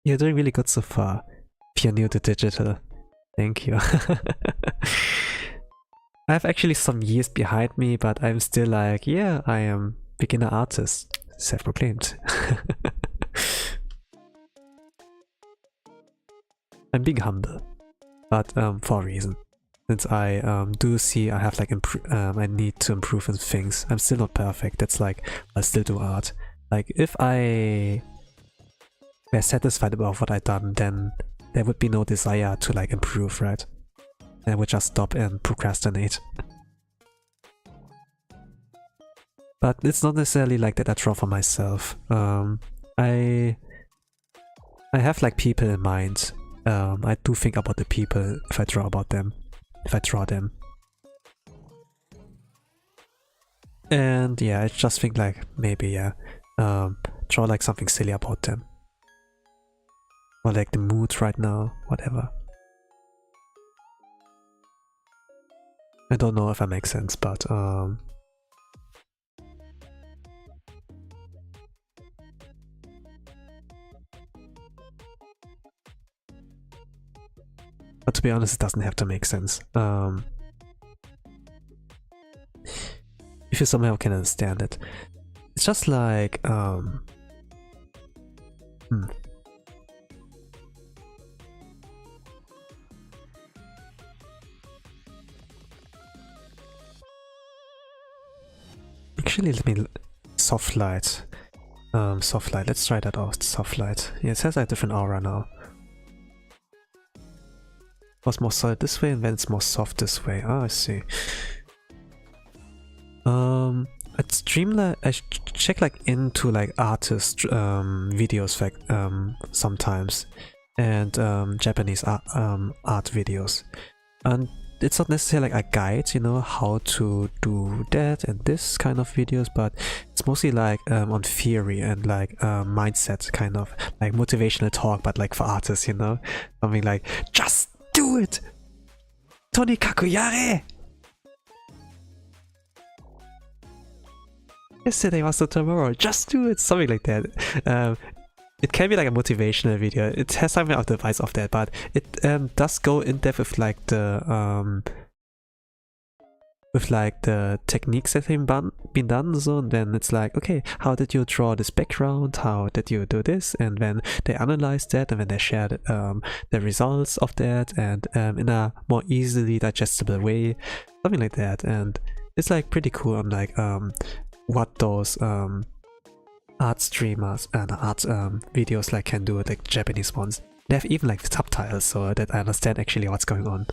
You're doing really good so far. If you're new to digital. Thank you. I have actually some years behind me, but I'm still like, yeah, I am beginner artist. Self-proclaimed. I'm being humble, but for a reason. Since I do see I have like I need to improve in things. I'm still not perfect. That's like, I still do art. Like if I were satisfied about what I've done, then there would be no desire to like improve, right? I would just stop and procrastinate. But it's not necessarily like that I draw for myself. I have like people in mind. I do think about the people if I draw about them. If I draw them. And yeah, I just think like maybe yeah, draw like something silly about them. Or like the mood right now, whatever. I don't know if that makes sense, but to be honest, it doesn't have to make sense. If you somehow can understand it. It's just like actually, let me soft light. Soft light. Let's try that out. Soft light. Yeah, it has a different aura now. It was more solid this way, and then it's more soft this way. Ah, I see. I stream I check like into like artist videos like sometimes, and Japanese art videos, and it's not necessarily like a guide, you know, how to do that and this kind of videos, but it's mostly like on theory and like mindset, kind of like motivational talk, but like for artists, you know, something like just do it, Tonikaku yare. Yesterday was the tomorrow, just do it, something like that. It can be like a motivational video. It has something of the vibes of that, but it does go in depth with like the techniques that have been done. So then it's like, okay, how did you draw this background? How did you do this? And then they analyze that, and then they share the results of that, and in a more easily digestible way, something like that. And it's like pretty cool on like what those art streamers and art videos like can do, like Japanese ones. They have even like subtitles so that I understand actually what's going on.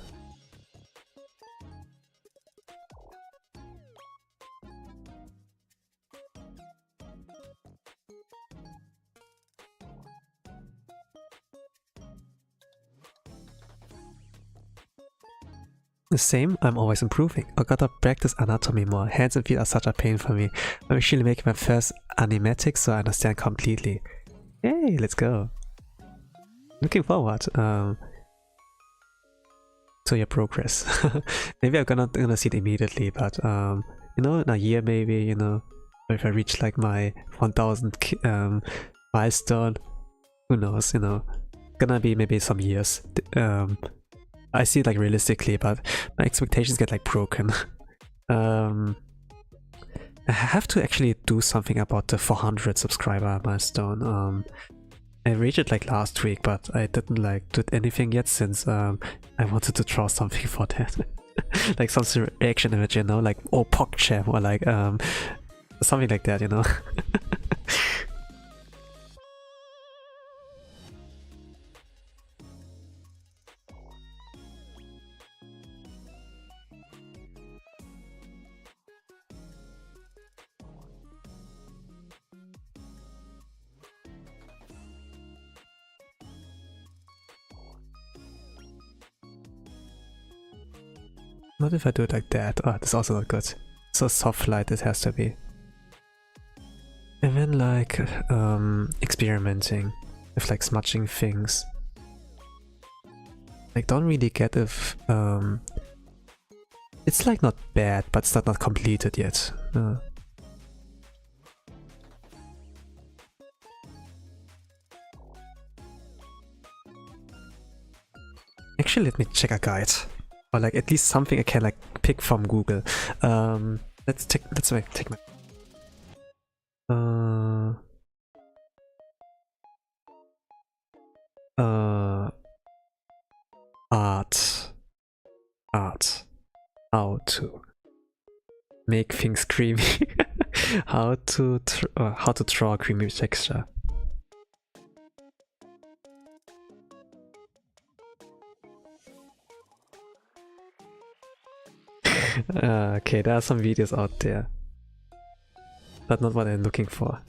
The same, I'm always improving. I gotta practice anatomy more. Hands and feet are such a pain for me. I'm actually making my first animatic, so I understand completely. Yay, let's go. Looking forward to your progress. Maybe I'm gonna see it immediately, but you know, in a year maybe, you know, if I reach like my 1000 milestone, who knows, you know, gonna be maybe some years. I see it like realistically, but my expectations get like broken. I have to actually do something about the 400 subscriber milestone. I reached it like last week, but I didn't like do anything yet since I wanted to draw something for that. Like some sort of reaction image, you know, like oh PogChamp or like something like that, you know. Not if I do it like that. Oh, that's also not good. So soft light it has to be. And then like experimenting with like smudging things. Like don't really get if it's like not bad, but it's not completed yet. Actually, let me check a guide. Or like at least something I can like pick from Google. Let's take my art how to make things creamy. how to draw a creamy texture. Okay, there are some videos out there, but not what I'm looking for.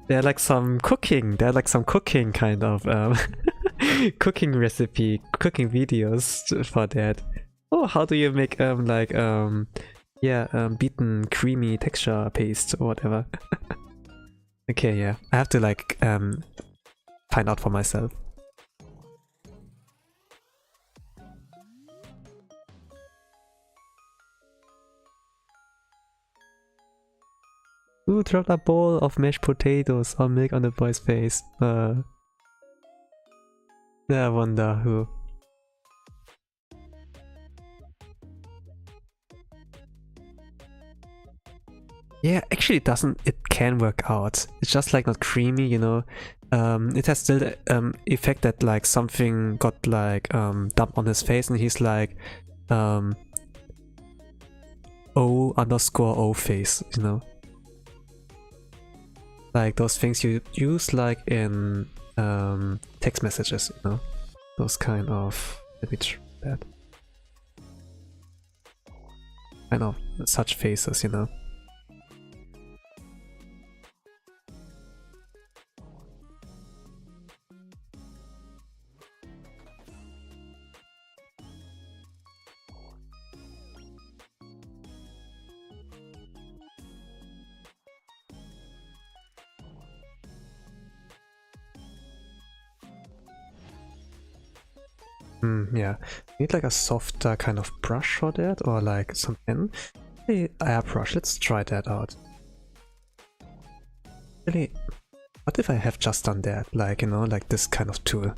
They're like some cooking. They're like some cooking kind of cooking recipe, cooking videos for that. Oh, how do you make beaten creamy texture paste or whatever? Okay, yeah, I have to like find out for myself. Who dropped a bowl of mashed potatoes or milk on the boy's face? I wonder who. Yeah, actually it can work out. It's just like not creamy, you know. It has still the effect that like something got like dumped on his face and he's like O_O face, you know. Like those things you use like in text messages, you know, those kind of, let me try that, kind of such faces, you know. Yeah, need like a softer kind of brush for that, or like something. Hey, airbrush, let's try that out. Really, what if I have just done that, like, you know, like this kind of tool,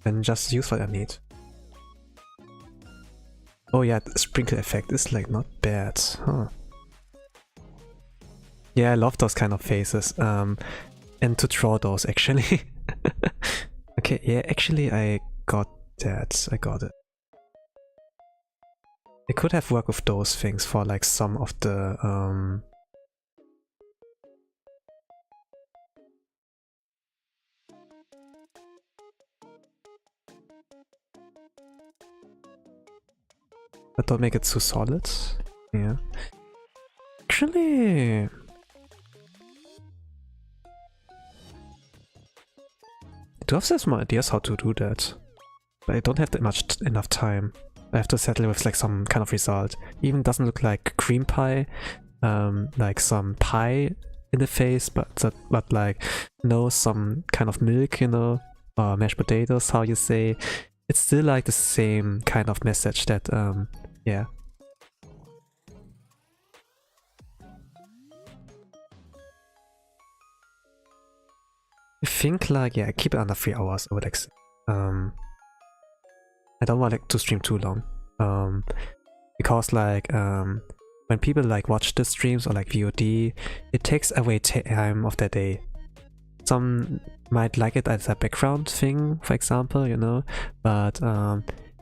and just use what I need. Oh yeah, the sprinkle effect is like not bad, huh? Yeah, I love those kind of faces, and to draw those actually. Okay, yeah, actually I got that, I got it. I could have worked with those things for like some of the but don't make it too solid. Yeah. Actually, do you have some ideas how to do that? but I don't have that much enough time. I have to settle with like some kind of result. Even doesn't look like cream pie, like some pie in the face, but like no, some kind of milk, you know, or mashed potatoes, how you say. It's still like the same kind of message that yeah. I think like, yeah, keep it under 3 hours, I would accept. I don't want like to stream too long. Because like when people like watch the streams or like VOD, it takes away time of their day. Some might like it as a background thing, for example, you know, but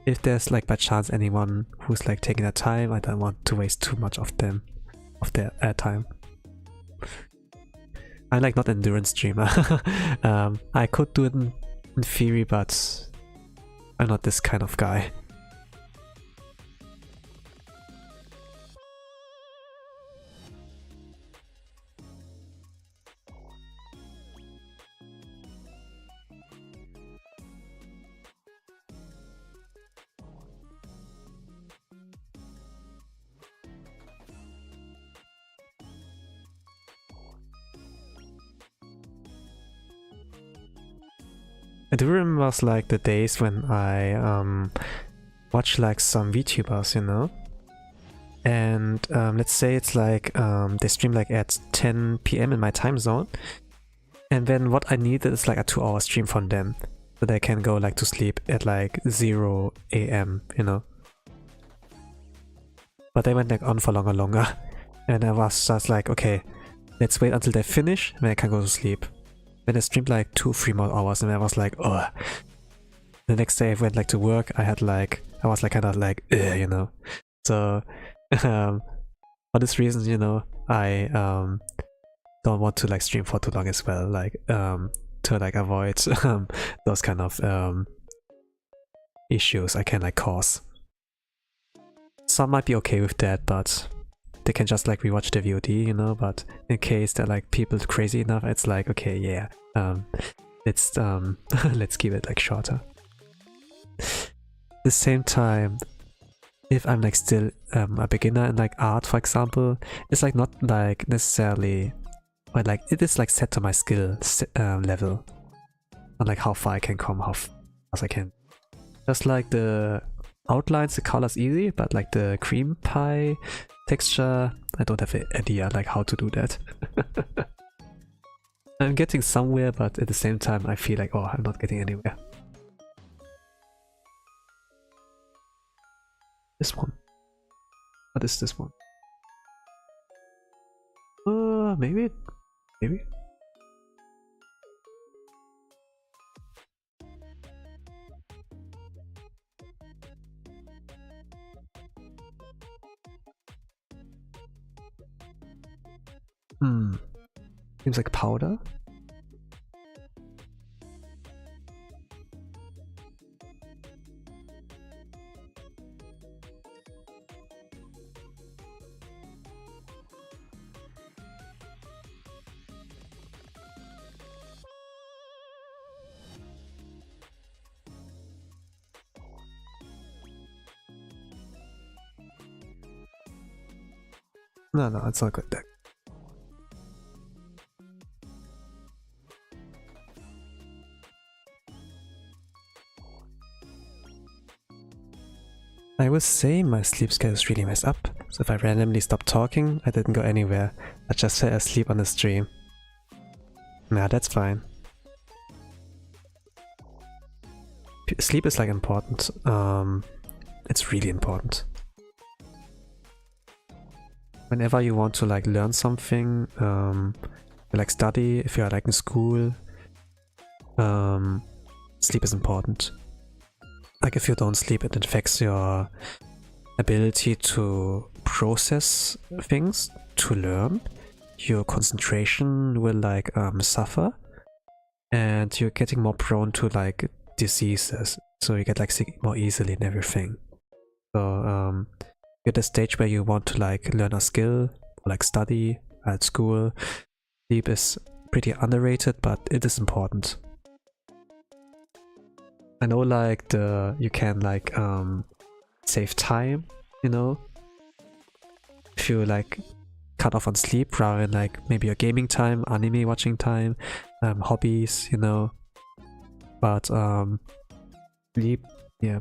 if there's like by chance anyone who's like taking their time, I don't want to waste too much of their time. I'm like not an endurance streamer. I could do it in theory, but I'm not this kind of guy. I do remember like the days when I watch like some VTubers, you know, and let's say it's like they stream like at 10 PM in my time zone, and then what I needed is like a 2-hour stream from them, so they can go like to sleep at like 0 AM, you know. But they went like on for longer, and I was just like, okay, let's wait until they finish, and then I can go to sleep. Then I streamed like 2-3 more hours, and I was like, oh. The next day I went like to work, I was like kind of like, you know. So for this reason, you know, I don't want to like stream for too long as well, like to like avoid those kind of issues I can like cause. Some might be okay with that, but they can just like rewatch the VOD, you know, but in case they're like people crazy enough, it's like, okay, yeah, let's let's keep it like shorter. At the same time, if I'm like still a beginner in like art, for example, it's like not like necessarily, but like it is like set to my skill level, and like how far I can come, how fast I can. Just like the outlines, the colors easy, but like the cream pie texture, I don't have an idea like how to do that. I'm getting somewhere, but at the same time I feel like, oh, I'm not getting anywhere. This one. What is this one? Maybe? Maybe? Seems like powder. No, it's all good. I was saying my sleep schedule is really messed up, so if I randomly stop talking, I didn't go anywhere. I just fell asleep on the stream. Nah, that's fine. Sleep is like important. It's really important. Whenever you want to like learn something, like study, if you're like in school, sleep is important. Like if you don't sleep, it affects your ability to process things, to learn. Your concentration will like suffer, and you're getting more prone to like diseases. So you get like sick more easily and everything. So you're at a stage where you want to like learn a skill or like study at school. Sleep is pretty underrated, but it is important. I know like you can like save time, you know, if you like cut off on sleep rather than like maybe your gaming time, anime watching time, hobbies, you know. But sleep, yeah,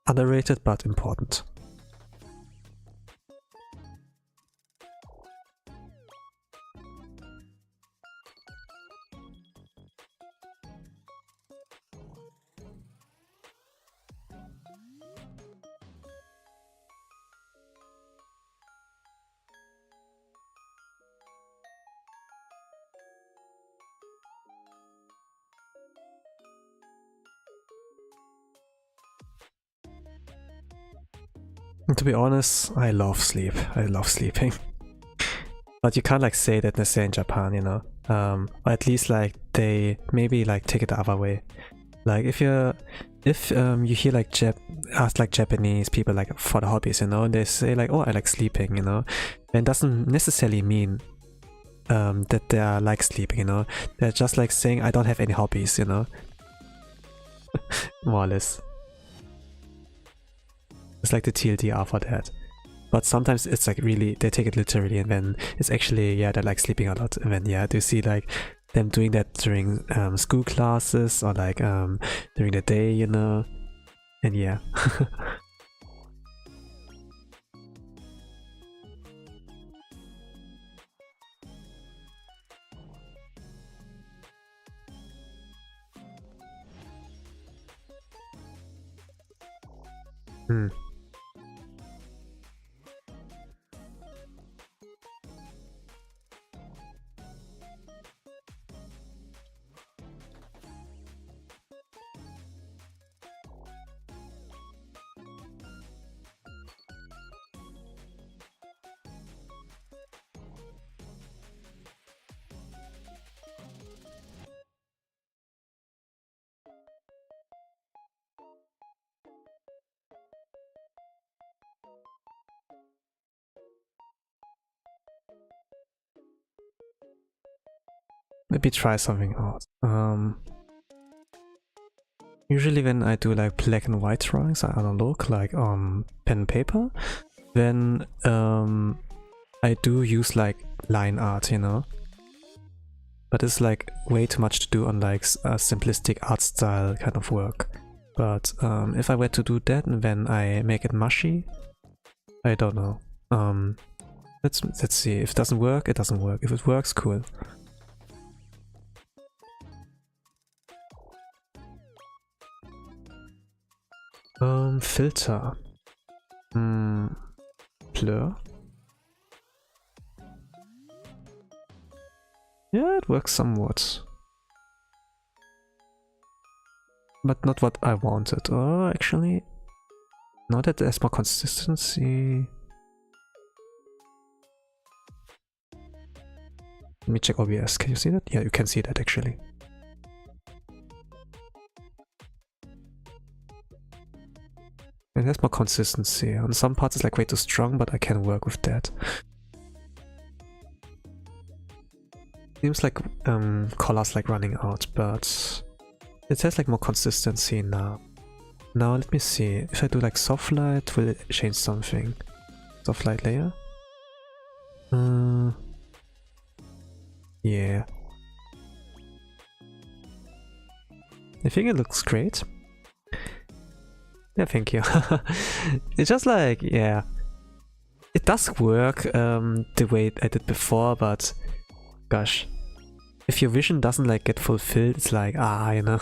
underrated but important. To be honest, I love sleep. I love sleeping. But you can't like say that necessarily in Japan, you know. Or at least like they maybe like take it the other way. Like if you hear like ask like Japanese people like for the hobbies, you know, and they say like, oh, I like sleeping, you know, and it doesn't necessarily mean that they are like sleeping, you know. They're just like saying I don't have any hobbies, you know. More or less. It's like the TLDR for that. But sometimes it's like really, they take it literally, and then it's actually, yeah, they're like sleeping a lot. And then, yeah, do you see like them doing that during school classes or like during the day, you know? And yeah. Hmm. Maybe try something out. Usually when I do like black and white drawings, I analog like on pen and paper, then I do use like line art, you know. But it's like way too much to do on like a simplistic art style kind of work. But if I were to do that and then I make it mushy, I don't know. Let's see. If it doesn't work, it doesn't work. If it works, cool. Filter. Blur. Yeah, it works somewhat. But not what I wanted. Oh, actually, now that there's more consistency. Let me check OBS. Can you see that? Yeah, you can see that actually. It has more consistency. On some parts it's like way too strong, but I can work with that. Seems like colors like running out, but it has like more consistency now. Now let me see. If I do like soft light, will it change something? Soft light layer? Yeah. I think it looks great. Yeah, thank you. It's just like, yeah. It does work the way I did before, but gosh. If your vision doesn't like get fulfilled, it's like, you know.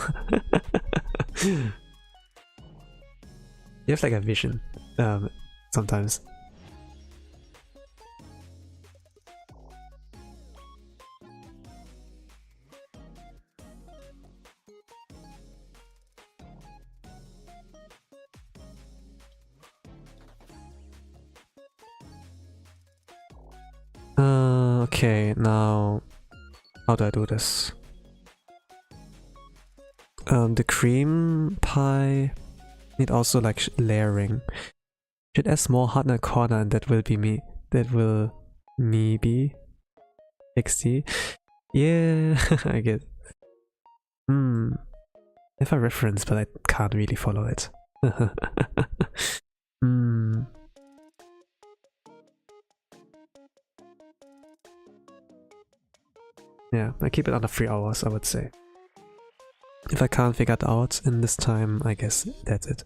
You have like a vision sometimes. Okay, now how do I do this? The cream pie need also like layering. Should add small heart in a corner, and that will be me. That will me be XD. Yeah, I get. I have a reference, but I can't really follow it. Yeah, I keep it under 3 hours, I would say. If I can't figure it out in this time, I guess that's it.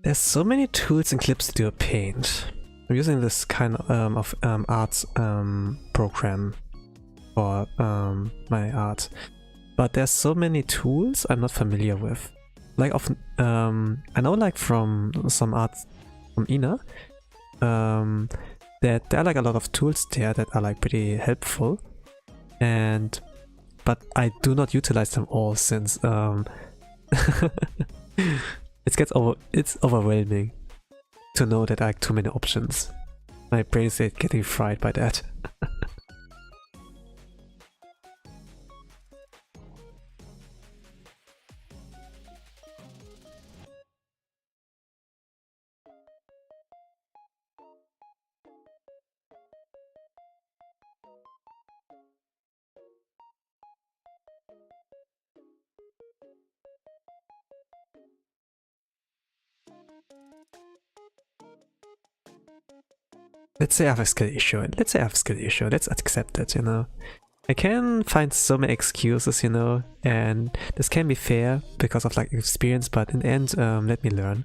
There's so many tools and clips to do a paint. I'm using this kind of art program for my art, but there's so many tools I'm not familiar with. Like I know like from some art from Ina, that there are like a lot of tools there that are like pretty helpful, but I do not utilize them all since it's overwhelming to know that I have too many options. My brain is getting fried by that. Let's say I have a skill issue. Let's accept it, you know. I can find so many excuses, you know, and this can be fair because of like experience, but in the end, let me learn.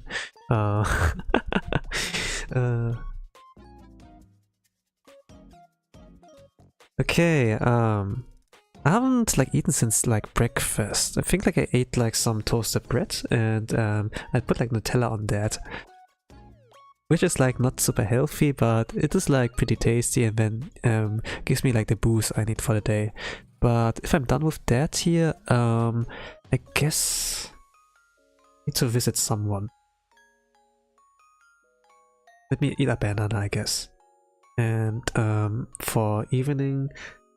Okay, I haven't like eaten since like breakfast. I think like I ate like some toasted bread and I put like Nutella on that. Which is like not super healthy, but it is like pretty tasty and then gives me like the boost I need for the day. But if I'm done with that here, I guess I need to visit someone. Let me eat a banana, I guess. And for evening,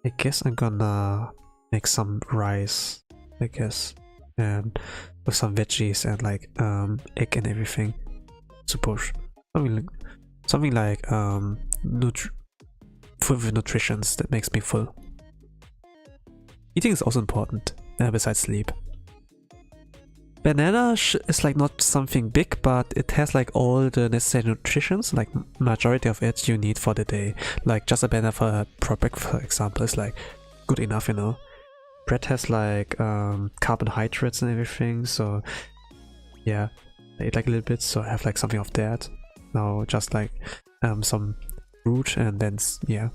I guess I'm gonna make some rice, I guess, and with some veggies and like egg and everything. Suppose. Something like food with nutritions that makes me full. Eating is also important, besides sleep. Banana is like not something big, but it has like all the necessary nutritions, like majority of it you need for the day. Like just a banana for breakfast, for example, is like good enough, you know. Bread has like carbohydrates and everything, so yeah, I ate like a little bit, so I have like something of that. Now just like some fruit and then yeah.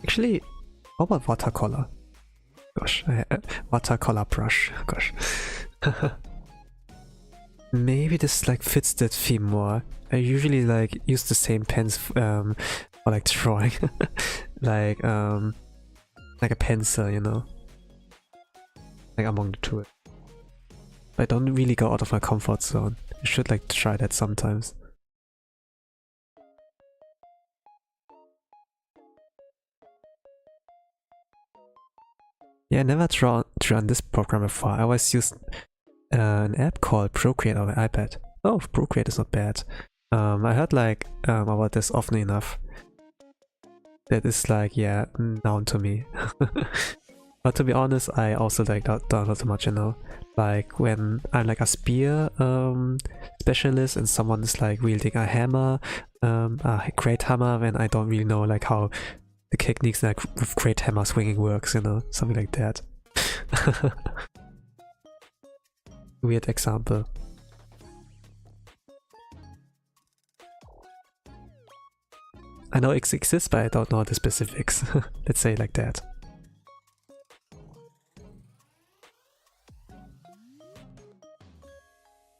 Actually, how about watercolor? Gosh, watercolor brush. Gosh. Maybe this like fits that theme more. I usually like use the same pens for like drawing, like a pencil, you know, like among the two. I don't really go out of my comfort zone. You should like try that sometimes. Yeah, I never drawn this program before. I always used an app called Procreate on my iPad. Oh, Procreate is not bad. I heard like about this often enough. That is like, yeah, known to me. But to be honest, I also like don't know too much, you know. Like when I'm like a spear specialist and someone is like wielding a hammer, a great hammer, then I don't really know like how the techniques like with great hammer swinging works, you know, something like that. Weird example. I know it exists, but I don't know the specifics. Let's say it like that.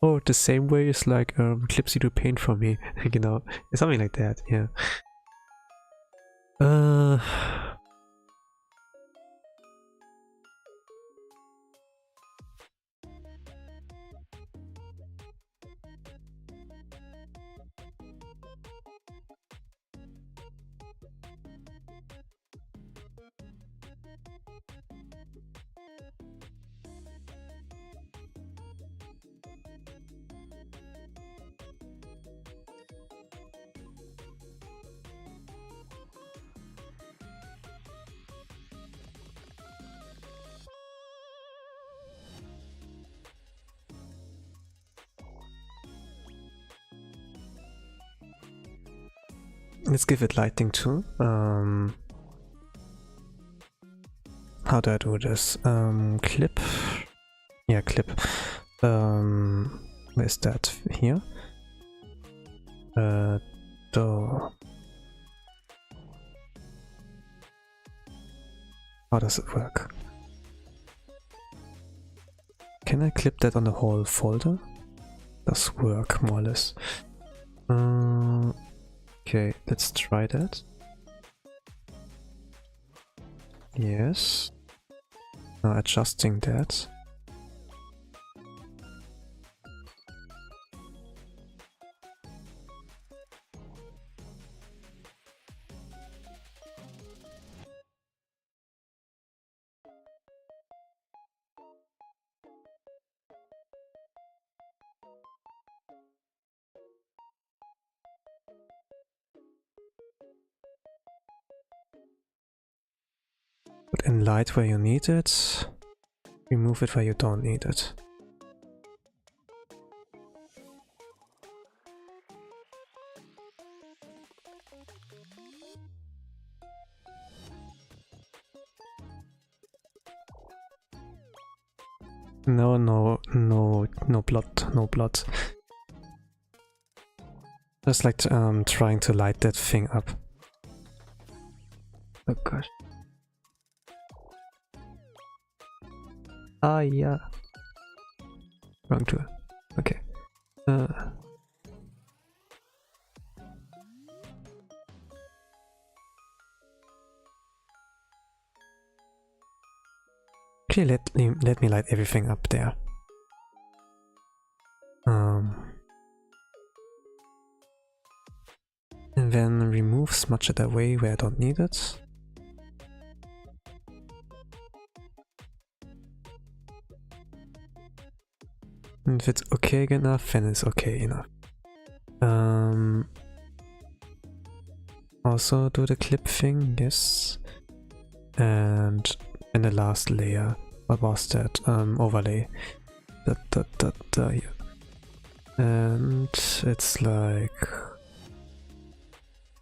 Oh, the same way is like clips you do paint for me, you know, something like that. Yeah. Let's give it lighting too. How do I do this? Clip. Yeah, clip. Where's that? Here. Do. How does it work? Can I clip that on the whole folder? Does work more or less. Okay, let's try that. Yes. Now adjusting that. Put in light where you need it. Remove it where you don't need it. No blood, no blood. Just like trying to light that thing up. Oh gosh. Ah, yeah. Wrong tool. Okay. Okay, let me light everything up there. And then remove smudge it away where I don't need it. And if it's okay enough, then it's okay enough. Also do the clip thing, yes. And in the last layer, what was that? Overlay. Here. And it's like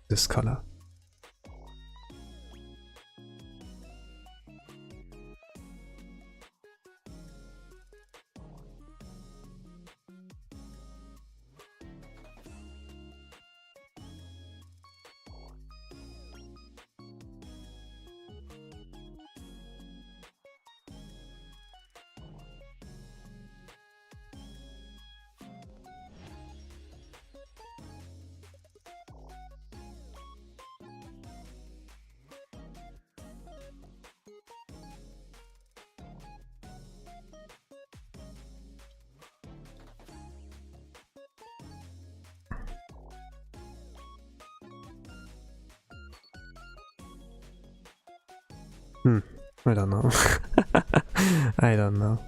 this color. I don't know. I don't know.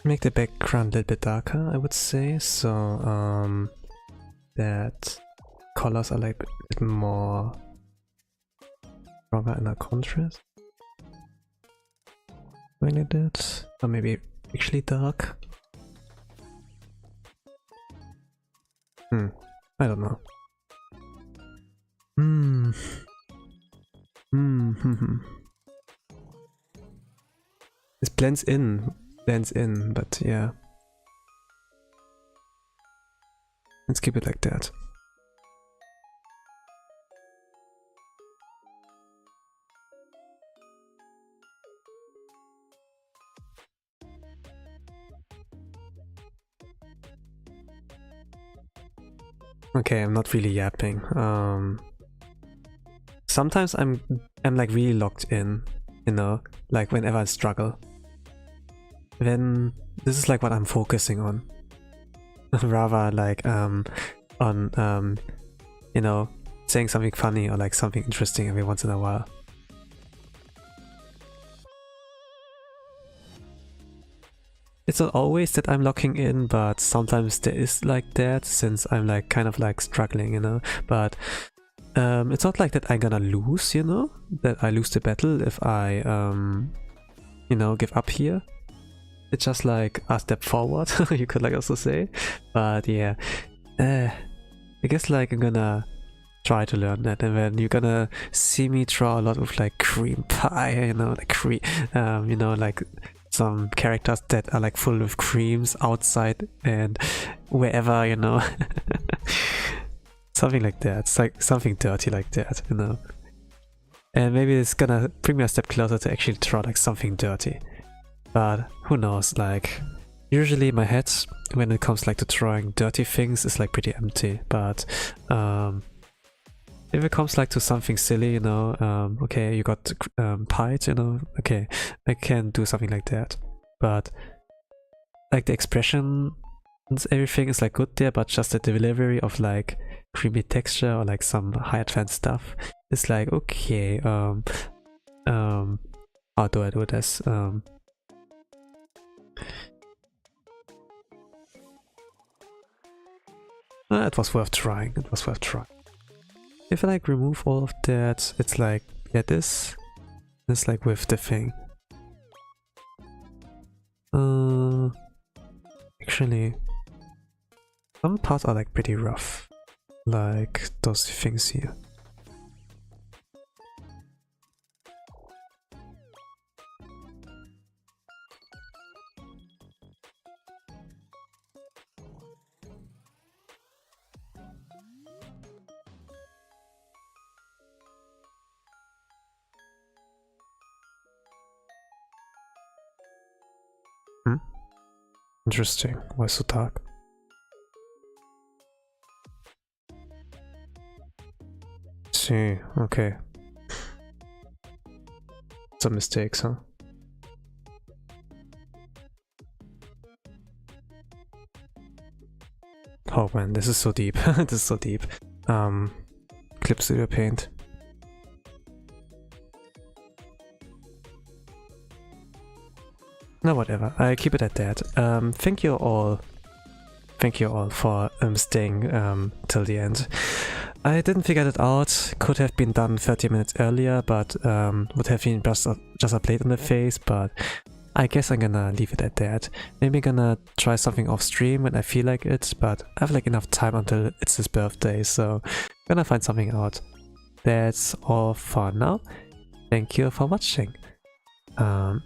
Make the background a little bit darker, I would say, so that colors are like a bit more stronger in a contrast. When I did, or maybe actually dark. I don't know. This blends in, but yeah. Let's keep it like that. Okay, I'm not really yapping. Sometimes I'm like really locked in, you know, like whenever I struggle. Then this is like what I'm focusing on. Rather like on you know, saying something funny or like something interesting every once in a while. It's not always that I'm locking in, but sometimes there is like that, since I'm like kind of like struggling, you know. But it's not like that I'm gonna lose, you know, that I lose the battle if I you know, give up here. It's just like a step forward, you could like also say. But yeah, I guess like I'm gonna try to learn that, and then you're gonna see me draw a lot of like cream pie, you know, like you know, like some characters that are like full of creams outside and wherever, you know. Something like that. It's like something dirty like that, you know. And maybe it's gonna bring me a step closer to actually draw like something dirty. But who knows, like usually my head when it comes like to drawing dirty things is like pretty empty. But if it comes like to something silly, you know, okay, you got pied, you know, okay, I can do something like that. But like the expression and everything is like good there, but just the delivery of like creamy texture or like some high advanced stuff is like, okay, how do I do this? It was worth trying, it was worth trying. If I like remove all of that, it's like, yeah, this is like with the thing. Actually, some parts are like pretty rough, like those things here. Interesting. Why so dark? See, okay. Some mistakes, huh? Oh man, this is so deep. This is so deep. Clip Studio Paint. No, whatever. I keep it at that. Thank you all for staying till the end. I didn't figure that out. Could have been done 30 minutes earlier, but would have been just a blade on the face. But I guess I'm gonna leave it at that. Maybe gonna try something off stream when I feel like it, but I have like enough time until it's his birthday, so gonna find something out. That's all for now. Thank you for watching. I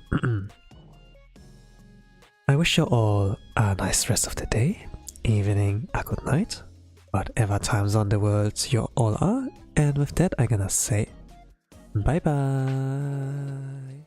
wish you all a nice rest of the day, evening, a good night, whatever time zone in the world you all are, and with that I'm gonna say bye bye.